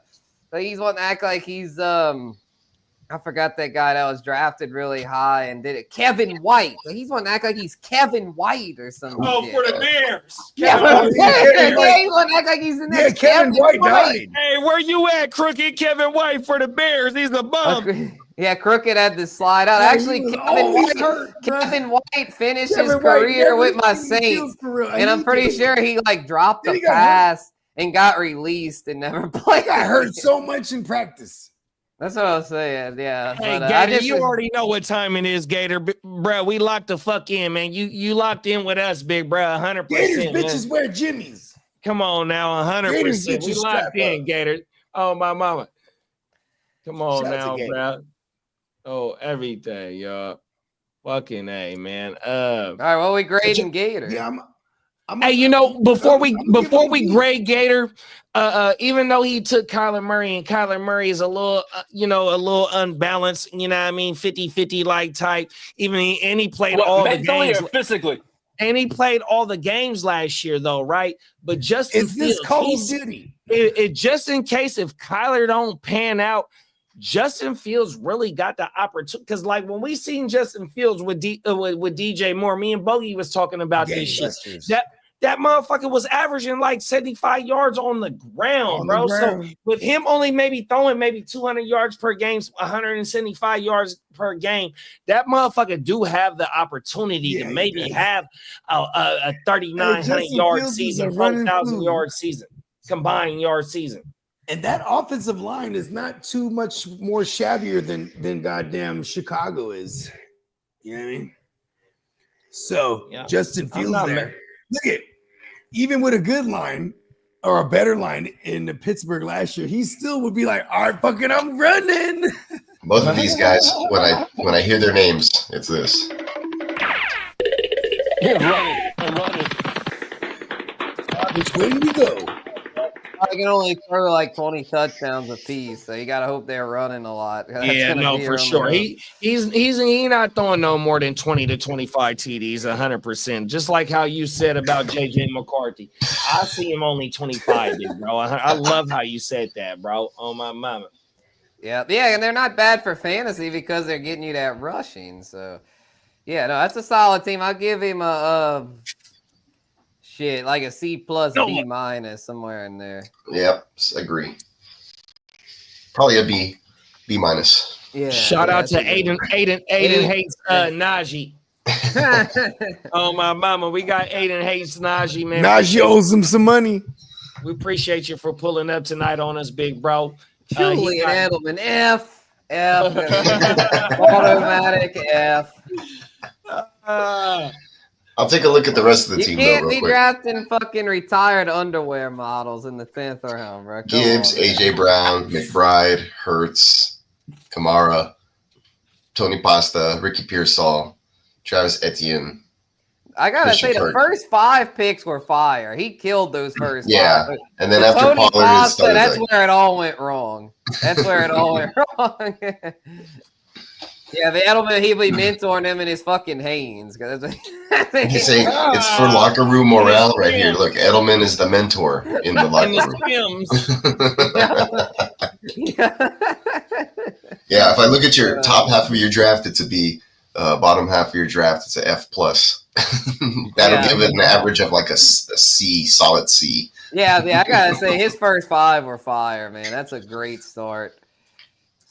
he's wanting to act like he's I forgot that guy that was drafted really high and did it. Kevin White. He's wanting to act like he's Kevin White or something. Oh, for the Bears. Yeah, he want to act like he's in there. Yeah, Kevin White died. Hey, where you at, Crooked? Kevin White for the Bears. He's a bum. Yeah, Crooked had to slide out. Actually, Kevin White finished his career with my Saints, and I'm pretty sure he like dropped a pass and got released and never played. He got hurt so much in practice. That's what I was saying. Yeah. Hey, Gator, you already know what time it is, Gator. Bro, we locked the fuck in, man. You locked in with us, big bro. 100%. Gators bitches wear Jimmys. Come on now, 100%. We locked in, Gator. Oh, my mama. Come on now, bro. Oh, everything, y'all. Fucking A, man. All right, well, we grading Gator. Yeah, hey, before we grade Gator, even though he took Kyler Murray, and Kyler Murray is a little, a little unbalanced, 50-50 like type. And he played all the games physically. And he played all the games last year, though, right? But Justin Fields, this Call of Duty? It just in case if Kyler don't pan out, Justin Fields really got the opportunity, because like when we seen Justin Fields with DJ Moore, me and Bogey was talking about this shit. That motherfucker was averaging like 75 yards on the ground, bro. So with him only maybe throwing 200 yards per game, 175 yards per game, that motherfucker do have the opportunity to maybe have a 3,900 yard season, 4,000 yard season, combined yard season. And that offensive line is not too much more shabbier than goddamn Chicago is. You know what I mean? So Justin Fields there. Look at, even with a good line or a better line in the Pittsburgh last year, he still would be like, all right, fucking, I'm running. Both of these guys, when I hear their names, it's this. I'm running. Which way do we go? can only throw like 20 touchdowns apiece, so you gotta hope they're running a lot. That's Yeah, gonna no, be for on the sure. road. He's not throwing no more than 20 to 25 TDs, 100%. Just like how you said about JJ McCarthy. I see him only 25, big bro. I love how you said that, bro. Oh my mama. Yeah, and they're not bad for fantasy because they're getting you that rushing. So, yeah, no, that's a solid team. I'll give him a like a C plus B minus somewhere in there. Yep, agree. Probably a B minus. Yeah. Shout out to Aiden hates Najee. Oh my mama, we got Aiden hates Najee, man. Najee owes him some money. We appreciate you for pulling up tonight on us, big bro. Julian Edelman, F, automatic F. I'll take a look at the rest of the team. You can't though, be real quick. drafting fucking retired underwear models in the 10th round, bro. Gibbs, AJ Brown, McBride, Hurts, Kamara, Tony Pasta, Ricky Pearsall, Travis Etienne. I gotta Christian say, the Kirk. first 5 picks were fire. He killed those first 5. And then The after Tony Pollard, Pasta, that's like, where it all went wrong. That's where it all went wrong. Yeah, the Edelman, he'll be mentoring him in his fucking Hanes. you say it's for locker room morale right here. Look, Edelman is the mentor in the locker room. Yeah, if I look at your top half of your draft, it's a B. Bottom half of your draft, it's a F plus. That'll give it an average of like a C, solid C. Yeah, I gotta say his first 5 were fire, man. That's a great start.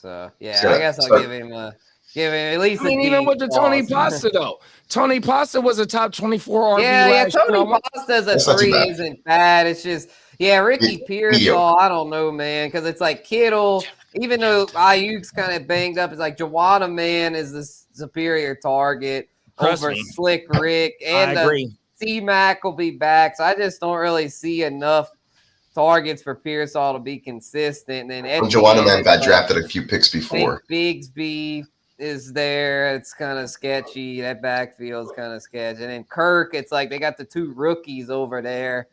So I guess I'll give him at least. I mean, even with the Tony Pasta though. Tony Pasta was a top 24 RB. Yeah, Tony Pasta's a 3 isn't bad. It's just Ricky Pearsall. I don't know, man, because it's like Kittle. Even though Ayuk's kind of banged up, it's like Joanna Man is the superior target over Slick Rick, and C-Mac will be back. So I just don't really see enough targets for Pearsall to be consistent. And then Joanna Man got drafted a few picks before. Bigsby is there. It's kind of sketchy. That backfield is kind of sketchy. And then Kirk, it's like they got the 2 rookies over there.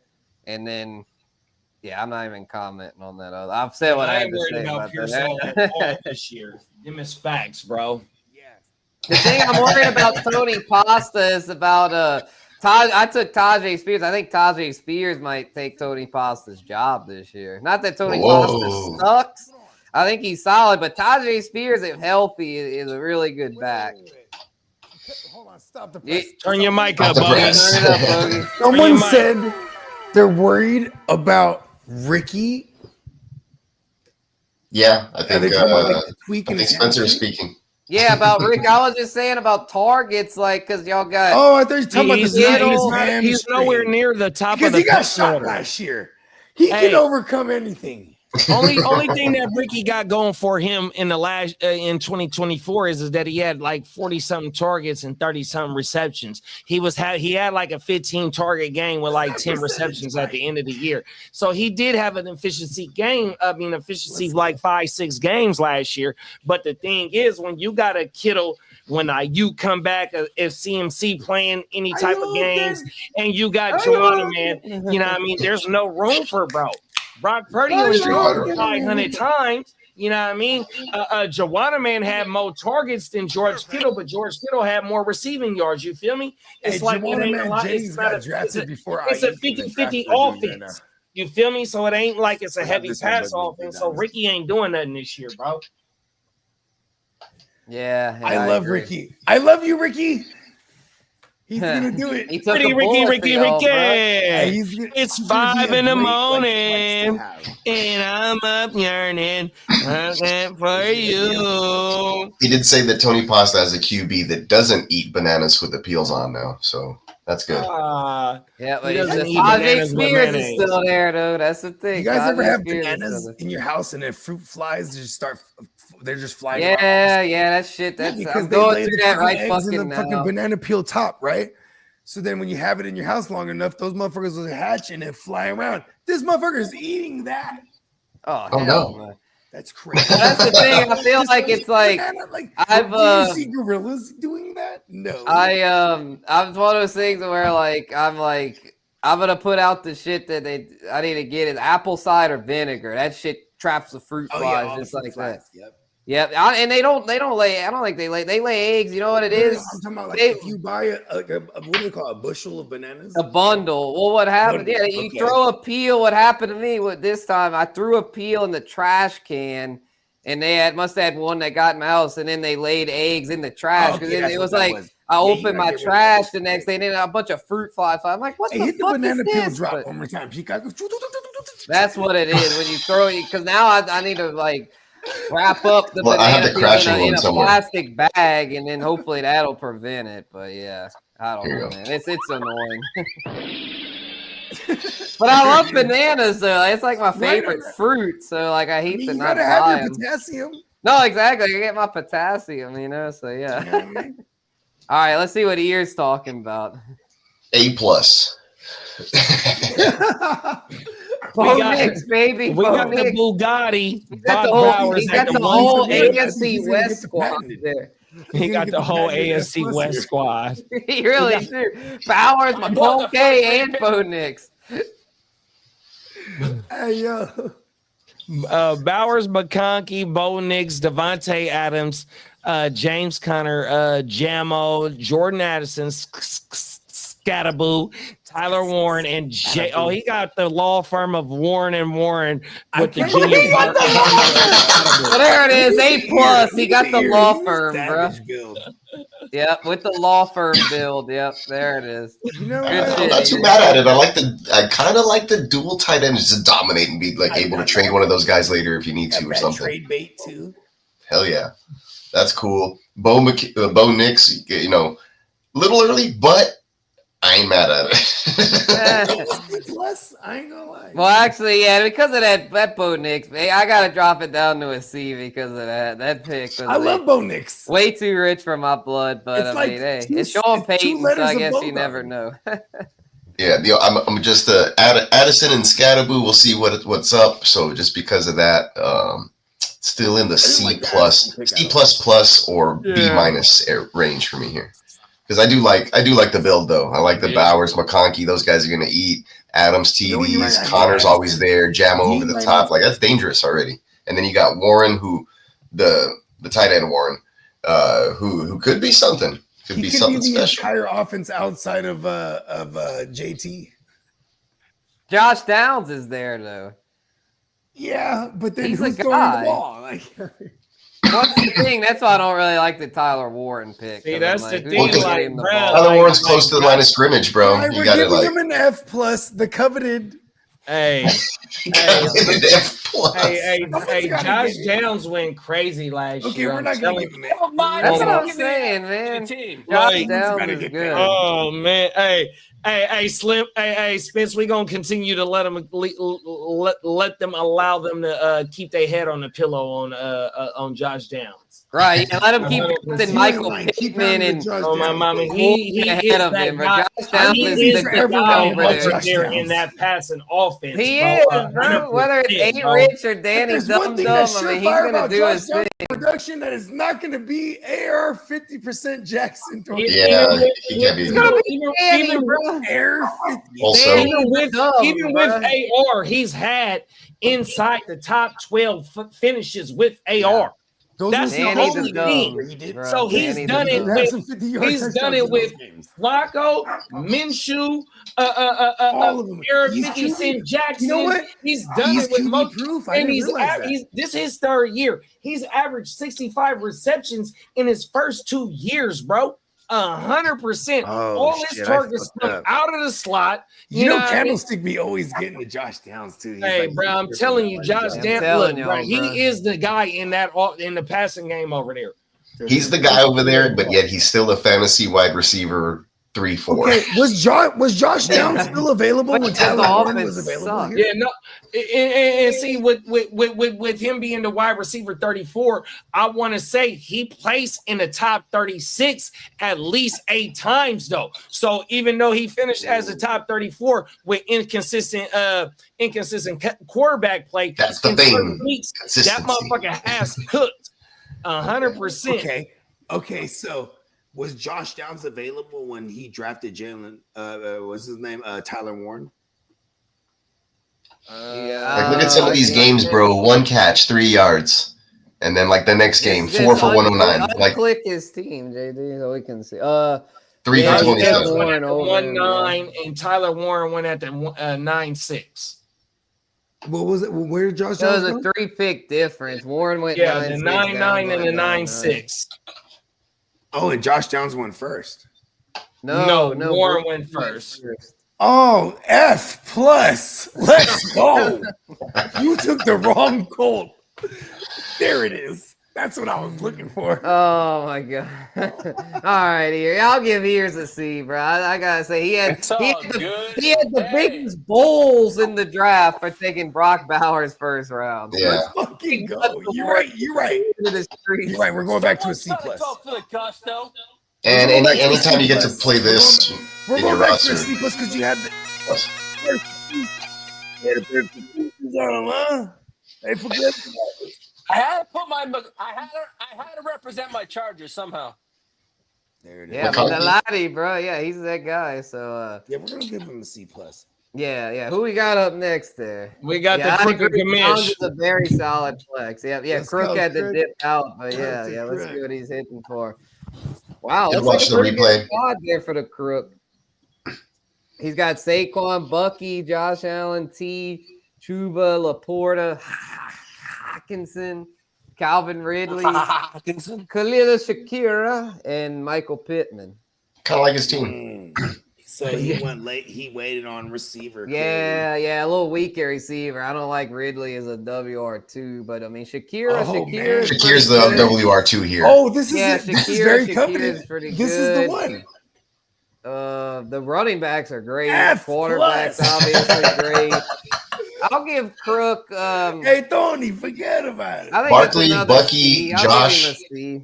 And then, I'm not even commenting on that. I've said what I have to say about Pearsall this year. Them is facts, bro. The thing I'm worried about Tony Pasta is about I took Tajay Spears. I think Tajay Spears might take Tony Pasta's job this year. Not that Tony Pasta sucks. I think he's solid, but Tajay Spears, if healthy, is a really good back. Hold on, stop the press. Turn your mic up, Bogey. Someone said they're worried about Ricky. Yeah, I think Spencer is speaking. Yeah, about Rick. I was just saying about targets, like, because y'all got. Oh, I thought you were talking about he's nowhere near the top because of the he got shot last year. He can overcome anything. Only thing that Ricky got going for him in the last in 2024 is that he had like 40-something targets and 30-something receptions. He had like a 15 target game with like 10 receptions at the end of the year. So he did have an efficiency like 5-6 games last year. But the thing is, when you got a Kittle, when you come back, if CMC playing any type of games, and you got Joanna, man, you know what I mean? There's no room for bro. Brock Purdy only threw 500 times. You know what I mean? Joanna Man had more targets than George Kittle, but George Kittle had more receiving yards. You feel me? It's like it ain't a lot. It's a 50-50 offense. You feel me? So it ain't like it's a heavy pass offense. So Ricky ain't doing nothing this year, bro. Yeah, I love Ricky. I love you, Ricky. He's gonna do it. Ricky. It's 5 in the morning, and I'm up yearning for you. He did say that Tony Pasta has a QB that doesn't eat bananas with the peels on now, so that's good. But Tajay Spears is still there, though. That's the thing. You guys ever have bananas in your house and then fruit flies they're just flying? Yeah, that shit. That's because I'm going through that right fucking in the fucking banana peel top, right? So then when you have it in your house long enough, those motherfuckers will hatch and then fly around. This motherfucker is eating that. Oh no. Man. That's crazy. That's the thing. I feel like it's like I've do you see gorillas doing that? No. I'm one of those things where like I'm like I'm gonna put out the shit that I need to get is apple cider vinegar. That shit traps the fruit flies just like that. Yep. And they don't lay. I don't think they lay eggs. You know what it is? I'm talking about like if you buy a what do they call it, a bushel of bananas? A bundle. Well, what happened? Bundle. Yeah, you throw a peel. What happened to me with this time? I threw a peel in the trash can, and they must have had one that got in my house, and then they laid eggs in the trash. Because it was like I opened my trash the next day, and then a bunch of fruit flies. I'm like, what the hit fuck the banana is peel this? drop But one more time. that's what it is when you throw it. Because now I need to like wrap up the Well, I have banana the crashing peel in one a somewhere. plastic bag, and then hopefully that'll prevent it. But yeah, I don't know, man. It's annoying. But I love bananas though. It's like my favorite fruit. So like I hate to not buy them. Potassium. No, exactly. I get my potassium, you know. So yeah. You know what I mean? All right, let's see what Ear's talking about. A+. Bo Nix, baby. We Bo got the Nix. Bugatti. He's got the whole AFC West squad there. He got the whole AFC West squad. He really do. Bowers, McConkey, and Bo Nix. Hey yo. Bowers, McConkey, Bo Nix, Devontae Adams, James Conner, Jamo, Jordan Addison, Scattaboo, Tyler Warren, and Jay. Oh, he got the law firm of Warren and Warren with the junior. Well, there it is, A+. He got the law firm, bro. Yep, with the law firm build. Yep, there it is. You know, I'm not too mad at it. I kind of like the dual tight end just to dominate and be like able to trade one of those guys later if you need to or something. Trade bait too. Hell yeah, that's cool. Bo Nix, you know, little early, but I ain't mad at it. Plus, I ain't gonna lie. Well, actually, yeah, because of that Bo Nix, I gotta drop it down to a C because of that pick. I love Bo Nix. Way too rich for my blood, but It's I like mean, hey, two- it's Sean two Payton, so letters I of guess you Boga. never know. Yeah, I'm just Addison and Scattaboo. We'll see what's up. So just because of that, still in the C+, or B- range for me here. Because I do like the build though. I like the Bowers, McConkey. Those guys are gonna eat. Adams, TDs, Connor's always there. Jamo over the top. Like that's dangerous already. And then you got Warren, who the tight end Warren, who could be something. Could be something special. Entire offense outside of JT. Josh Downs is there though. Yeah, but then He's who's a throwing guy. the ball? Like, What's the thing? That's why I don't really like the Tyler Warren pick. See, that's the who's thing, gonna like, get him the bro, ball? Tyler Warren's close to the line of scrimmage, bro. right, You we're gotta giving like him an F+, the coveted. Hey, an F+. hey, Josh Downs went crazy last Okay, year. we're I'm not gonna telling give him you. that. Oh, my, That's what gotta I'm give saying, it man. to the team. Josh Like, Downs gotta is get good. Oh man, hey, Slim, hey, Spence, we gonna continue to let them allow them to keep their head on the pillow on Josh Downs. Right, yeah, let him keep 100%. putting Michael Keep Pittman having and Josh Oh my Downs. mama, he ahead is of that him, but guy. Josh Downs He is is the the guy guy over over there. there in that passing offense. He bro. is, bro. Whether it's 100%, A bro. Rich or Danny There's Dum one thing Dum, that's I mean, he's surefire gonna about do Josh his Downs thing. production that is not going to be AR 50% Jackson. Yeah, he can't be. It's gonna be Even Danny, with- bro. AR 50. Also, even with AR, he's had inside the top 12 finishes with AR. That's the Danny's only a dumb, thing. bro. So he's Danny's done a it dumb. with he's done it with Flacco, Minshew, All of them. Eric He's 50 QB. Cent Jackson. You know what? He's done He's it with QB most. proof. I And didn't realize that. this is his third year. He's averaged 65 receptions in his first 2 years, bro. 100%. Oh, All his shit, I targets fucked come up. out of the slot. You know, what I mean? Candlestick be always getting to Josh Downs too. He's Hey, like, bro, I'm he's telling you, tripping Josh out. Downs, telling look, y'all, bro, bro. he is the guy in the passing game over there. he's the guy over there, but yet he's still a fantasy wide receiver 3-4. Okay, was Josh Downs still available when But Tyler the Warren offense was available sucks. here? Yeah, no, and see with him being the wide receiver 34, I want to say he placed in the top 36 at least 8 times though. So even though he finished as the top 34 with inconsistent quarterback play, That's the in thing. certain weeks, that Consistency. motherfucker has cooked 100%. Okay, so Was Josh Downs available when he drafted Jalen? What's his name? Tyler Warren. Like, look at some of these games, bro. 1 catch, 3 yards, and then like the next game, 4 for 109. Like, click his team, JD, so we can see. 3 for 27. Warren over 1-9, and Tyler Warren went at the 9-6. What was it? Where did Josh? That was a 3-pick difference. Warren went the 9-6, 9-9 and the 9-6. Oh, and Josh Downs went first. No, Warren went first. Oh, F+. Let's go. You took the wrong Colt. There it is. That's what I was looking for. Oh my god! All right, here I'll give Ears a C, bro. I gotta say he had the biggest bowls in the draft for taking Brock Bowers first round. Yeah, let's fucking go. You're right. You're right. You're right. We're going back to a C+. and anytime you get to play this we're in your going back roster, to a C+ because you had the. Hey, forget about it. I had to put I had to represent my Chargers somehow. There it is. Yeah, Lottie, bro. Yeah, he's that guy. So yeah, we're gonna give him a C+. Yeah. Who we got up next there? We got the Crooked Gamish. Is a very solid flex. Yeah. Let's Crook go, had to Crook. dip out, but yeah. Let's see what he's hitting for. Wow, Did let's watch the replay. Squad there for the Crook. He's got Saquon, Bucky, Josh Allen, T, Chuba, Laporta, Hawkinson, Calvin Ridley, Khalil Shakira, and Michael Pittman. kind of like his team. So he went late. He waited on receiver. Yeah, a little weaker receiver. I don't like Ridley as a WR2, but I mean Shakira's Shakir's the WR2 here. Oh, this is very Shakira's coveted. pretty This good. is the one. The running backs are great. F+. Quarterbacks obviously great. I'll give Crook. Hey, Tony, forget about it. I think Barkley, it's another Bucky, C. I'll Josh. give him a C.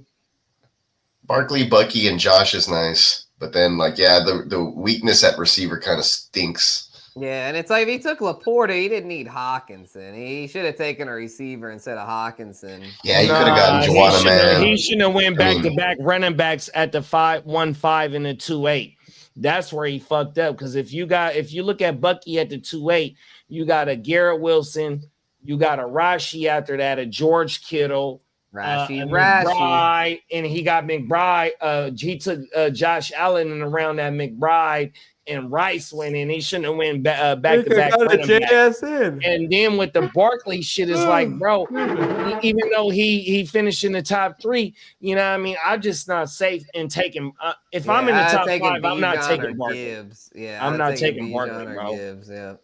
Barkley, Bucky, and Josh is nice, but then the weakness at receiver kind of stinks. Yeah, and it's like if he took Laporta, he didn't need Hawkinson. He should have taken a receiver instead of Hawkinson. Yeah, he could have gotten Juana, man. He shouldn't have went back-to-back running backs at the 5-1-5 and the 2-8. That's where he fucked up. Because if you look at Bucky at the 2-8, you got a Garrett Wilson, you got a Rashi after that, a George Kittle, McBride, and he got McBride. He took Josh Allen and around that McBride. And Rice went in. He shouldn't have went back-to-back. And then with the Barkley shit is like, bro, even though he finished in the top 3, you know what I mean? I'm just not safe in taking if I'm in the top 5, I'm not taking Barkley. Gibbs. Yeah, I'm not taking Barkley, bro. Gibbs. Yeah.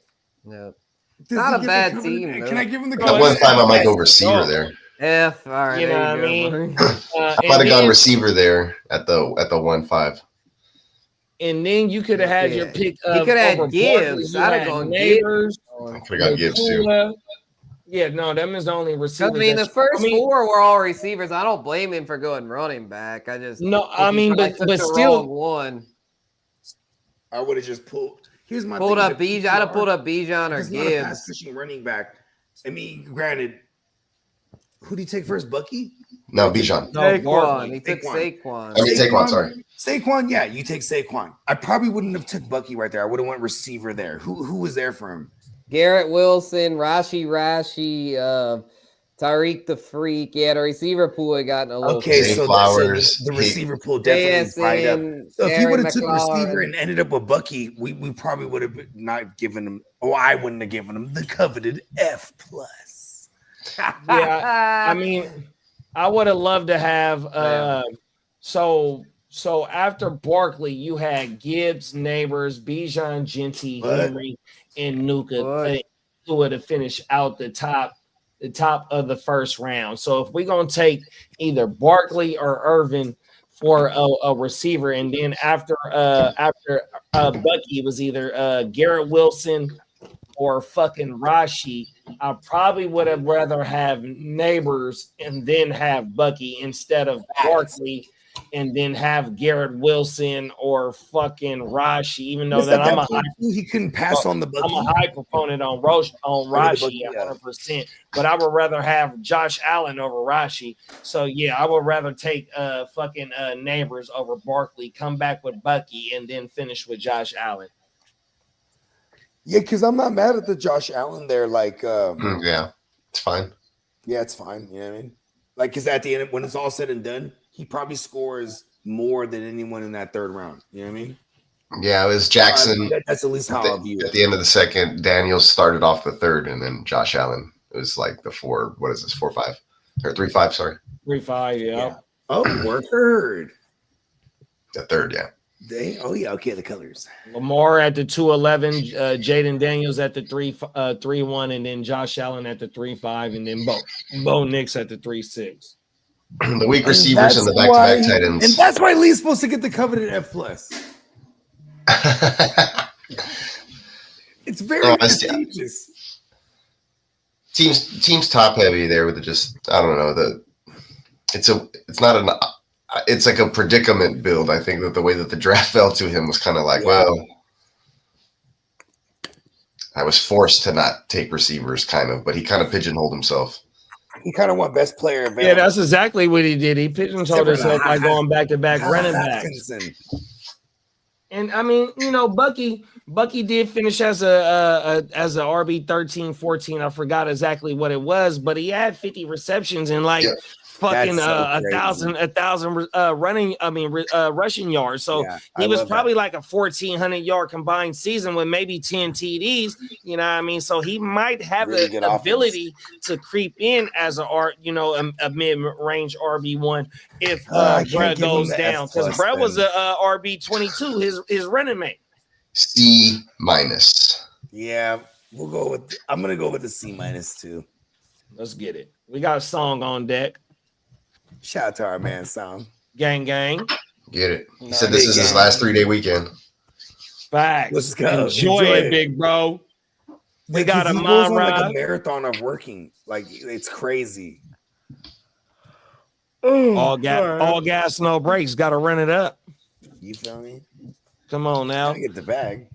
Not a bad team. Can I give him the At one time, I might go receiver there. F. All right. You know what I mean? I might have gone receiver there at the 1-5. And then you could have had your pick. He could have had Gibbs. I'd have gone Neighbors. I could have got Gibbs too. Yeah, no, them is the only receivers. I mean, the first 4 were all receivers. I don't blame him for going running back. I just but still one. I would have just pulled. Here's my pulled thing, up Bijan. I'd have pulled up Bijan or He's not a Gibbs. pass fishing running back. I mean, granted, who do you take first, Bucky? No, Bijan. No, Saquon. He took Saquon. I mean, Saquon, sorry. Saquon, yeah, you take Saquon. I probably wouldn't have took Bucky right there. I would have went receiver there. Who was there for him? Garrett Wilson, Rashi, Tyreek the Freak. Yeah, the receiver pool had gotten a little. Okay, so Flowers, the receiver pool definitely dried up. So if he would have took receiver and ended up with Bucky, we probably would have not given him. Oh, I wouldn't have given him the coveted F+. Yeah, I mean, I would have loved to have. So after Barkley, you had Gibbs, Neighbors, Bijan, Genty, Henry, and Nuka, who would have finished out the top of the first round. So if we're gonna take either Barkley or Irvin for a receiver, and then after Bucky, it was either Garrett Wilson or fucking Rashi, I probably would have rather have Neighbors and then have Bucky instead of Barkley and then have Garrett Wilson or fucking Rashi, even though Yes, that at I'm that a point, he couldn't pass on the Bucky. I'm a high proponent on Rashi yeah. 100%, but I would rather have Josh Allen over Rashi. So yeah, I would rather take fucking Neighbors over Barkley, come back with Bucky, and then finish with Josh Allen. Yeah, because I'm not mad at the Josh Allen there. Like, Yeah, it's fine. yeah, it's fine. You know what I mean? Like, because at the end, when it's all said and done, he probably scores more than anyone in that third round. You know what I mean? Yeah, it was Jackson. That's at least how I view At it. the end of the second, Daniels started off the third, and then Josh Allen. It was like the 4-5 or 3-5. Sorry, 3-5. Yeah. Oh, word. the third. Yeah. Okay, the colors. Lamar at the 2-11, Jaden Daniels at the 3-1, and then Josh Allen at the 3-5, and then Bo Nix at the 3-6. The weak receivers and the back-to-back tight ends. And that's why Lee's supposed to get the coveted F+. It's very prestigious. Teams top heavy there with just I don't know it's like a predicament build. I think that the way that the draft fell to him was kind of like, well, I was forced to not take receivers, kind of, but he kind of pigeonholed himself. He kind of went best player available. Yeah, that's exactly what he did. He pigeonholed himself by going back-to-back running backs. And I mean, you know, Bucky did finish as a RB 13, 14. I forgot exactly what it was, but he had 50 receptions and fucking a thousand rushing yards. So he was probably like a 1,400 yard combined season with maybe 10 TDs. You know what I mean? So he might have the ability to creep in as a mid-range RB1 if Brett goes down, because Brett was a RB 22, his running mate. C-. Yeah, I'm gonna go with the C- too. Let's get it. We got a song on deck. Shout out to our man Song. Gang. Get it. He said this is his last 3-day weekend. Facts. Let's go. Enjoy it, big bro. We got a like a marathon of working. Like, it's crazy. All gas, no brakes. Got to run it up. You feel me? Come on now. Get the bag.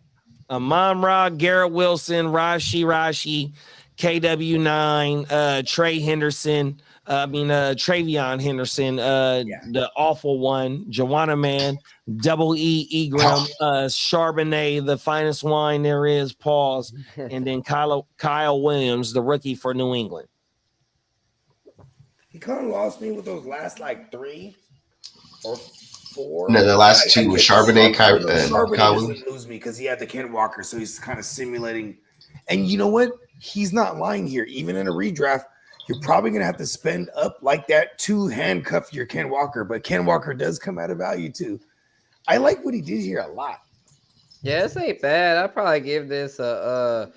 Amon-Ra, Garrett Wilson, Rashi, KW9, Trey Henderson. Travion Henderson, the awful one, Joanna Man, Double E, Egram, Charbonnet, the finest wine there is, pause, and then Kyle Williams, the rookie for New England. He kind of lost me with those last like 3 or 4. No, the last 2 was Charbonnet, Kyle doesn't lose me because he had the Ken Walker, so he's kind of simulating. And you know what? He's not lying here. Even in a redraft, you're probably going to have to spend up like that to handcuff your Ken Walker, but Ken Walker does come out of value too. I like what he did here a lot. Yeah, this ain't bad. I'd probably give this a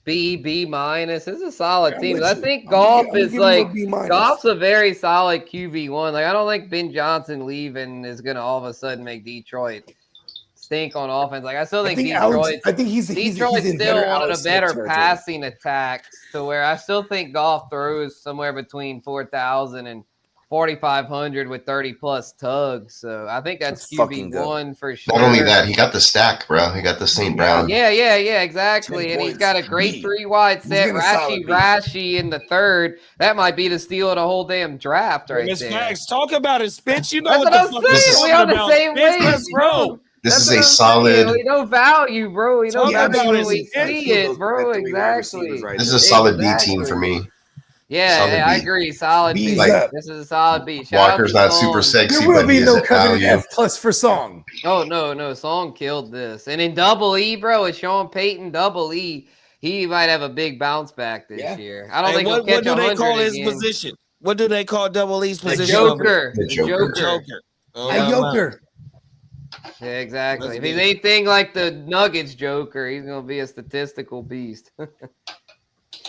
B-. It's a solid team. I think Goff's a very solid QB1. Like, I don't think Ben Johnson leaving is going to all of a sudden make Detroit stink on offense. Like, I still think Detroit's still one of the better passing attacks, to where I still think Goff throws somewhere between 4,000 and 4,500 with 30 plus tugs. So I think that's QB1 for sure. Not only that, he got the stack, bro. He got the St. Brown. Yeah, exactly. And he's got a great 3-wide set. Rashi in the third. That might be the steal of the whole damn draft right there. Max, talk about it, Spitz. You know what I'm saying. We on the same wave, bro. This is a solid. We know value, bro. We know value when we see it, bro. Exactly. This is a solid B team for me. Yeah, I agree. Solid B. This is a solid B. Walker's not super sexy, there will but be he no is value. F+ for Song. Oh no, Song killed this. And in Double E, bro, with Sean Payton, Double E, he might have a big bounce back this year. I don't think he'll catch 100 What do they call his again. position? What do they call Double E's position? The Joker. A Joker. Yeah, exactly. If he's anything like the Nuggets Joker, he's gonna be a statistical beast.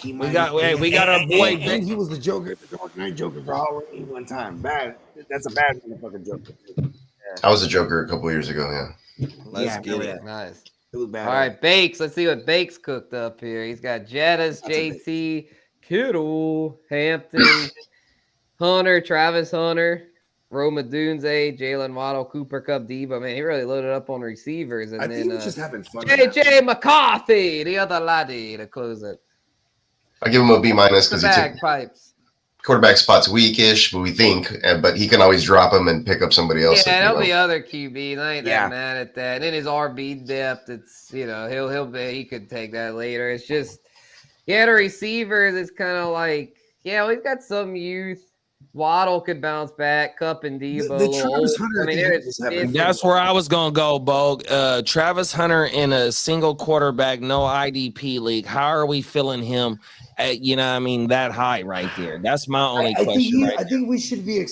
We got our boy. And he was the Joker, the Dark Knight Joker for Halloween one time. Bad. That's a bad motherfucking Joker. I was a Joker a couple years ago. Yeah. Let's get it. Nice. It was bad. All right, Bakes. Let's see what Bakes cooked up here. He's got Jettis, JT, Kittle, Hampton, Hunter, Travis Hunter, Roma Dunze, Jalen Waddle, Cooper Kupp, Debo. Man, he really loaded up on receivers. And I then think he was just having fun. JJ McCarthy, the other laddie, to close it. I give him a B- because The he took bagpipes. quarterback spot's weakish, but we think, but he can always drop him and pick up somebody else. Yeah, there'll be other QBs. I ain't Yeah. that mad at that. And then his RB depth, it's he could take that later. It's just the receivers. It's kind of like we've got some youth. Waddle could bounce back. Cup and Debo. The Travis Hunter, I mean, That's where I was gonna go, Bo. Travis Hunter in a single quarterback, no IDP league. How are we feeling him? That high right there. That's my only question. I think we should be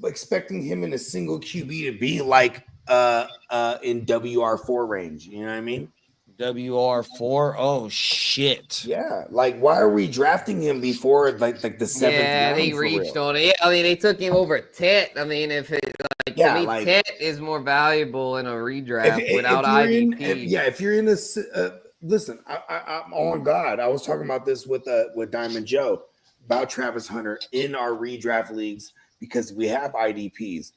expecting him in a single QB to be like in WR4 range. You know what I mean? WR4. Oh shit. Yeah. Like, why are we drafting him before like the seventh? Yeah, round they for reached real? on it. Yeah, I mean, they took him over Tet. I mean, if it's to me, Tet is more valuable in a redraft without IDP. If you're in a listen, I'm on God. I was talking about this with Diamond Joe about Travis Hunter in our redraft leagues because we have IDPs.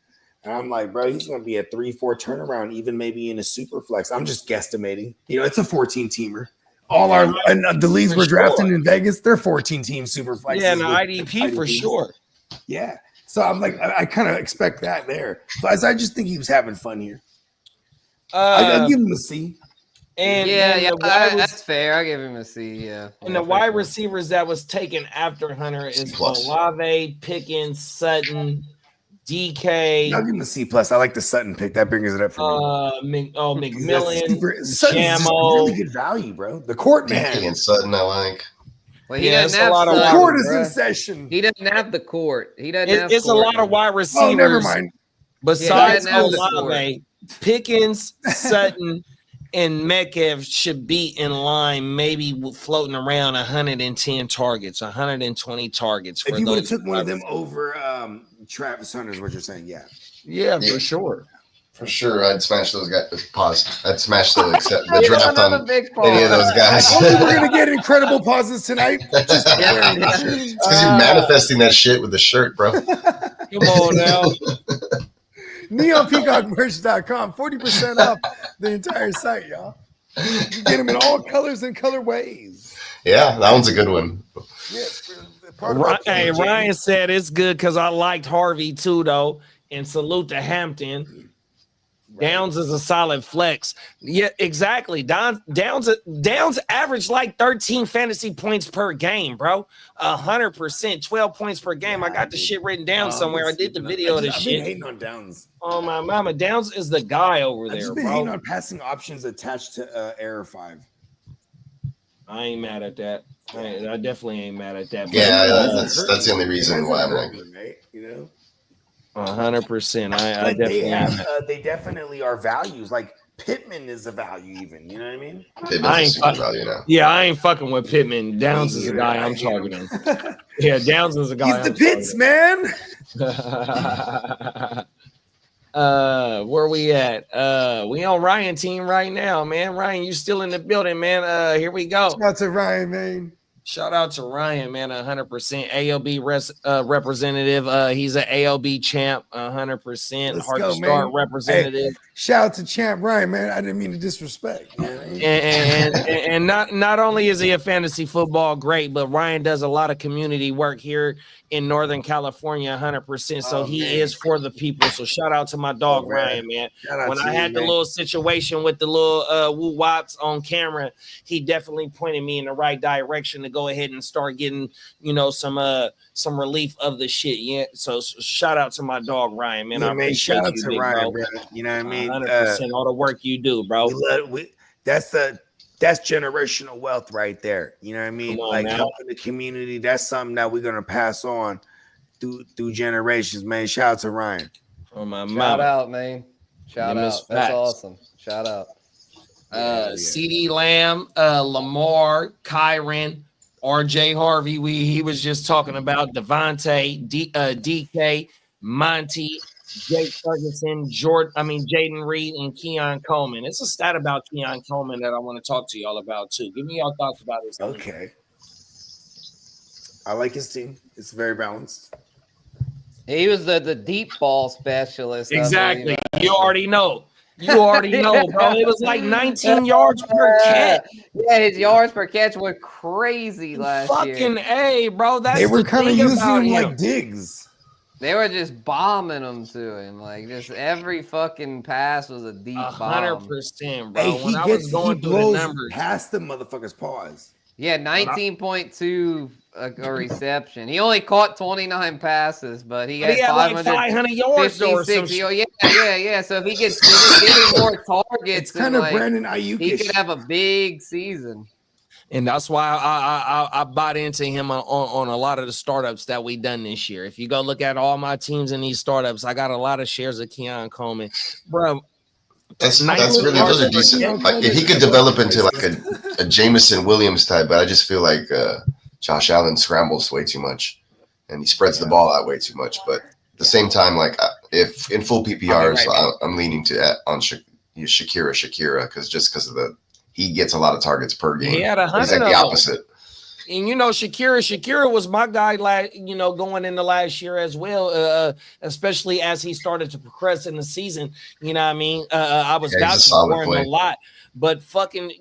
And I'm like, bro, he's going to be a 3-4 turnaround, even maybe in a super flex. I'm just guesstimating. It's a 14-teamer. All our the leagues we're drafting in Vegas, they're 14-team super flexes. Yeah, and the IDP for sure. Yeah. So I'm like, I kind of expect that there. But I just think he was having fun here. I give him a C. And that's fair. I give him a C. Yeah. And the wide receivers that was taken after Hunter is Olave, Pickens, Sutton, DK. I'll give him a C+. I like the Sutton pick. That brings it up for me. McMillan, Sutton's really good value, bro. The court man. DK and Sutton, I like. Well, he doesn't have the court is in session. He doesn't have the court. He doesn't have It's a lot of wide receivers. Oh, never mind. Besides Olave, Pickens, Sutton, and Metcalf should be in line, maybe floating around 110 targets, 120 targets. If you would have took one of them over Travis Hunter, is what you're saying? Yeah, for sure. For sure, I'd smash those guys. Pause. I'd smash the draft on any of those guys. We're gonna get incredible pauses tonight. It's because you're manifesting that shit with the shirt, bro. Come on now. NeonPeacockMerch.com, 40% off the entire site, y'all. You get them in all colors and colorways. Yeah, that one's a good one. Hey, Ryan said it's good because I liked Harvey too, though. And salute to Hampton. Downs is a solid flex. Yeah, exactly. Downs average like 13 fantasy points per game, bro. 100%, 12 points per game. I got the shit written down somewhere. I did the video of this shit. I've been hating on Downs. Oh my mama, Downs is the guy over there, I've just been bro. hating on passing options attached to Error 5. I ain't mad at that. I definitely ain't mad at that. Yeah, that's the only reason why I'm like, you know. 100%. I definitely. They definitely are values. Like Pittman is a value, even. You know what I mean? Pittman's a super value now. Yeah, I ain't fucking with Pittman. Downs is the guy I'm targeting. Yeah, Downs is the guy. He's the Pitts, man. Where we at? We on Ryan team right now, man. Ryan, you still in the building, man. Here we go. Shout out to Ryan, man. Shout out to Ryan, man. 100% ALB representative. He's an ALB champ. 100% Let's hard go, to start man. representative. Hey, shout out to Champ Ryan, man. I didn't mean to disrespect. And not only is he a fantasy football great, but Ryan does a lot of community work here in Northern California, 100%. So he is for the people. So shout out to my dog, Ryan, man. When I had the little situation with the little woo wops on camera, he definitely pointed me in the right direction to go ahead and start getting, some relief of the shit. Yeah. So shout out to my dog, Ryan, man. I appreciate shout out you, to big Ryan, bro. You know what I mean? 100% all the work you do, bro. That's generational wealth right there. You know what I mean? Like helping the community. That's something that we're gonna pass on through generations, man. Shout out to Ryan. Oh my Shout out, man. Shout out. That's facts. awesome. Shout out. CeeDee Lamb, Lamar, Kyron, RJ Harvey. He was just talking about Devontae, DK, Monty, Jake Ferguson, Jaden Reed, and Keon Coleman. It's a stat about Keon Coleman that I want to talk to y'all about too. Give me your thoughts about this. Okay. I like his team. It's very balanced. He was the deep ball specialist. Exactly. You already know. You already know, bro. It was like 19 yards per catch. Yeah, his yards per catch were crazy last year. Fucking A, bro. That's They were the kind of thing using about him him. like Diggs. They were just bombing them to him. Like, just every fucking pass was a deep bomb. 100%, bro. Hey, When I was going through the blows numbers. past the motherfucker's paws. Yeah, 19.2 a reception. He only caught 29 passes, but he had like 500 yards or some Yeah. So if he gets getting more targets, It's kind of like, Brandon Ayuk. he could have a big season. And that's why I bought into him on a lot of the startups that we done this year. If you go look at all my teams in these startups, I got a lot of shares of Keon Coleman, bro. That's really, those are decent. Like, if he could develop into like a Jameson Williams type, but I just feel like Josh Allen scrambles way too much, and he spreads the ball out way too much. But at the same time, like if in full PPRs, I'm leaning on Shakira because of he gets a lot of targets per game. He had 100. He's like the opposite. And you know, Shakira was my guy, going into last year as well, especially as he started to progress in the season. You know what I mean? I was vouching for him a lot. But fucking,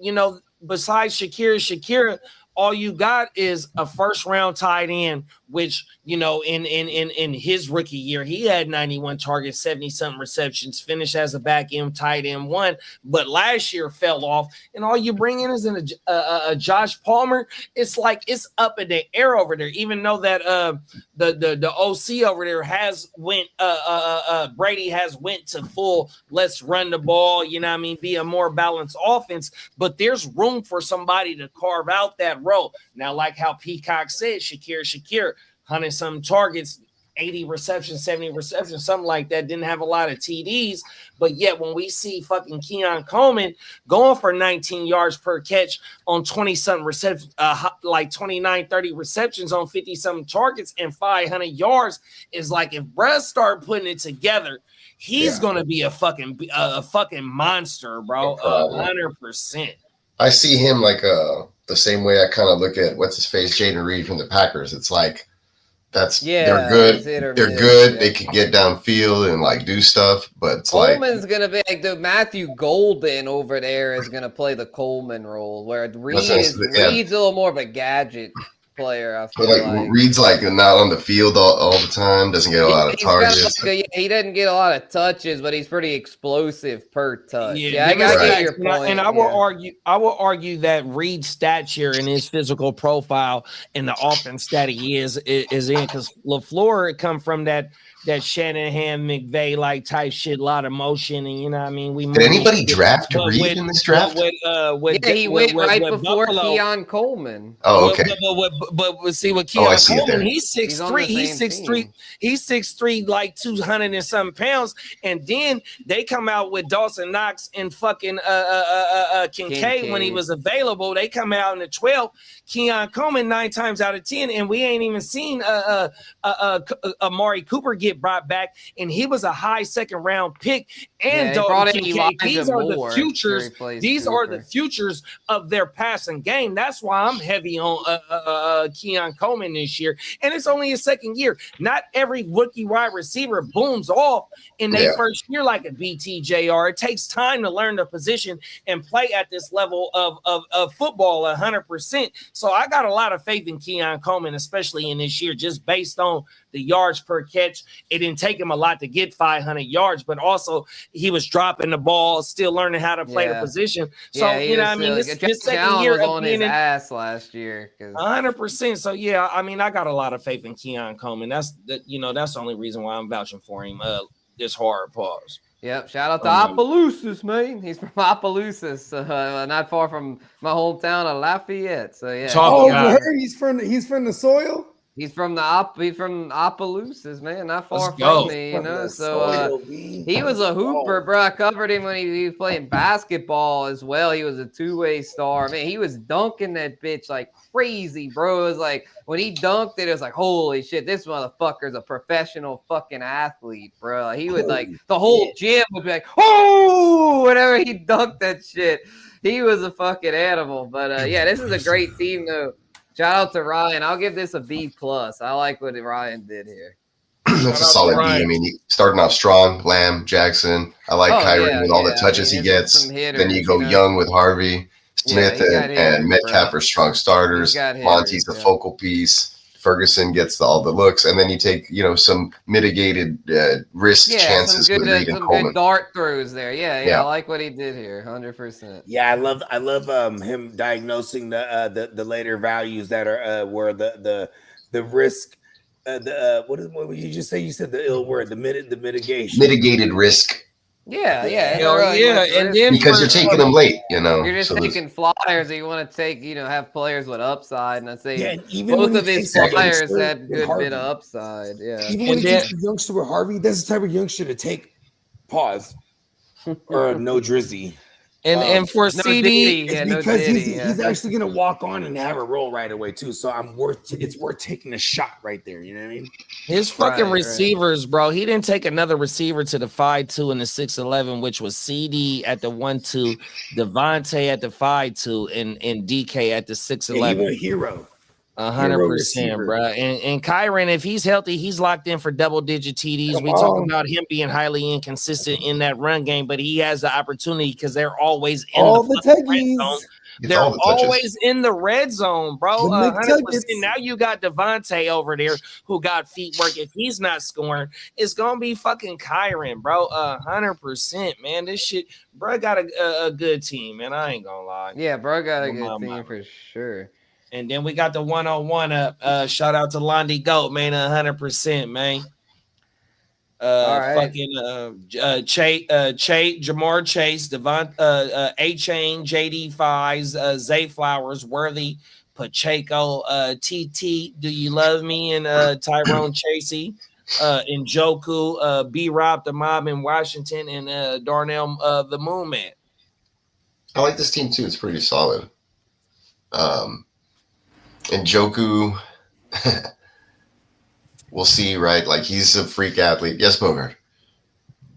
besides Shakira, all you got is a first round tight end, which, in his rookie year, he had 91 targets, 70-something receptions, finished as a back end tight end 1, but last year fell off. And all you bring in is a Josh Palmer. It's like it's up in the air over there, even though that the OC over there has went Brady has went to full let's run the ball, be a more balanced offense, but there's room for somebody to carve out that role. Now, like how Peacock said, Shakira 100-something targets, 80 receptions, 70 receptions, something like that. Didn't have a lot of TDs, but yet when we see fucking Keon Coleman going for 19 yards per catch on 20-something receptions, like 29, 30 receptions on 50-something targets and 500 yards, is like, if Bruh start putting it together, he's gonna be a fucking monster, bro. 100%. I see him like the same way I kind of look at what's his face, Jaden Reed from the Packers. It's like they're good. They're good. Yeah. They can get downfield and like do stuff, but it's Coleman's gonna be like the Matthew Golden over there is gonna play the Coleman role, where Reed's a little more of a gadget player. I feel like Reed's like not on the field all the time. Doesn't get a lot of targets. He doesn't get a lot of touches, but he's pretty explosive per touch. Yeah, I get your point. And I will argue that Reed's stature and his physical profile and the offense that he is in, because LaFleur come from that Shanahan McVay like type shit, a lot of motion, and you know what I mean. Did anybody draft Reed in this draft? He went right before Keon Coleman. Oh, okay. But see what Keon Coleman, he's 6'3", he's 6'3", like 200 and something pounds, and then they come out with Dawson Knox and fucking Kincaid when he was available. They come out in the 12. Keon Coleman 9 times out of 10, and we ain't even seen Amari Cooper get brought back, and he was a high second round pick. And these are the futures. These are the futures of their passing game. That's why I'm heavy on Keon Coleman this year. And it's only his second year. Not every rookie wide receiver booms off in their first year like a BTJR. It takes time to learn the position and play at this level of football 100%. So I got a lot of faith in Keon Coleman, especially in this year, just based on the yards per catch. It didn't take him a lot to get 500 yards, but also he was dropping the ball, still learning how to play the position. So, you know what I mean? This second year was on his ass last year. 100%. So, yeah, I mean, I got a lot of faith in Keon Coleman. That's the only reason why I'm vouching for him this hard pause. Yep, shout out to Opelousas, man. He's from Opelousas, not far from my hometown of Lafayette. So yeah. He's from the soil. He's from Opelousas, man, not far from me, So he was a hooper, bro. I covered him when he was playing basketball as well. He was a two-way star. Man, he was dunking that bitch like crazy, bro. It was like when he dunked it, it was like, holy shit, this motherfucker's a professional fucking athlete, bro. He would the whole gym would be like, oh, whenever he dunked that shit. He was a fucking animal. But yeah, this is a great team though. Shout out to Ryan. I'll give this a B+. I like what Ryan did here. That's a solid D. I mean, starting off strong, Lamb, Jackson. I like Kyron with all the touches he gets. Then you go Young with Harvey, Smith and Metcalf are strong starters. Monty's the focal piece. Ferguson gets all the looks, and then you take some mitigated risk chances with Reed and Coleman. Good dart throws there. Yeah, I like what he did here, 100%. Yeah, I love him diagnosing the later values that are where the risk. What did you just say? You said the ill word, the mitigation. Mitigated risk. Yeah. And then because you're taking them late, You're just taking flyers that you want to take, have players with upside. And I say both of his flyers had good bit of upside. Yeah. Even when he takes the youngster with Harvey, that's the type of youngster to take pause or no Drizzy. And for CD, because he's actually gonna walk on and have a roll right away too. So it's worth taking a shot right there. You know what I mean? His fucking receivers, bro. He didn't take another receiver to the 5-2 and the 6'11, which was CD at the 1-2, Devontae at the 5-2, and DK at the 6'11. Yeah, he was a hero. 100%, bro. And Kyron, if he's healthy, he's locked in for double-digit TDs. We talk about him being highly inconsistent in that run game, but he has the opportunity because they're always in the red zone. They're always in the red zone, bro. 100%. Now you got Devontae over there who got feet work. If he's not scoring, it's gonna be fucking Kyron, bro. 100%, man. This shit, bro, got a good team, man. I ain't gonna lie. Yeah, bro, got a good team for sure. And then we got the 101 up. Shout out to Londy Goat, man. 100%, man. Fucking Jamar Chase, Devon, A-Chain, JD Fives, Zay Flowers, Worthy, Pacheco, TT, Do You Love Me, and Tyrone Chasey, Njoku, B-Rob, the Mob in Washington, and Darnell, the Moon Man. I like this team too. It's pretty solid. Njoku, we'll see, right? Like, he's a freak athlete. Yes, Bogart.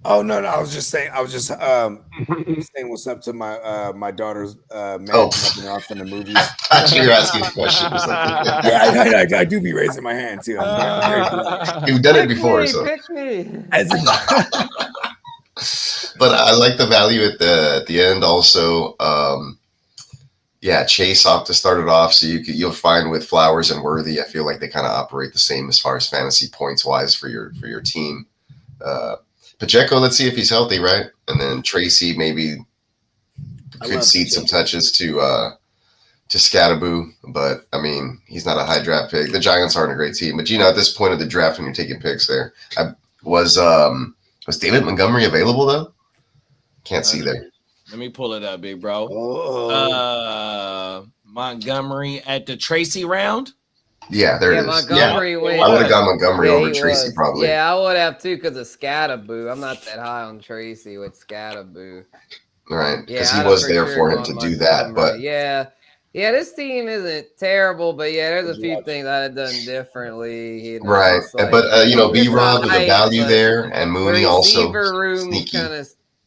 Oh no, I was just saying saying what's up to my daughter's man jumping off in the movies. I thought you were asking questions. I do be raising my hand too. You've done it before, so. Pick me. But I like the value at the end also. Chase off to start it off, so you'll find with Flowers and Worthy, I feel like they kind of operate the same as far as fantasy points wise for your team. Pacheco, let's see if he's healthy, right? And then Tracy maybe could cede some touches to Scattaboo, but I mean, he's not a high draft pick. The Giants aren't a great team, but at this point of the draft when you're taking picks there, was David Montgomery available though? Can't see there. Let me pull it up, big bro. Montgomery at the Tracy round. Yeah, there it is. Montgomery I would have got Montgomery over Tracy probably. Yeah, I would have too because of Scattaboo. I'm not that high on Tracy with Scattaboo. Right, because he was there for him to do that. But yeah, this team isn't terrible, but there's a few things I'd have done differently. Right, but B-Rob with the value there, and Mooney also sneaky.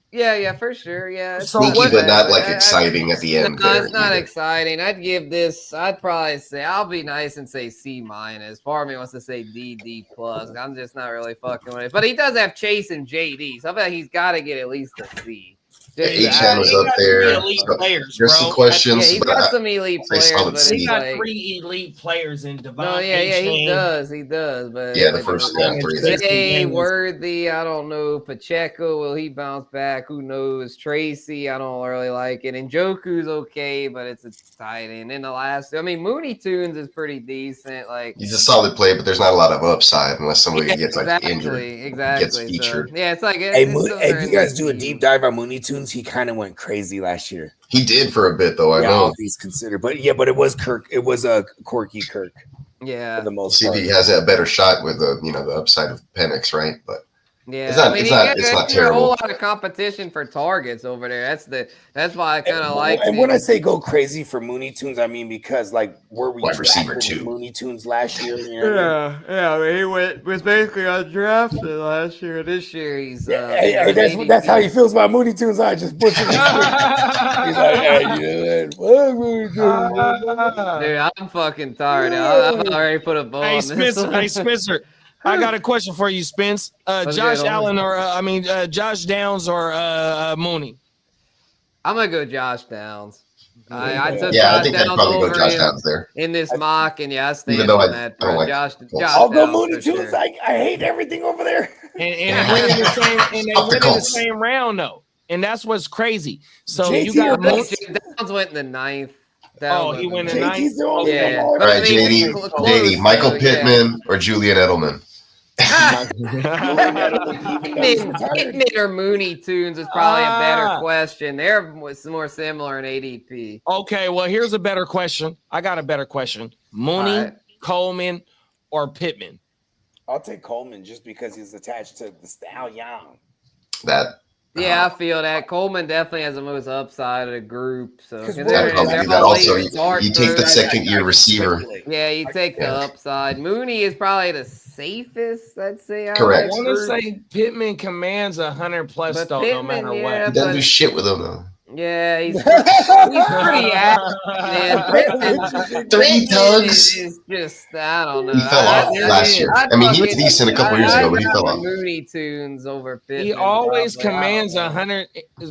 Yeah, for sure. Yeah, sneaky, but not like exciting at the end. No, it's not exciting. I'd probably say I'll be nice and say C-. Part of me wants to say D+. I'm just not really fucking with it. But he does have Chase and JD, so I bet he's got to get at least a C. H-Chan was up there. There's some questions. He's got some elite players, but he got 3 elite players in Devon. No, he does. But the first 3. Worthy, I don't know. Pacheco, will he bounce back? Who knows? Tracy, I don't really like it. And Njoku's okay, but it's a tight end. And the last, Mooney Tunes is pretty decent. Like, he's a solid player, but there's not a lot of upside unless somebody gets injured. Exactly. Gets featured. So, it's like if you guys do a deep dive on Mooney Tunes, he kind of went crazy last year. He did for a bit, though. I know he's considered, but it was Kirk. It was a Corky Kirk. Yeah, for the most part. He has a better shot with the upside of Penix, right? But it's not terrible. A whole lot of competition for targets over there. That's why I kind of like. And when I say go crazy for Mooney Tunes, I mean because were we wide receiver too Mooney Tunes last year? He was basically undrafted last year. This year he's that's how he feels about Mooney Tunes. I just put him. He's like, dude, I'm fucking tired. I've already put a ball. Hey, Spencer. I got a question for you, Spence. Josh Allen or Josh Downs or Mooney? I'm gonna go Josh Downs. I took I Josh think I'd Downs probably go over Josh him Downs there. in this mock, and I Even stand though on I that, don't bro. like Josh I'll go Downs Mooney for too. sure. It's like I hate everything over there. And they went in the same round though, and that's what's crazy. So JT you got Downs went in the ninth. He went in the ninth. JT's the only Yeah. All right, JD, JD, Michael Pittman or Julian Edelman? Pittman or Mooney Tunes is probably a better question. They're more similar in ADP. Okay, well, here's a better question. I got a better question. Mooney, Coleman, or Pittman? I'll take Coleman just because he's attached to the stallion. Yeah, I feel that Coleman definitely has the most upside of the group. So Also, you take the second-year receiver. Yeah, you take the upside. Mooney is probably the safest, I'd say. Correct. I want to say Pittman commands 100+ though, no matter what. He doesn't do shit with them though. Yeah, he's pretty active, man. 3 tugs. Is just, I don't know. He fell off last year. I mean, he was decent a couple years ago, but he fell off. Mooney Tunes over Pittman. He always commands 100.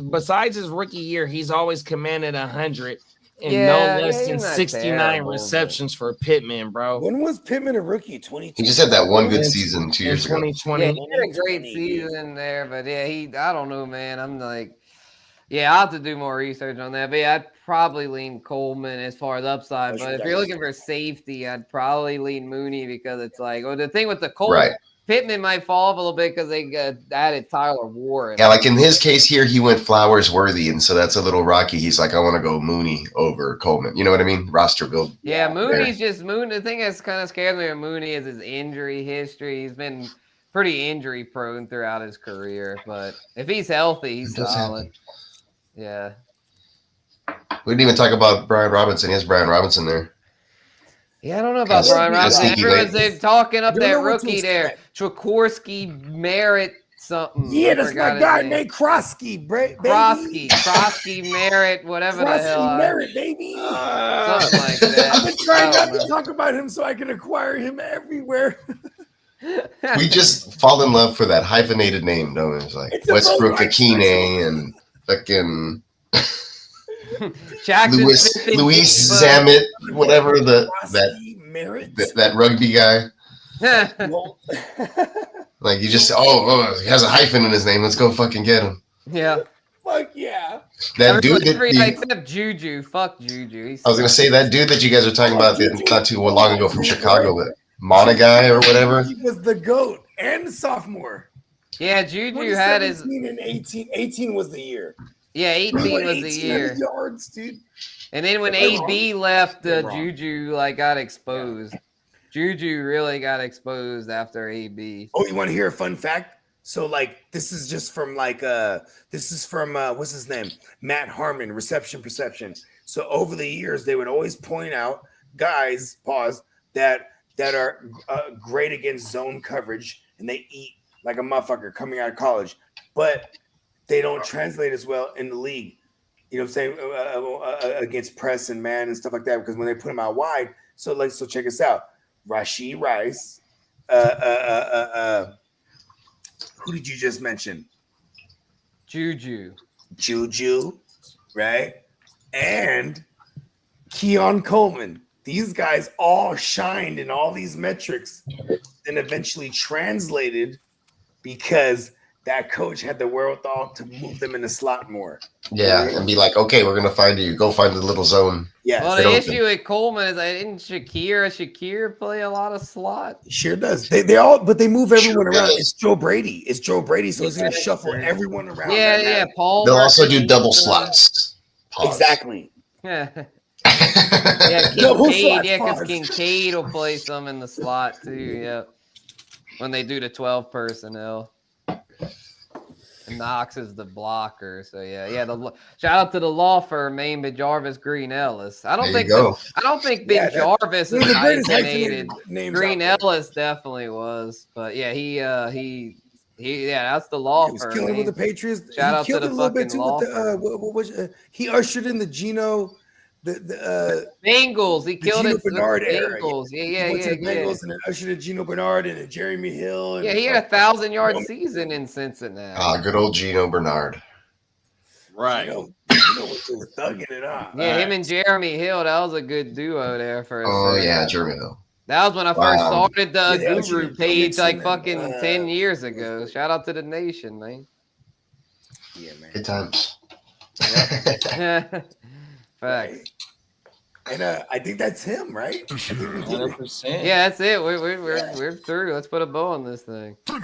Besides his rookie year, he's always commanded 100 and no less than 69 receptions for Pittman, bro. When was Pittman a rookie? 2020. He just had that one good season 2 years ago. 2020. Yeah, he had a great season there, but yeah, I don't know, man. I'm like, yeah, I'll have to do more research on that. But yeah, I'd probably lean Coleman as far as upside. But if you're looking for safety, I'd probably lean Mooney because it's like, well, the thing with the Coleman, Pittman might fall off a little bit because they added Tyler Warren. Yeah, like in his case here, he went Flowers worthy, and so that's a little rocky. He's like, I want to go Mooney over Coleman. You know what I mean? Roster build. Yeah, Mooney's just Moon. The thing that's kind of scared me with Mooney is his injury history. He's been pretty injury prone throughout his career, but if he's healthy, he's solid. Yeah. We didn't even talk about Brian Robinson. He has Brian Robinson there. Yeah, I don't know about Brian Robinson. Everyone's talking up that rookie there. Tchaikovsky Merritt something. Yeah, that's my guy named Krosky, Krosky Merritt, whatever the hell. Krosky Merritt, baby. Something like that. I've been trying not to talk about him so I can acquire him everywhere. We just fall in love for that hyphenated name, don't we? It's like Westbrook Akine and fucking Luis Zamet, whatever that rugby guy. Like you just he has a hyphen in his name. Let's go fucking get him. Yeah. Fuck yeah. That dude except Juju. Fuck Juju. I was gonna say that dude that you guys were talking about not too long ago from Chicago, the Mana guy or whatever. He was the GOAT and sophomore. Yeah, Juju had his and 18. 18 was the year. Yeah, 18 was the year. Yards, dude. And then when AB left, Juju got exposed. Juju really got exposed after AB. Oh, you want to hear a fun fact? So this is just from what's his name? Matt Harmon, Reception Perception. So over the years, they would always point out guys, that are great against zone coverage and they eat like a motherfucker coming out of college, but they don't translate as well in the league. You know what I'm saying? Against press and man and stuff like that, because when they put them out wide. So check us out. Rashee Rice. Who did you just mention? Juju, right? And Keon Coleman. These guys all shined in all these metrics and eventually translated because that coach had the wherewithal to move them in the slot more. Yeah, and be like, okay, we're gonna find you. Go find the little zone. Yeah. Well, the issue with Coleman is didn't Shakir play a lot of slot? He sure does. They move everyone around. It's Joe Brady. So he's gonna shuffle everyone around. Yeah. Paul. They'll also do double slots. Exactly. Yeah. Yeah, Kincaid. Yeah, because Kincaid will play some in the slot too. Yeah. When they do the 12 personnel. And Knox is the blocker, so yeah. Shout out to the law firm named Jarvis Green Ellis. I don't think Ben Jarvis is hyphenated. Green Ellis definitely was, but yeah, he that's the law firm. Killing with the Patriots. Shout out to the fucking law firm. He ushered in the the Bengals. He killed Gino it. Bernard era. Bengals. He Yeah. went to the Bengals and then ushered in Gino Bernard and then Jeremy Hill. And Yeah, he had a 1,000-yard season in Cincinnati. Good old Gino Bernard. Right. Gino was just thugging it up. Yeah, him and Jeremy Hill. That was a good duo there for a second. Yeah, Jeremy Hill. That was when I first started the Yeah, Guru page like fucking 10 years ago. Shout out to the nation, man. Yeah, man. Good times. Facts. And I think that's him, right? 100%. Yeah, that's it. We're through. Let's put a bow on this thing. Hell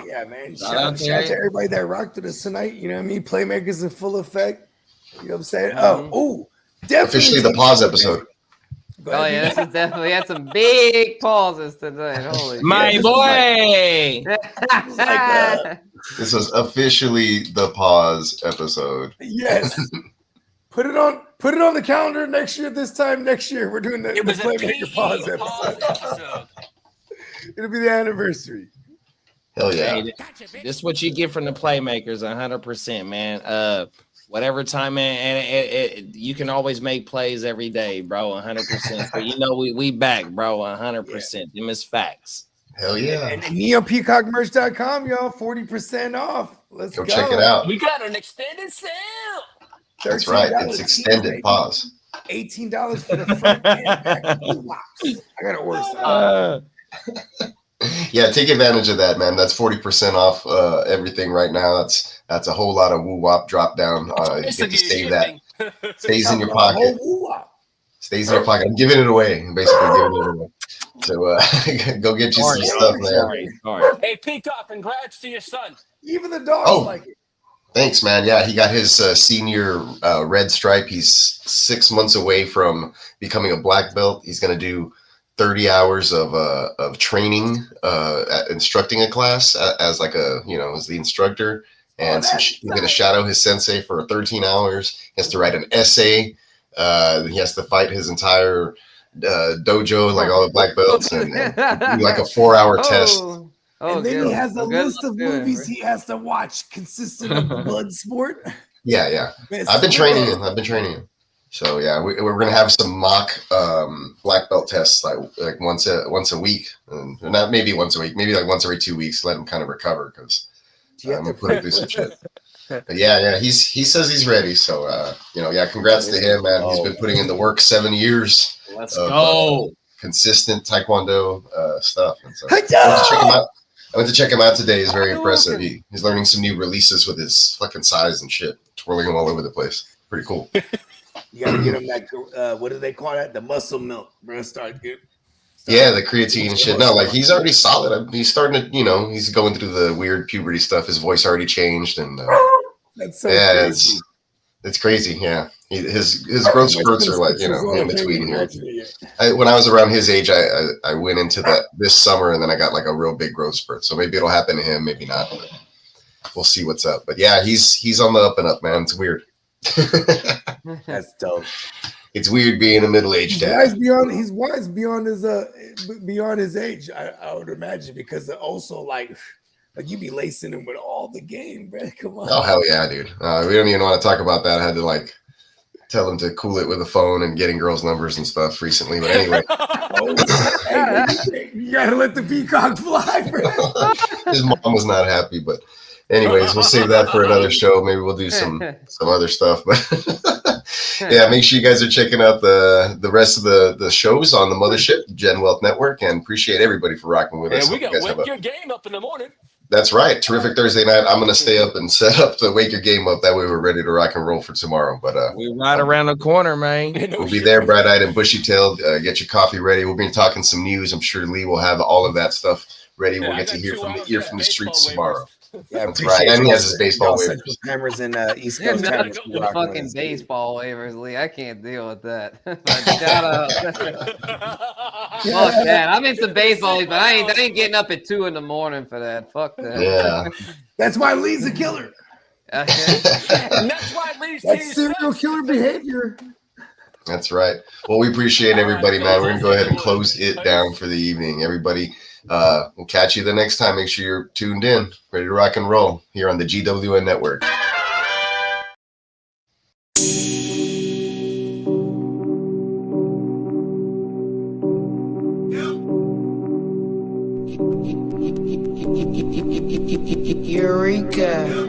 yeah, man. Shout Shout out out to to everybody that rocked with us tonight. You know what I mean? Playmakers in full effect. You know what I'm saying? Definitely. Officially the pause episode. Oh yeah, this is definitely had some big pauses tonight. Holy My boy. This was officially the pause episode. Yes. Put it on the calendar next year. This time next year, we're doing the Playmaker pause episode. It'll be the anniversary. Hell yeah. Hey, this is what you get from the Playmakers, 100%, man. Whatever time, man, and you can always make plays every day, bro, 100%. So you know we back, bro, 100%. Them is facts. Hell yeah. And neonpeacockmerch.com, y'all, 40% off. Let's go. Check it out. We got an extended sale. That's right. It's extended pause. $18 for the front and back. I gotta order something. Yeah, take advantage of that, man. That's 40% off everything right now. That's a whole lot of woo wop drop down. You get to save that. Stays in your pocket. Stays in your pocket. I'm giving it away. I'm basically giving it away. So go get you some stuff, man. Hey, Peacock, congrats to your son. Even the dogs like it. Thanks, man. Yeah, he got his senior red stripe. He's 6 months away from becoming a black belt. He's going to do 30 hours of training, instructing a class as like as the instructor. And he's going to shadow his sensei for 13 hours. He has to write an essay. He has to fight his entire dojo, like all the black belts, and do like a 4-hour test. And then he has a list of movies he has to watch consistent of blood sport. Yeah. I've been training him. So yeah, we're gonna have some mock black belt tests like once a week, and not maybe once a week, maybe like once every 2 weeks. Let him kind of recover because I'm gonna put him through some shit. But yeah, he says he's ready. So congrats to him, man. He's been putting in the work 7 years. Let's go. Consistent Taekwondo stuff. And so I went to check him out today. He's very impressive. He's learning some new releases with his fucking size and shit, twirling them all over the place. Pretty cool. You gotta get him that. What do they call that? The muscle milk, bro. Yeah, the creatine and shit. No, like he's already solid. He's starting to, he's going through the weird puberty stuff. His voice already changed, and that's so crazy. It's crazy. Yeah, his growth spurts are like in between here. When I was around his age, I went into that this summer, and then I got like a real big growth spurt. So maybe it'll happen to him, maybe not. But we'll see what's up. But yeah, he's on the up and up, man. It's weird. That's dope. It's weird being a middle-aged dad. He's wise beyond his age. I would imagine, because also like you be lacing him with all the game, bro. Come on. Oh hell yeah, dude. We don't even want to talk about that. I had to like tell him to cool it with a phone and getting girls' numbers and stuff recently. But anyway, you gotta let the peacock fly, bro. His mom was not happy, but anyways, we'll save that for another show. Maybe we'll do some other stuff. But yeah, make sure you guys are checking out the rest of the shows on the mothership, Gen Wealth Network, and appreciate everybody for rocking with us. And we got Wake Your Game up in the morning. That's right. Terrific Thursday night. I'm going to stay up and set up the Wake Your Game up. That way we're ready to rock and roll for tomorrow. But we're right around the corner, man. We'll be there, bright-eyed and bushy-tailed. Get your coffee ready. We'll be talking some news. I'm sure Lee will have all of that stuff ready. We'll get to hear from the streets tomorrow. Yeah, that's right. And he has his baseball waivers. Cameras in East There's Coast. nothing with fucking baseball waivers, Lee. I can't deal with that. Shout out. Fuck that. I'm in some baseball, but I ain't getting up at 2 a.m. for that. Fuck that. Yeah. That's why Lee's a killer. And that's why Lee's serial killer behavior. That's right. Well, we appreciate everybody, man. We're gonna go ahead and close it down for the evening. Everybody. We'll catch you the next time. Make sure you're tuned in, ready to rock and roll here on the GWN Network. Eureka.